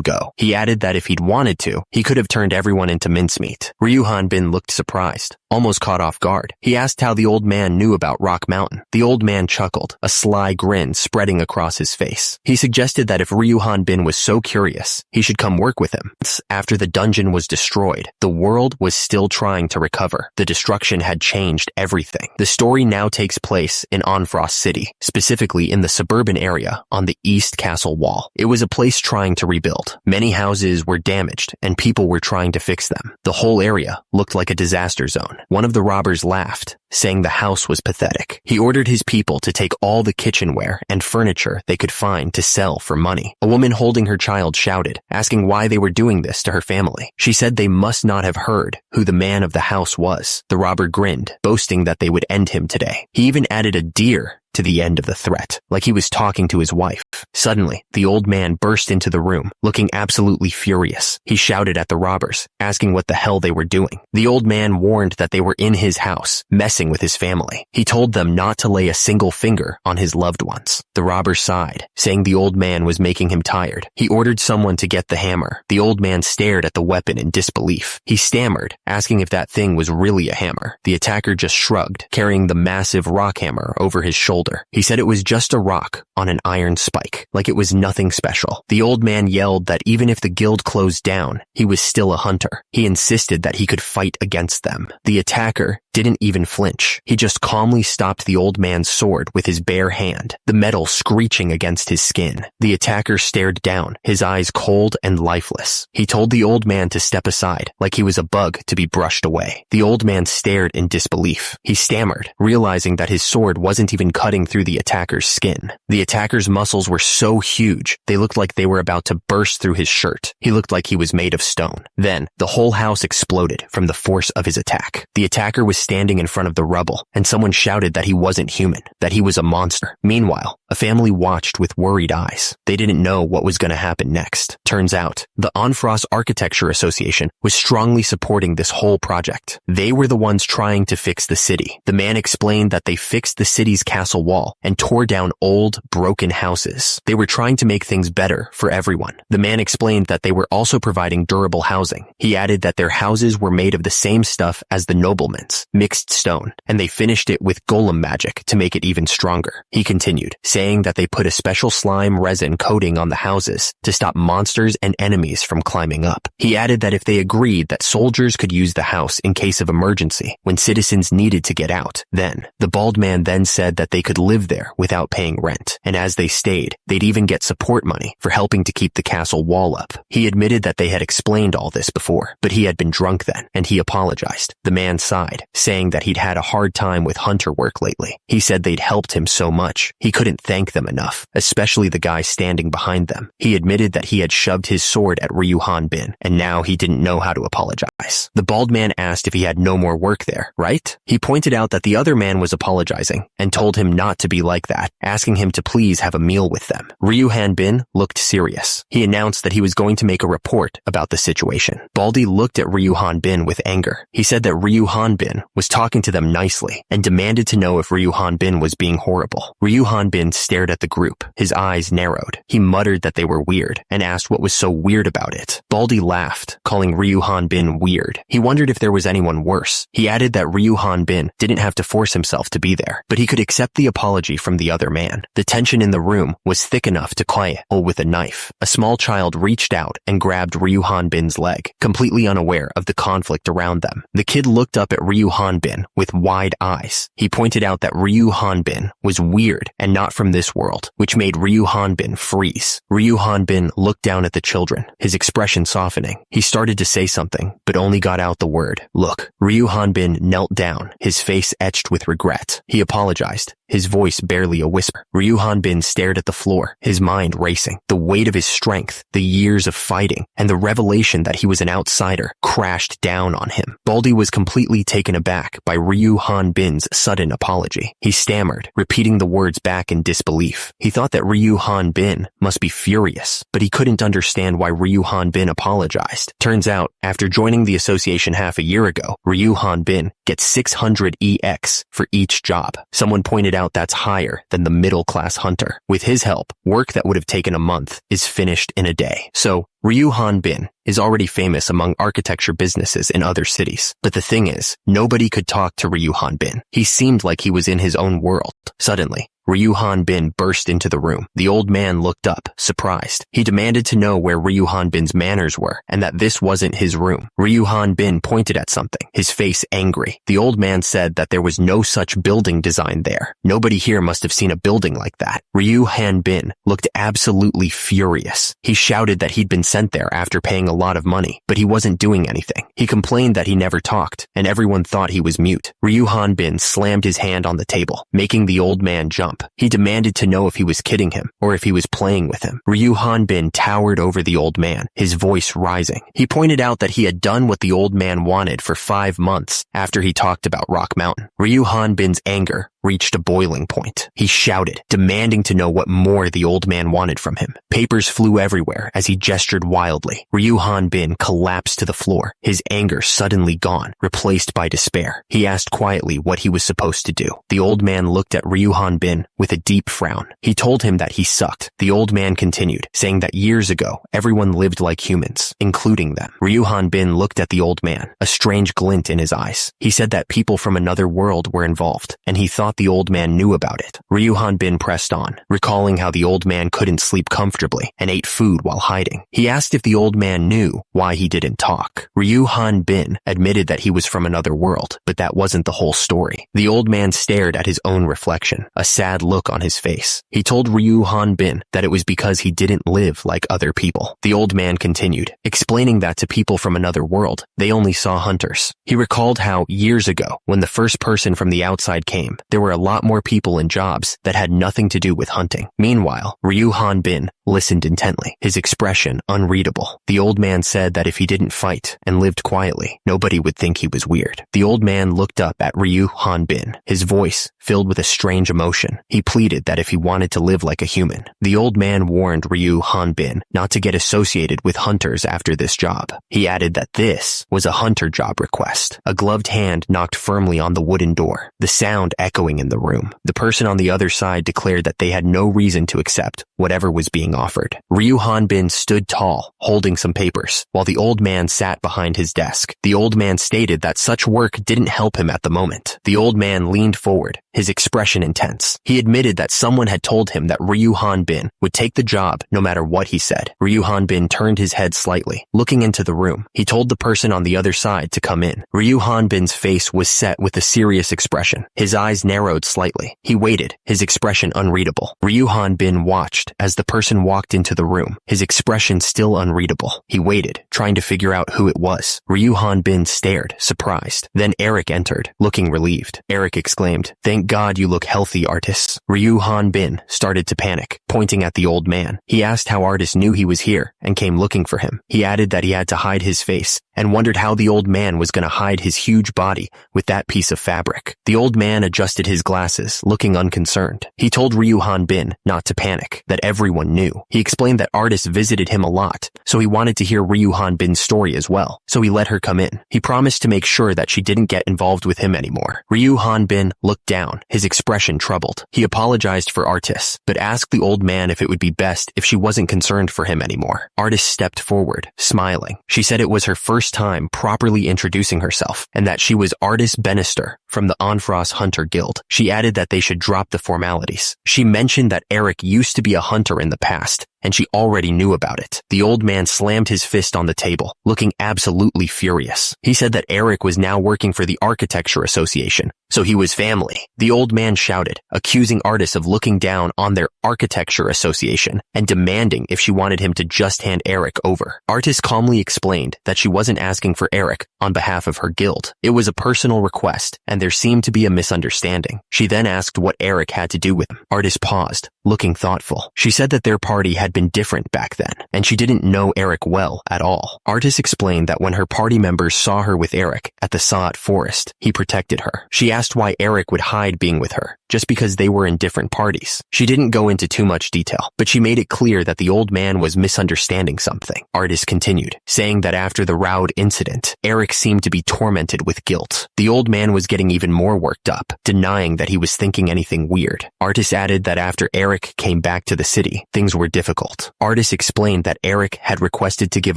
go. He added that if he'd wanted to, he could have turned everyone into mincemeat. Ryu Han Bin looked surprised, almost caught off guard. He asked how the old man knew about Rock Mountain. The old man chuckled, a sly grin spreading across his face. He suggested that if Ryu Han Bin was so curious, he should come work with him. After the dungeon was destroyed, the world was still trying to recover. The destruction had changed everything. The story now takes place in Onfrost City, specifically in the suburban area on the East Castle Wall. It was a place trying to rebuild. Many houses were damaged and people were trying to fix them. The whole area looked like a disaster zone. One of the robbers laughed, saying the house was pathetic. He ordered his people to take all the kitchenware and furniture they could find to sell for money. A woman holding her child shouted, asking why they were doing this to her family. She said they must not have heard who the man of the house was. The robber grinned, boasting that they would end him today. He even added a deer to the end of the threat, like he was talking to his wife. Suddenly, the old man burst into the room, looking absolutely furious. He shouted at the robbers, asking what the hell they were doing. The old man warned that they were in his house, messing with his family. He told them not to lay a single finger on his loved ones. The robbers sighed, saying the old man was making him tired. He ordered someone to get the hammer. The old man stared at the weapon in disbelief. He stammered, asking if that thing was really a hammer. The attacker just shrugged, carrying the massive rock hammer over his shoulder. He said it was just a rock on an iron spike, like it was nothing special. The old man yelled that even if the guild closed down, he was still a hunter. He insisted that he could fight against them. The attacker didn't even flinch. He just calmly stopped the old man's sword with his bare hand, the metal screeching against his skin. The attacker stared down, his eyes cold and lifeless. He told the old man to step aside, like he was a bug to be brushed away. The old man stared in disbelief. He stammered, realizing that his sword wasn't even cutting through the attacker's skin. The attacker's muscles were so huge, they looked like they were about to burst through his shirt. He looked like he was made of stone. Then, the whole house exploded from the force of his attack. The attacker was standing in front of the rubble, and someone shouted that he wasn't human, that he was a monster. Meanwhile, a family watched with worried eyes. They didn't know what was going to happen next. Turns out, the Onfrost Architecture Association was strongly supporting this whole project. They were the ones trying to fix the city. The man explained that they fixed the city's castle wall and tore down old, broken houses. They were trying to make things better for everyone. The man explained that they were also providing durable housing. He added that their houses were made of the same stuff as the noblemen's, mixed stone, and they finished it with golem magic to make it even stronger. He continued, saying that they put a special slime resin coating on the houses to stop monsters and enemies from climbing up. He added that if they agreed that soldiers could use the house in case of emergency when citizens needed to get out, then the bald man then said that they could live there without paying rent, and as they stayed, they'd even get support money for helping to keep the castle wall up. He admitted that they had explained all this before, but he had been drunk then, and he apologized. The man sighed, saying that he'd had a hard time with hunter work lately. He said they'd helped him so much, he couldn't thank them enough, especially the guy standing behind them. He admitted that he had shoved his sword at Ryu Hanbin, and now he didn't know how to apologize. The bald man asked if he had no more work there, right? He pointed out that the other man was apologizing, and told him not to be like that, asking him to please have a meal with them. Ryu Hanbin looked serious. He announced that he was going to make a report about the situation. Baldy looked at Ryu Hanbin with anger. He said that Ryu Hanbin was talking to them nicely and demanded to know if Ryu Hanbin was being horrible. Ryu Hanbin stared at the group. His eyes narrowed. He muttered that they were weird and asked what was so weird about it. Baldy laughed, calling Ryu Hanbin weird. He wondered if there was anyone worse. He added that Ryu Hanbin didn't have to force himself to be there, but he could accept the apology from the other man. The tension in the room was thick enough to quiet with a knife. A small child reached out and grabbed Ryu Hanbin's leg, completely unaware of the conflict around them. The kid looked up at Ryu Hanbin with wide eyes. He pointed out that Ryu Hanbin was weird and not from this world, which made Ryu Hanbin freeze. Ryu Hanbin looked down at the children, his expression softening. He started to say something, but only got out the word, "Look." Ryu Hanbin knelt down, his face etched with regret. He apologized, his voice barely a whisper. Ryu Hanbin stared at the floor, his mind racing. The weight of his strength, the years of fighting, and the revelation that he was an outsider crashed down on him. Baldy was completely taken aback by Ryu Hanbin's sudden apology. He stammered, repeating the words back in disbelief. He thought that Ryu Hanbin must be furious, but he couldn't understand why Ryu Hanbin apologized. Turns out, after joining the association half a year ago, Ryu Hanbin gets 600 EX for each job. Someone pointed out that's higher than the middle-class hunter. With his help, work that would have taken a month is finished in a day. So, Ryu Hanbin is already famous among architecture businesses in other cities. But the thing is, nobody could talk to Ryu Hanbin. He seemed like he was in his own world. Suddenly, Ryu Hanbin burst into the room. The old man looked up, surprised. He demanded to know where Ryu Hanbin's manners were, and that this wasn't his room. Ryu Hanbin pointed at something, his face angry. The old man said that there was no such building design there. Nobody here must have seen a building like that. Ryu Hanbin looked absolutely furious. He shouted that he'd been sent there after paying a lot of money, but he wasn't doing anything. He complained that he never talked, and everyone thought he was mute. Ryu Hanbin slammed his hand on the table, making the old man jump. He demanded to know if he was kidding him, or if he was playing with him. Ryu Hanbin towered over the old man, his voice rising. He pointed out that he had done what the old man wanted for 5 months after he talked about Rock Mountain. Ryu Hanbin's anger reached a boiling point. He shouted, demanding to know what more the old man wanted from him. Papers flew everywhere as he gestured wildly. Ryu Hanbin collapsed to the floor, his anger suddenly gone, replaced by despair. He asked quietly what he was supposed to do. The old man looked at Ryu Hanbin with a deep frown. He told him that he sucked. The old man continued, saying that years ago, everyone lived like humans, including them. Ryu Hanbin looked at the old man, a strange glint in his eyes. He said that people from another world were involved, and he thought the old man knew about it. Ryu Hanbin pressed on, recalling how the old man couldn't sleep comfortably and ate food while hiding. He asked if the old man knew why he didn't talk. Ryu Hanbin admitted that he was from another world, but that wasn't the whole story. The old man stared at his own reflection, a sad look on his face. He told Ryu Hanbin that it was because he didn't live like other people. The old man continued, explaining that to people from another world, they only saw hunters. He recalled how, years ago, when the first person from the outside came, there were a lot more people in jobs that had nothing to do with hunting. Meanwhile, Ryu Hanbin listened intently, his expression unreadable. The old man said that if he didn't fight and lived quietly, nobody would think he was weird. The old man looked up at Ryu Hanbin, his voice filled with a strange emotion. He pleaded that if he wanted to live like a human. The old man warned Ryu Hanbin not to get associated with hunters after this job. He added that this was a hunter job request. A gloved hand knocked firmly on the wooden door, the sound echoing in the room. The person on the other side declared that they had no reason to accept whatever was being offered. Ryu Hanbin stood tall, holding some papers, while the old man sat behind his desk. The old man stated that such work didn't help him at the moment. The old man leaned forward, his expression intense. He admitted that someone had told him that Ryu Hanbin would take the job no matter what he said. Ryu Hanbin turned his head slightly, looking into the room. He told the person on the other side to come in. Ryu Hanbin's face was set with a serious expression. His eyes narrowed slightly. He waited, his expression unreadable. Ryu Hanbin watched as the person walked into the room, his expression still unreadable. He waited, trying to figure out who it was. Ryu Hanbin stared, surprised. Then Eric entered, looking relieved. Eric exclaimed, "Thank God you look healthy, Artis." Ryu Hanbin started to panic, pointing at the old man. He asked how Artis knew he was here and came looking for him. He added that he had to hide his face and wondered how the old man was going to hide his huge body with that piece of fabric. The old man adjusted his glasses, looking unconcerned. He told Ryu Hanbin not to panic, that everyone knew. He explained that Artis visited him a lot, so he wanted to hear Ryu Hanbin's story as well, so he let her come in. He promised to make sure that she didn't get involved with him anymore. Ryu Hanbin looked down, his expression troubled. He apologized for Artis, but asked the old man if it would be best if she wasn't concerned for him anymore. Artis stepped forward, smiling. She said it was her first time properly introducing herself, and that she was Artis Bannister from the Onfrost Hunter Guild. She added that they should drop the formalities. She mentioned that Eric used to be a hunter in the past, and she already knew about it. The old man slammed his fist on the table, looking absolutely furious. He said that Eric was now working for the Architecture Association, so he was family. The old man shouted, accusing Artis of looking down on their Architecture Association and demanding if she wanted him to just hand Eric over. Artis calmly explained that she wasn't asking for Eric on behalf of her guild. It was a personal request, and there seemed to be a misunderstanding. She then asked what Eric had to do with him. Artis paused, looking thoughtful. She said that their party had been different back then, and she didn't know Eric well at all. Artis explained that when her party members saw her with Eric at the Saat Forest, he protected her. She asked why Eric would hide being with her, just because they were in different parties. She didn't go into too much detail, but she made it clear that the old man was misunderstanding something. Artis continued, saying that after the Raud incident, Eric seemed to be tormented with guilt. The old man was getting even more worked up, denying that he was thinking anything weird. Artis added that after Eric came back to the city, things were difficult difficult. Artis explained that Eric had requested to give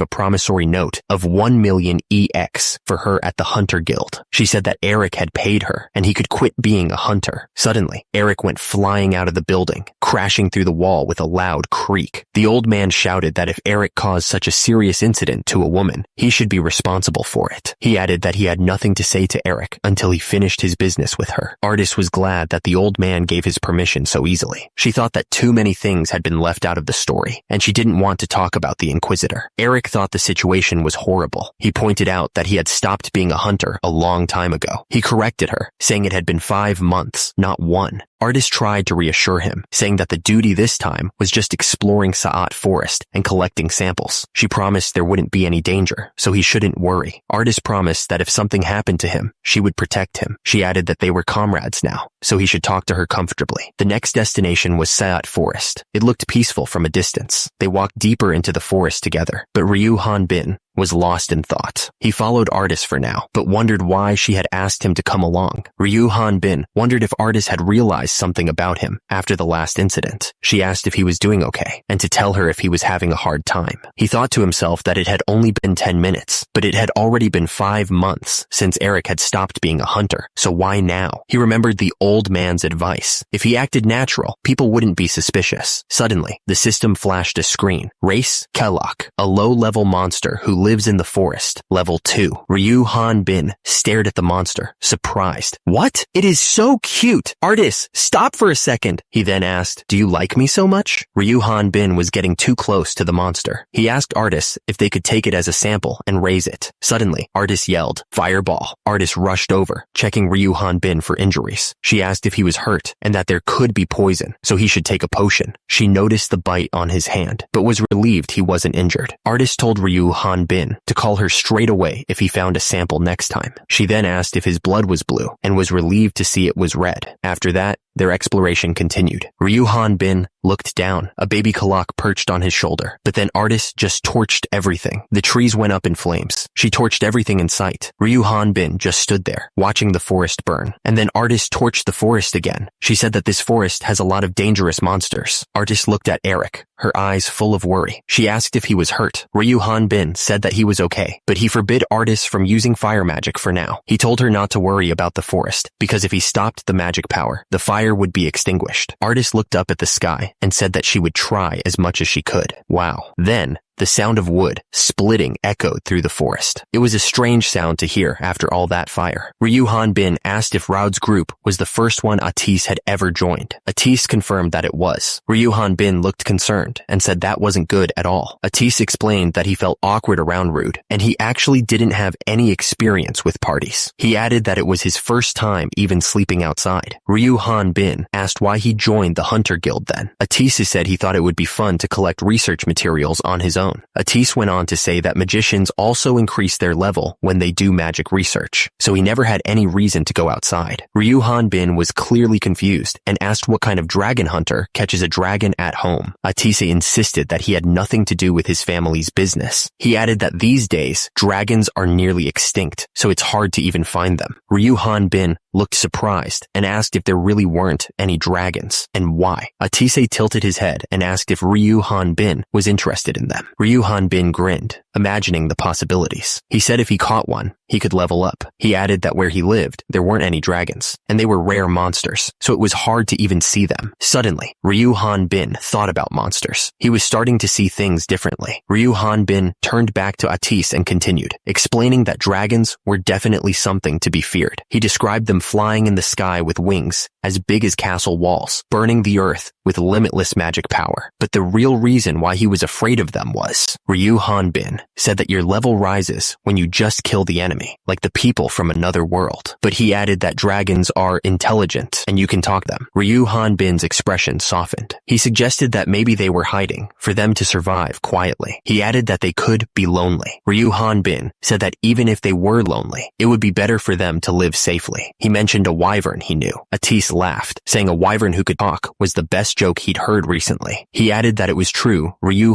a promissory note of 1 million EX for her at the Hunter Guild. She said that Eric had paid her and he could quit being a hunter. Suddenly, Eric went flying out of the building, crashing through the wall with a loud creak. The old man shouted that if Eric caused such a serious incident to a woman, he should be responsible for it. He added that he had nothing to say to Eric until he finished his business with her. Artis was glad that the old man gave his permission so easily. She thought that too many things had been left out of the story, and she didn't want to talk about the Inquisitor. Eric thought the situation was horrible. He pointed out that he had stopped being a hunter a long time ago. He corrected her, saying it had been 5 months, not 1. Artis tried to reassure him, saying that the duty this time was just exploring Sa'at Forest and collecting samples. She promised there wouldn't be any danger, so he shouldn't worry. Artis promised that if something happened to him, she would protect him. She added that they were comrades now, so he should talk to her comfortably. The next destination was Sa'at Forest. It looked peaceful from a distance. They walked deeper into the forest together, but Ryu Hanbin was lost in thought. He followed Artis for now, but wondered why she had asked him to come along. Ryu Hanbin wondered if Artis had realized something about him after the last incident. She asked if he was doing okay, and to tell her if he was having a hard time. He thought to himself that it had only been 10 minutes, but it had already been 5 months since Eric had stopped being a hunter, so why now? He remembered the old man's advice. If he acted natural, people wouldn't be suspicious. Suddenly, the system flashed a screen. Race, Kellogg, a low-level monster who lives in the forest. Level 2. Ryu Hanbin stared at the monster, surprised. What? It is so cute! Artis, stop for a second! He then asked, do you like me so much? Ryu Hanbin was getting too close to the monster. He asked Artis if they could take it as a sample and raise it. Suddenly, Artis yelled, fireball. Artis rushed over, checking Ryu Hanbin for injuries. She asked if he was hurt and that there could be poison, so he should take a potion. She noticed the bite on his hand, but was relieved he wasn't injured. Artis told Ryu Hanbin to call her straight away if he found a sample next time. She then asked if his blood was blue and was relieved to see it was red. After that, their exploration continued. Ryu Hanbin looked down. A baby Kalak perched on his shoulder, but then Artis just torched everything. The trees went up in flames. She torched everything in sight. Ryu Hanbin just stood there, watching the forest burn. And then Artis torched the forest again. She said that this forest has a lot of dangerous monsters. Artis looked at Eric, her eyes full of worry. She asked if he was hurt. Ryu Hanbin said that he was okay, but he forbid Artis from using fire magic for now. He told her not to worry about the forest, because if he stopped the magic power, the fire would be extinguished. Artis looked up at the sky and said that she would try as much as she could. Wow. Then, the sound of wood splitting echoed through the forest. It was a strange sound to hear after all that fire. Ryu Hanbin asked if Raud's group was the first one Atis had ever joined. Atis confirmed that it was. Ryu Hanbin looked concerned and said that wasn't good at all. Atis explained that he felt awkward around Rude, and he actually didn't have any experience with parties. He added that it was his first time even sleeping outside. Ryu Hanbin asked why he joined the Hunter Guild then. Atis said he thought it would be fun to collect research materials on his own. Atis went on to say that magicians also increase their level when they do magic research, so he never had any reason to go outside. Ryu Hanbin was clearly confused and asked what kind of dragon hunter catches a dragon at home. Atis insisted that he had nothing to do with his family's business. He added that these days, dragons are nearly extinct, so it's hard to even find them. Ryu Hanbin looked surprised and asked if there really weren't any dragons, and why. Atise tilted his head and asked if Ryu Hanbin was interested in them. Ryu Hanbin grinned, imagining the possibilities. He said if he caught one, he could level up. He added that where he lived, there weren't any dragons, and they were rare monsters, so it was hard to even see them. Suddenly, Ryu Hanbin thought about monsters. He was starting to see things differently. Ryu Hanbin turned back to Atise and continued, explaining that dragons were definitely something to be feared. He described them flying in the sky with wings as big as castle walls, burning the earth with limitless magic power. But the real reason why he was afraid of them was, Ryu Hanbin said that your level rises when you just kill the enemy, like the people from another world. But he added that dragons are intelligent and you can talk them. Ryu Hanbin's expression softened. He suggested that maybe they were hiding for them to survive quietly. He added that they could be lonely. Ryu Hanbin said that even if they were lonely, it would be better for them to live safely. He mentioned a wyvern he knew. Atise laughed, saying a wyvern who could talk was the best joke he'd heard recently. He added that it was true.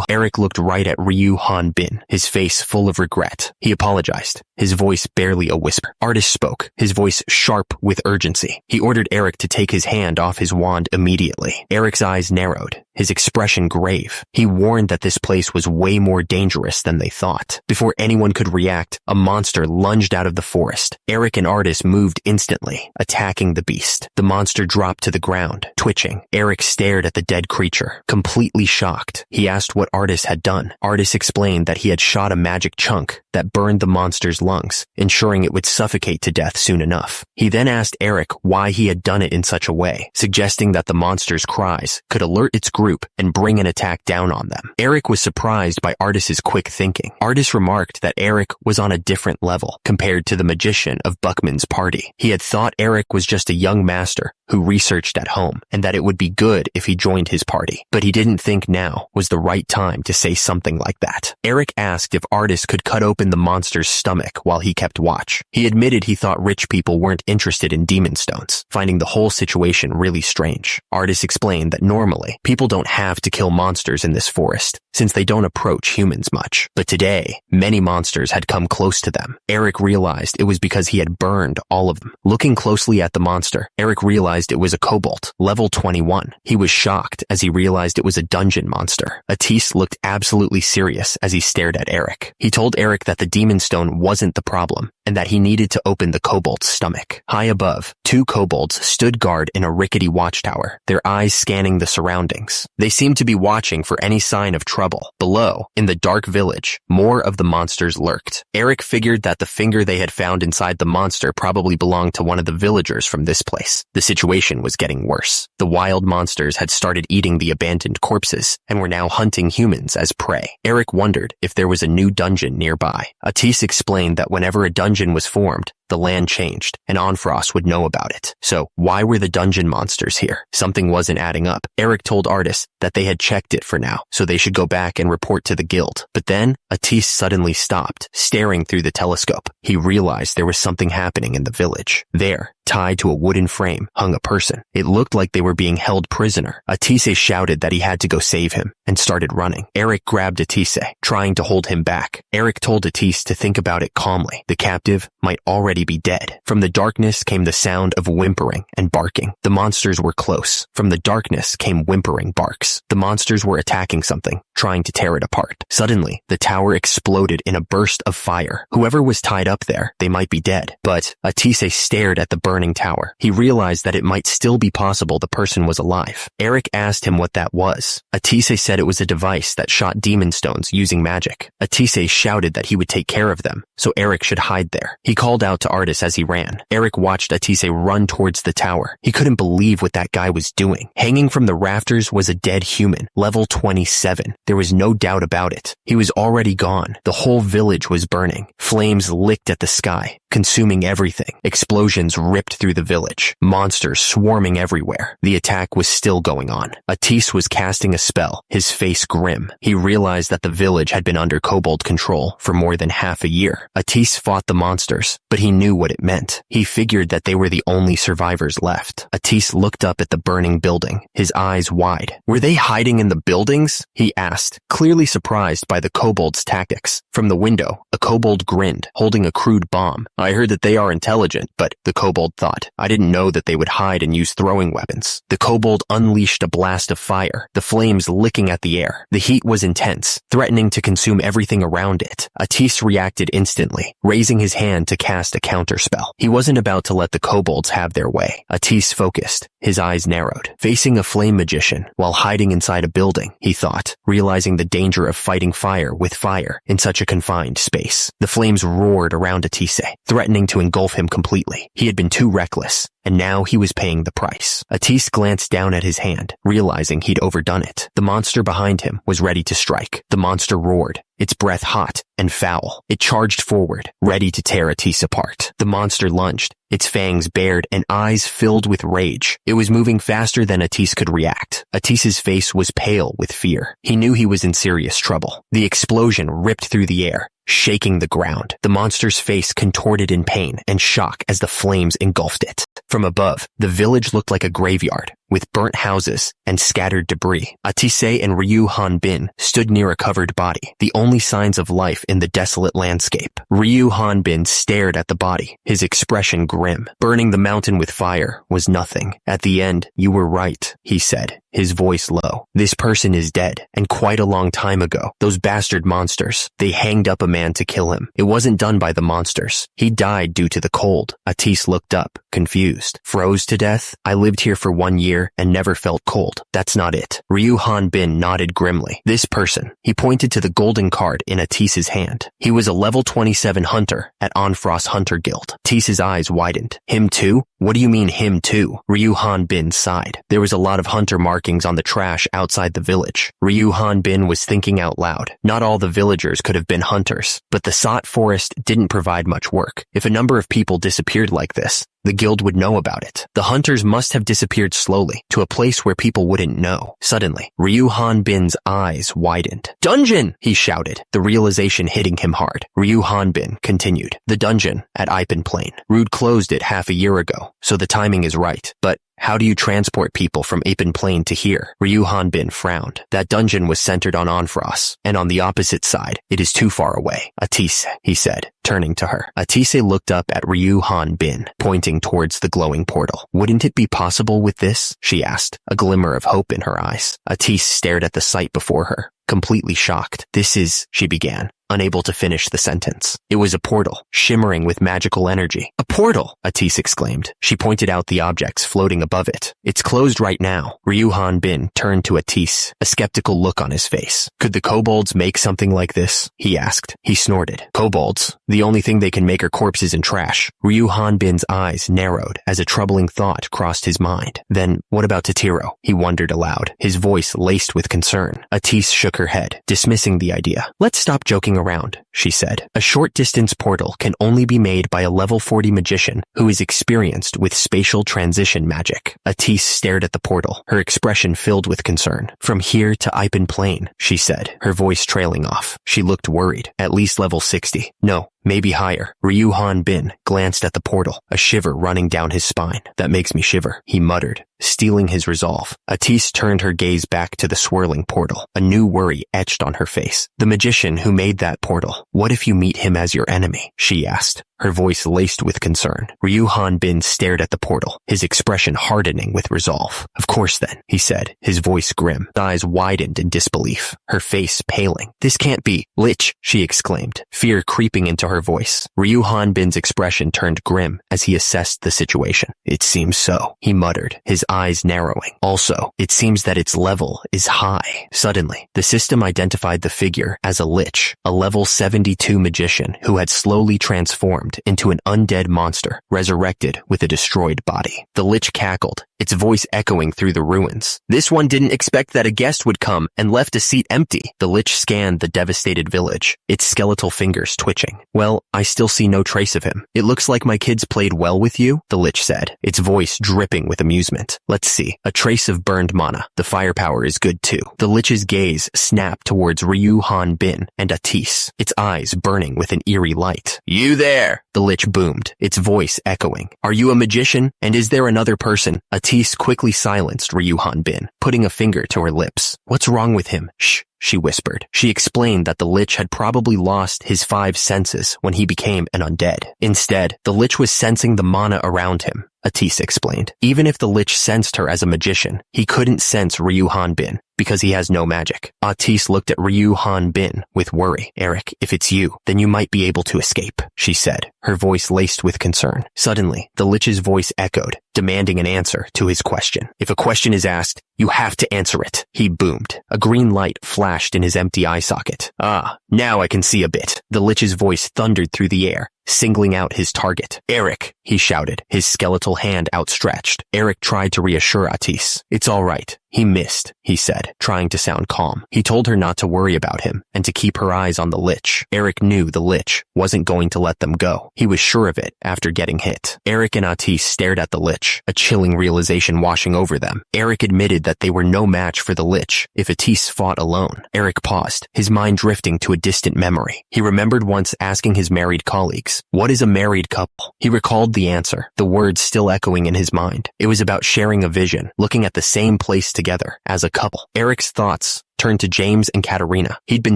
Eric looked right at Ryu Hanbin, his face full of regret. He apologized. his voice barely a whisper. Artist spoke, his voice sharp with urgency. He ordered Eric to take his hand off his wand immediately. Eric's eyes narrowed, his expression grave. He warned that this place was way more dangerous than they thought. Before anyone could react, a monster lunged out of the forest. Eric and Artist moved instantly, attacking the beast. The monster dropped to the ground, twitching. Eric stared at the dead creature, completely shocked. He asked what Artist had done. Artist explained that he had shot a magic chunk that burned the monster's lungs, ensuring it would suffocate to death soon enough. He then asked Eric why he had done it in such a way, suggesting that the monster's cries could alert its group and bring an attack down on them. Eric was surprised by Artist's quick thinking. Artist remarked that Eric was on a different level compared to the magician of Buckman's party. He had thought Eric was just a young master who researched at home, and that it would be good if he joined his party. But he didn't think now was the right time to say something like that. Eric asked if Artist could cut open the monster's stomach while he kept watch. He admitted he thought rich people weren't interested in demon stones, finding the whole situation really strange. Artist explained that normally, people don't have to kill monsters in this forest, since they don't approach humans much. But today, many monsters had come close to them. Eric realized it was because he had burned all of them. Looking closely at the monster, Eric realized it was a kobold, level 21. He was shocked as he realized it was a dungeon monster. Atis looked absolutely serious as he stared at Eric. He told Eric that the demon stone wasn't the problem, and that he needed to open the kobold's stomach. High above, 2 kobolds stood guard in a rickety watchtower, their eyes scanning the surroundings. They seemed to be watching for any sign of trouble. Below, in the dark village, more of the monsters lurked. Eric figured that the finger they had found inside the monster probably belonged to one of the villagers from this place. The situation was getting worse. The wild monsters had started eating the abandoned corpses and were now hunting humans as prey. Eric wondered if there was a new dungeon nearby. Atis explained that whenever a dungeon was formed, the land changed, and Onfrost would know about it. So, why were the dungeon monsters here? Something wasn't adding up. Eric told Artist that they had checked it for now, so they should go back and report to the guild. But then, Atis suddenly stopped, staring through the telescope. He realized there was something happening in the village. There, tied to a wooden frame, hung a person. It looked like they were being held prisoner. Atise shouted that he had to go save him, and started running. Eric grabbed Atise, trying to hold him back. Eric told Atise to think about it calmly. The captive might already be dead. From the darkness came the sound of whimpering and barking. The monsters were close. From the darkness came whimpering barks. The monsters were attacking something, trying to tear it apart. Suddenly, the tower exploded in a burst of fire. Whoever was tied up there, they might be dead. But Atise stared at the burning tower. He realized that it might still be possible the person was alive. Eric asked him what that was. Atise said it was a device that shot demon stones using magic. Atise shouted that he would take care of them, so Eric should hide there. He called out to Artis as he ran. Eric watched Atise run towards the tower. He couldn't believe what that guy was doing. Hanging from the rafters was a dead human, level 27. There was no doubt about it. He was already gone. The whole village was burning. Flames licked at the sky, consuming everything. Explosions ripped through the village. Monsters swarming everywhere. The attack was still going on. Atise was casting a spell, his face grim. He realized that the village had been under kobold control for more than half a year. Atise fought the monsters, but he knew what it meant. He figured that they were the only survivors left. Atise looked up at the burning building, his eyes wide. Were they hiding in the buildings? He asked, clearly surprised by the kobold's tactics. From the window, a kobold grinned, holding a crude bomb. I heard that they are intelligent, but the kobold thought, I didn't know that they would hide and use throwing weapons. The kobold unleashed a blast of fire, the flames licking at the air. The heat was intense, threatening to consume everything around it. Atise reacted instantly, raising his hand to cast a counterspell. He wasn't about to let the kobolds have their way. Atise focused, his eyes narrowed. Facing a flame magician while hiding inside a building, he thought, realizing the danger of fighting fire with fire in such a confined space. The flames roared around Atise, threatening to engulf him completely. He had been too reckless, and now he was paying the price. Atise glanced down at his hand, realizing he'd overdone it. The monster behind him was ready to strike. The monster roared, its breath hot and foul. It charged forward, ready to tear Atise apart. The monster lunged, its fangs bared and eyes filled with rage. It was moving faster than Atise could react. Atise's face was pale with fear. He knew he was in serious trouble. The explosion ripped through the air, shaking the ground. The monster's face contorted in pain and shock as the flames engulfed it. From above, the village looked like a graveyard. with burnt houses and scattered debris. Atise and Ryu Hanbin stood near a covered body, the only signs of life in the desolate landscape. Ryu Hanbin stared at the body, his expression grim. Burning the mountain with fire was nothing. At the end, you were right, he said, his voice low. This person is dead, and quite a long time ago. Those bastard monsters, they hanged up a man to kill him. It wasn't done by the monsters. He died due to the cold. Atise looked up, confused. Froze to death? I lived here for 1 year and never felt cold. That's not it. Ryu Hanbin nodded grimly. This person. He pointed to the golden card in Atise's hand. He was a level 27 hunter at Onfrost Hunter Guild. Atise's eyes widened. Him too? What do you mean him too? Ryu Hanbin sighed. There was a lot of hunter markings on the trash outside the village. Ryu Hanbin was thinking out loud. Not all the villagers could have been hunters, but the Sot Forest didn't provide much work. If a number of people disappeared like this, the guild would know about it. The hunters must have disappeared slowly to a place where people wouldn't know. Suddenly, Ryu Hanbin's eyes widened. Dungeon! He shouted, the realization hitting him hard. Ryu Hanbin continued. The dungeon at Ipen Plain. Rude closed it half a year ago, so the timing is right. But how do you transport people from Ipen Plain to here? Ryu Hanbin frowned. That dungeon was centered on Onfrost, and on the opposite side, it is too far away. Atise, he said, turning to her. Atise looked up at Ryu Hanbin, pointing towards the glowing portal. Wouldn't it be possible with this? She asked, a glimmer of hope in her eyes. Atise stared at the sight before her, completely shocked. This is, she began, unable to finish the sentence. It was a portal, shimmering with magical energy. A portal! Atise exclaimed. She pointed out the objects floating above it. It's closed right now. Ryu Hanbin turned to Atise, a skeptical look on his face. Could the kobolds make something like this? He asked. He snorted. Kobolds? The only thing they can make are corpses and trash. Ryu Hanbin's eyes narrowed as a troubling thought crossed his mind. Then, what about Totiro? He wondered aloud, his voice laced with concern. Atise shook her head, dismissing the idea. Let's stop joking around, she said. A short-distance portal can only be made by a level 40 magician who is experienced with spatial transition magic. Atise stared at the portal, her expression filled with concern. From here to Ipen Plain, she said, her voice trailing off. She looked worried. At least level 60. No, maybe higher. Ryu Hanbin glanced at the portal, a shiver running down his spine. That makes me shiver, he muttered, steeling his resolve. Atise turned her gaze back to the swirling portal, a new worry etched on her face. The magician who made that portal, what if you meet him as your enemy? She asked, her voice laced with concern. Ryu Hanbin stared at the portal, his expression hardening with resolve. Of course then, he said, his voice grim. His eyes widened in disbelief, her face paling. This can't be. Lich, she exclaimed, fear creeping into her voice. Ryu Hanbin's expression turned grim as he assessed the situation. It seems so, he muttered, his eyes narrowing. Also, it seems that its level is high. Suddenly, the system identified the figure as a lich, a level 72 magician who had slowly transformed into an undead monster, resurrected with a destroyed body. The lich cackled, its voice echoing through the ruins. This one didn't expect that a guest would come and left a seat empty. The lich scanned the devastated village, its skeletal fingers twitching. Well, I still see no trace of him. It looks like my kids played well with you, the lich said, its voice dripping with amusement. Let's see. A trace of burned mana. The firepower is good too. The lich's gaze snapped towards Ryu Hanbin and Atise, its eyes burning with an eerie light. You there! The lich boomed, its voice echoing. Are you a magician? And is there another person? Atise quickly silenced Ryu Hanbin, putting a finger to her lips. What's wrong with him? Shh, she whispered. She explained that the lich had probably lost his 5 senses when he became an undead. Instead, the lich was sensing the mana around him. Atise explained. Even if the lich sensed her as a magician, he couldn't sense Ryu Hanbin because he has no magic. Atise looked at Ryu Hanbin with worry. Eric, if it's you, then you might be able to escape, she said, her voice laced with concern. Suddenly, the lich's voice echoed, demanding an answer to his question. If a question is asked, you have to answer it, he boomed. A green light flashed in his empty eye socket. Ah, now I can see a bit. The lich's voice thundered through the air, singling out his target. Eric, he shouted, his skeletal hand outstretched. Eric tried to reassure Atise. It's all right. He missed, he said, trying to sound calm. He told her not to worry about him and to keep her eyes on the lich. Eric knew the lich wasn't going to let them go. He was sure of it after getting hit. Eric and Atise stared at the lich, Lich, a chilling realization washing over them. Eric admitted that they were no match for the Lich if Atis fought alone. Eric paused, his mind drifting to a distant memory. He remembered once asking his married colleagues, "What is a married couple?" He recalled the answer, the words still echoing in his mind. It was about sharing a vision, looking at the same place together, as a couple. Eric's thoughts turned to James and Katerina. He'd been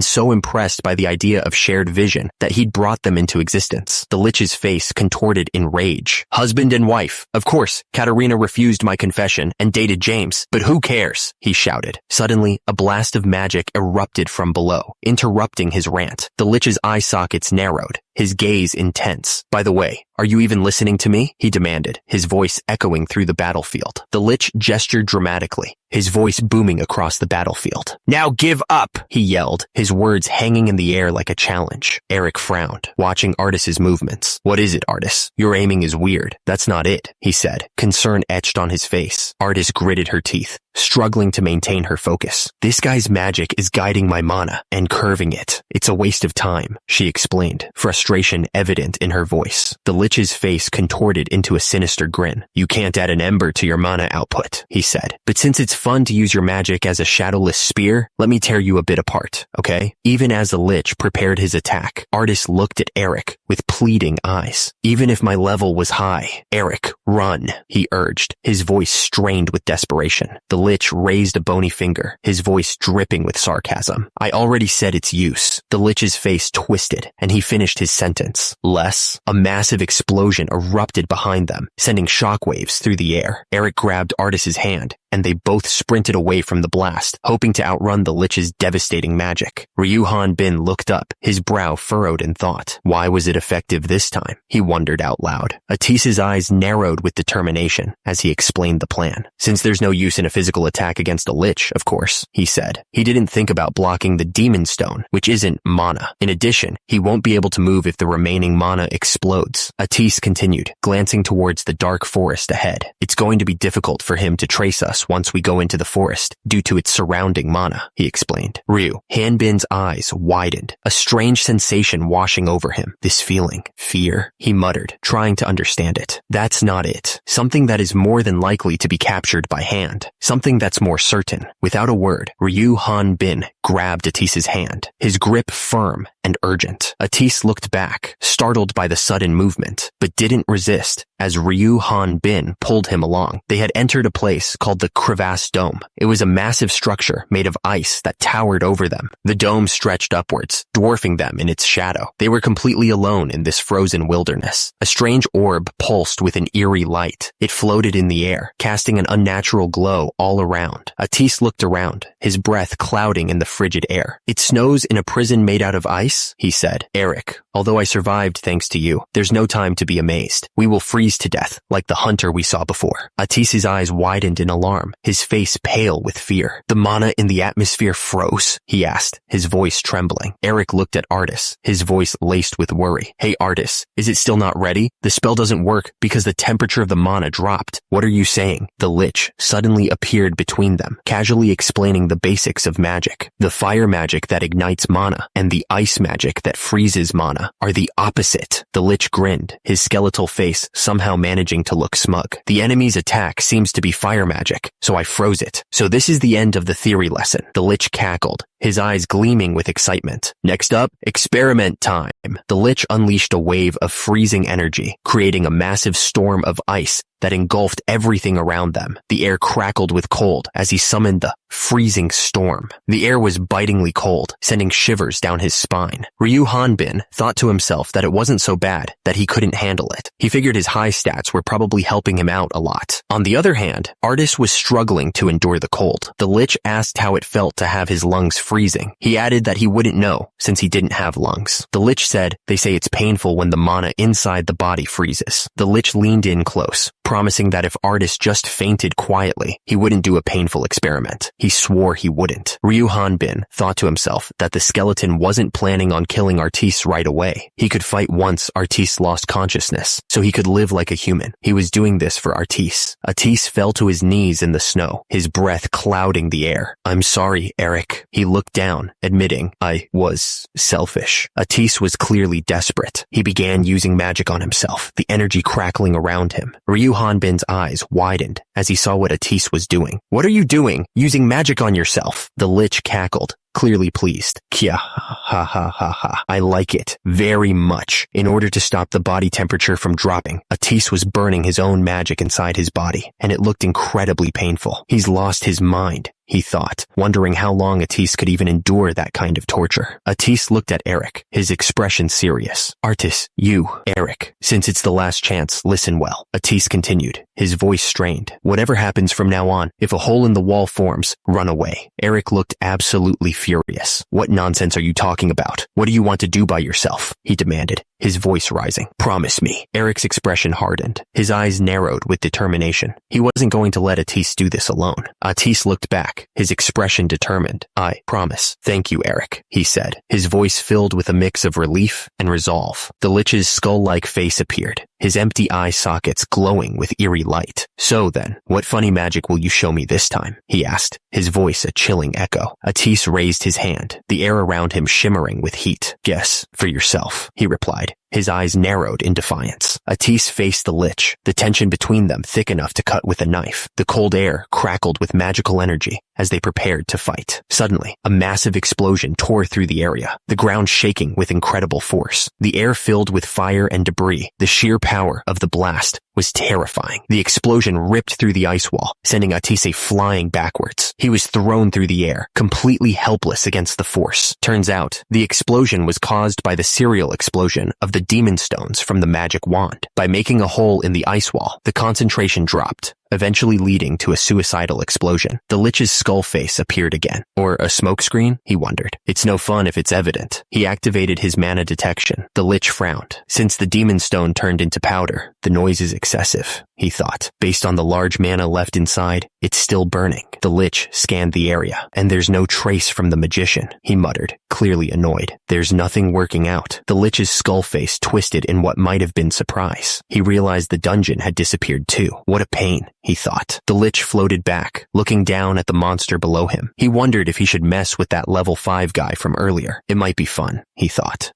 so impressed by the idea of shared vision that he'd brought them into existence. The Lich's face contorted in rage. Husband and wife. Of course, Katerina refused my confession and dated James, but who cares? He shouted. Suddenly, a blast of magic erupted from below, interrupting his rant. The Lich's eye sockets narrowed, his gaze intense. "By the way, are you even listening to me?" he demanded, his voice echoing through the battlefield. The Lich gestured dramatically, his voice booming across the battlefield. "Now give up," he yelled, his words hanging in the air like a challenge. Eric frowned, watching Artis's movements. "What is it, Artis? Your aiming is weird." "That's not it," he said, concern etched on his face. Artis gritted her teeth, struggling to maintain her focus. "This guy's magic is guiding my mana and curving it. It's a waste of time," she explained, frustration evident in her voice. The Lich's face contorted into a sinister grin. "You can't add an ember to your mana output," he said. "But since it's fun to use your magic as a shadowless spear, let me tear you a bit apart, okay?" Even as the Lich prepared his attack, Artis looked at Eric with pleading eyes. "Even if my level was high, Eric, run," he urged, his voice strained with desperation. The Lich raised a bony finger, his voice dripping with sarcasm. "I already said its use." The Lich's face twisted, and he finished his sentence. "Less." A massive explosion erupted behind them, sending shockwaves through the air. Eric grabbed Artis's hand, and they both sprinted away from the blast, hoping to outrun the Lich's devastating magic. Ryu Bin looked up, his brow furrowed in thought. Why was it effective this time? He wondered out loud. Atis's eyes narrowed with determination as he explained the plan. "Since there's no use in a physical attack against a Lich, of course," he said. He didn't think about blocking the Demon Stone, which isn't mana. In addition, he won't be able to move if the remaining mana explodes. Atis continued, glancing towards the dark forest ahead. "It's going to be difficult for him to trace us once we go into the forest, due to its surrounding mana," he explained. Ryu Hanbin's eyes widened, a strange sensation washing over him. "This feeling, fear," he muttered, trying to understand it. "That's not it. Something that is more than likely to be captured by hand. Something that's more certain." Without a word, Ryu Bin grabbed Atis's hand, his grip firm and urgent. Atis looked back, startled by the sudden movement, but didn't resist as Ryu Bin pulled him along. They had entered a place called the Crevasse Dome. It was a massive structure made of ice that towered over them. The dome stretched upwards, dwarfing them in its shadow. They were completely alone in this frozen wilderness. A strange orb pulsed with an eerie light. It floated in the air, casting an unnatural glow all around. Atis looked around, his breath clouding in the frigid air. "It snows in a prison made out of ice?" he said. "Eric, although I survived thanks to you, there's no time to be amazed. We will freeze to death, like the hunter we saw before." Atis's eyes widened in alarm, his face pale with fear. "The mana in the atmosphere froze?" he asked, his voice trembling. Eric looked at Artis, his voice laced with worry. "Hey Artis, is it still not ready? The spell doesn't work because the temperature of the mana dropped." "What are you saying?" The Lich suddenly appeared between them, casually explaining the basics of magic. "The fire magic that ignites mana and the ice magic that freezes mana are the opposite." The Lich grinned, his skeletal face somehow managing to look smug. "The enemy's attack seems to be fire magic, so I froze it. So this is the end of the theory lesson." The Lich cackled, his eyes gleaming with excitement. "Next up, experiment time." The Lich unleashed a wave of freezing energy, creating a massive storm of ice that engulfed everything around them. The air crackled with cold as he summoned the freezing storm. The air was bitingly cold, sending shivers down his spine. Ryu Bin thought to himself that it wasn't so bad that he couldn't handle it. He figured his high stats were probably helping him out a lot. On the other hand, Artis was struggling to endure the cold. The Lich asked how it felt to have his lungs freezing. He added that he wouldn't know since he didn't have lungs. The Lich said, "They say it's painful when the mana inside the body freezes." The Lich leaned in close, promising that if Artis just fainted quietly, he wouldn't do a painful experiment. He swore he wouldn't. Ryu Bin thought to himself that the skeleton wasn't planning on killing Artis right away. He could fight once Artis lost consciousness, so he could live like a human. He was doing this for Artis. Artis fell to his knees in the snow, his breath clouding the air. "I'm sorry, Eric." He looked down, admitting, "I was selfish." Artis was clearly desperate. He began using magic on himself, the energy crackling around him. Ryu Hanbin's eyes widened as he saw what Atis was doing. "What are you doing? Using magic on yourself?" The lich cackled, clearly pleased. "Kya, ha ha ha ha. I like it very much." In order to stop the body temperature from dropping, Atis was burning his own magic inside his body, and it looked incredibly painful. He's lost his mind, he thought, wondering how long Atis could even endure that kind of torture. Atis looked at Eric, his expression serious. "Artis, you, Eric, since it's the last chance, listen well." Atis continued, his voice strained. "Whatever happens from now on, if a hole in the wall forms, run away." Eric looked absolutely furious. "What nonsense are you talking about? What do you want to do by yourself?" he demanded, his voice rising. "Promise me." Eric's expression hardened. His eyes narrowed with determination. He wasn't going to let Atis do this alone. Atis looked back, his expression determined. "I promise." "Thank you, Eric," he said, his voice filled with a mix of relief and resolve. The lich's skull-like face appeared, his empty eye sockets glowing with eerie light. "So then, what funny magic will you show me this time?" he asked, his voice a chilling echo. Atis raised his hand, the air around him shimmering with heat. "Guess for yourself," he replied, his eyes narrowed in defiance. Atis faced the lich, the tension between them thick enough to cut with a knife. The cold air crackled with magical energy as they prepared to fight. Suddenly, a massive explosion tore through the area, the ground shaking with incredible force. The air filled with fire and debris. The sheer power of the blast was terrifying. The explosion ripped through the ice wall, sending Atise flying backwards. He was thrown through the air, completely helpless against the force. Turns out, the explosion was caused by the serial explosion of the demon stones from the magic wand. By making a hole in the ice wall, the concentration dropped, eventually leading to a suicidal explosion. The lich's skull face appeared again. Or a smokescreen? He wondered. It's no fun if it's evident. He activated his mana detection. The lich frowned. Since the demon stone turned into powder, the noise is excessive, he thought. Based on the large mana left inside, it's still burning. The lich scanned the area, and there's no trace from the magician, he muttered, clearly annoyed. There's nothing working out. The lich's skull face twisted in what might have been surprise. He realized the dungeon had disappeared too. What a pain, he thought. The lich floated back, looking down at the monster below him. He wondered if he should mess with that level 5 guy from earlier. It might be fun, he thought.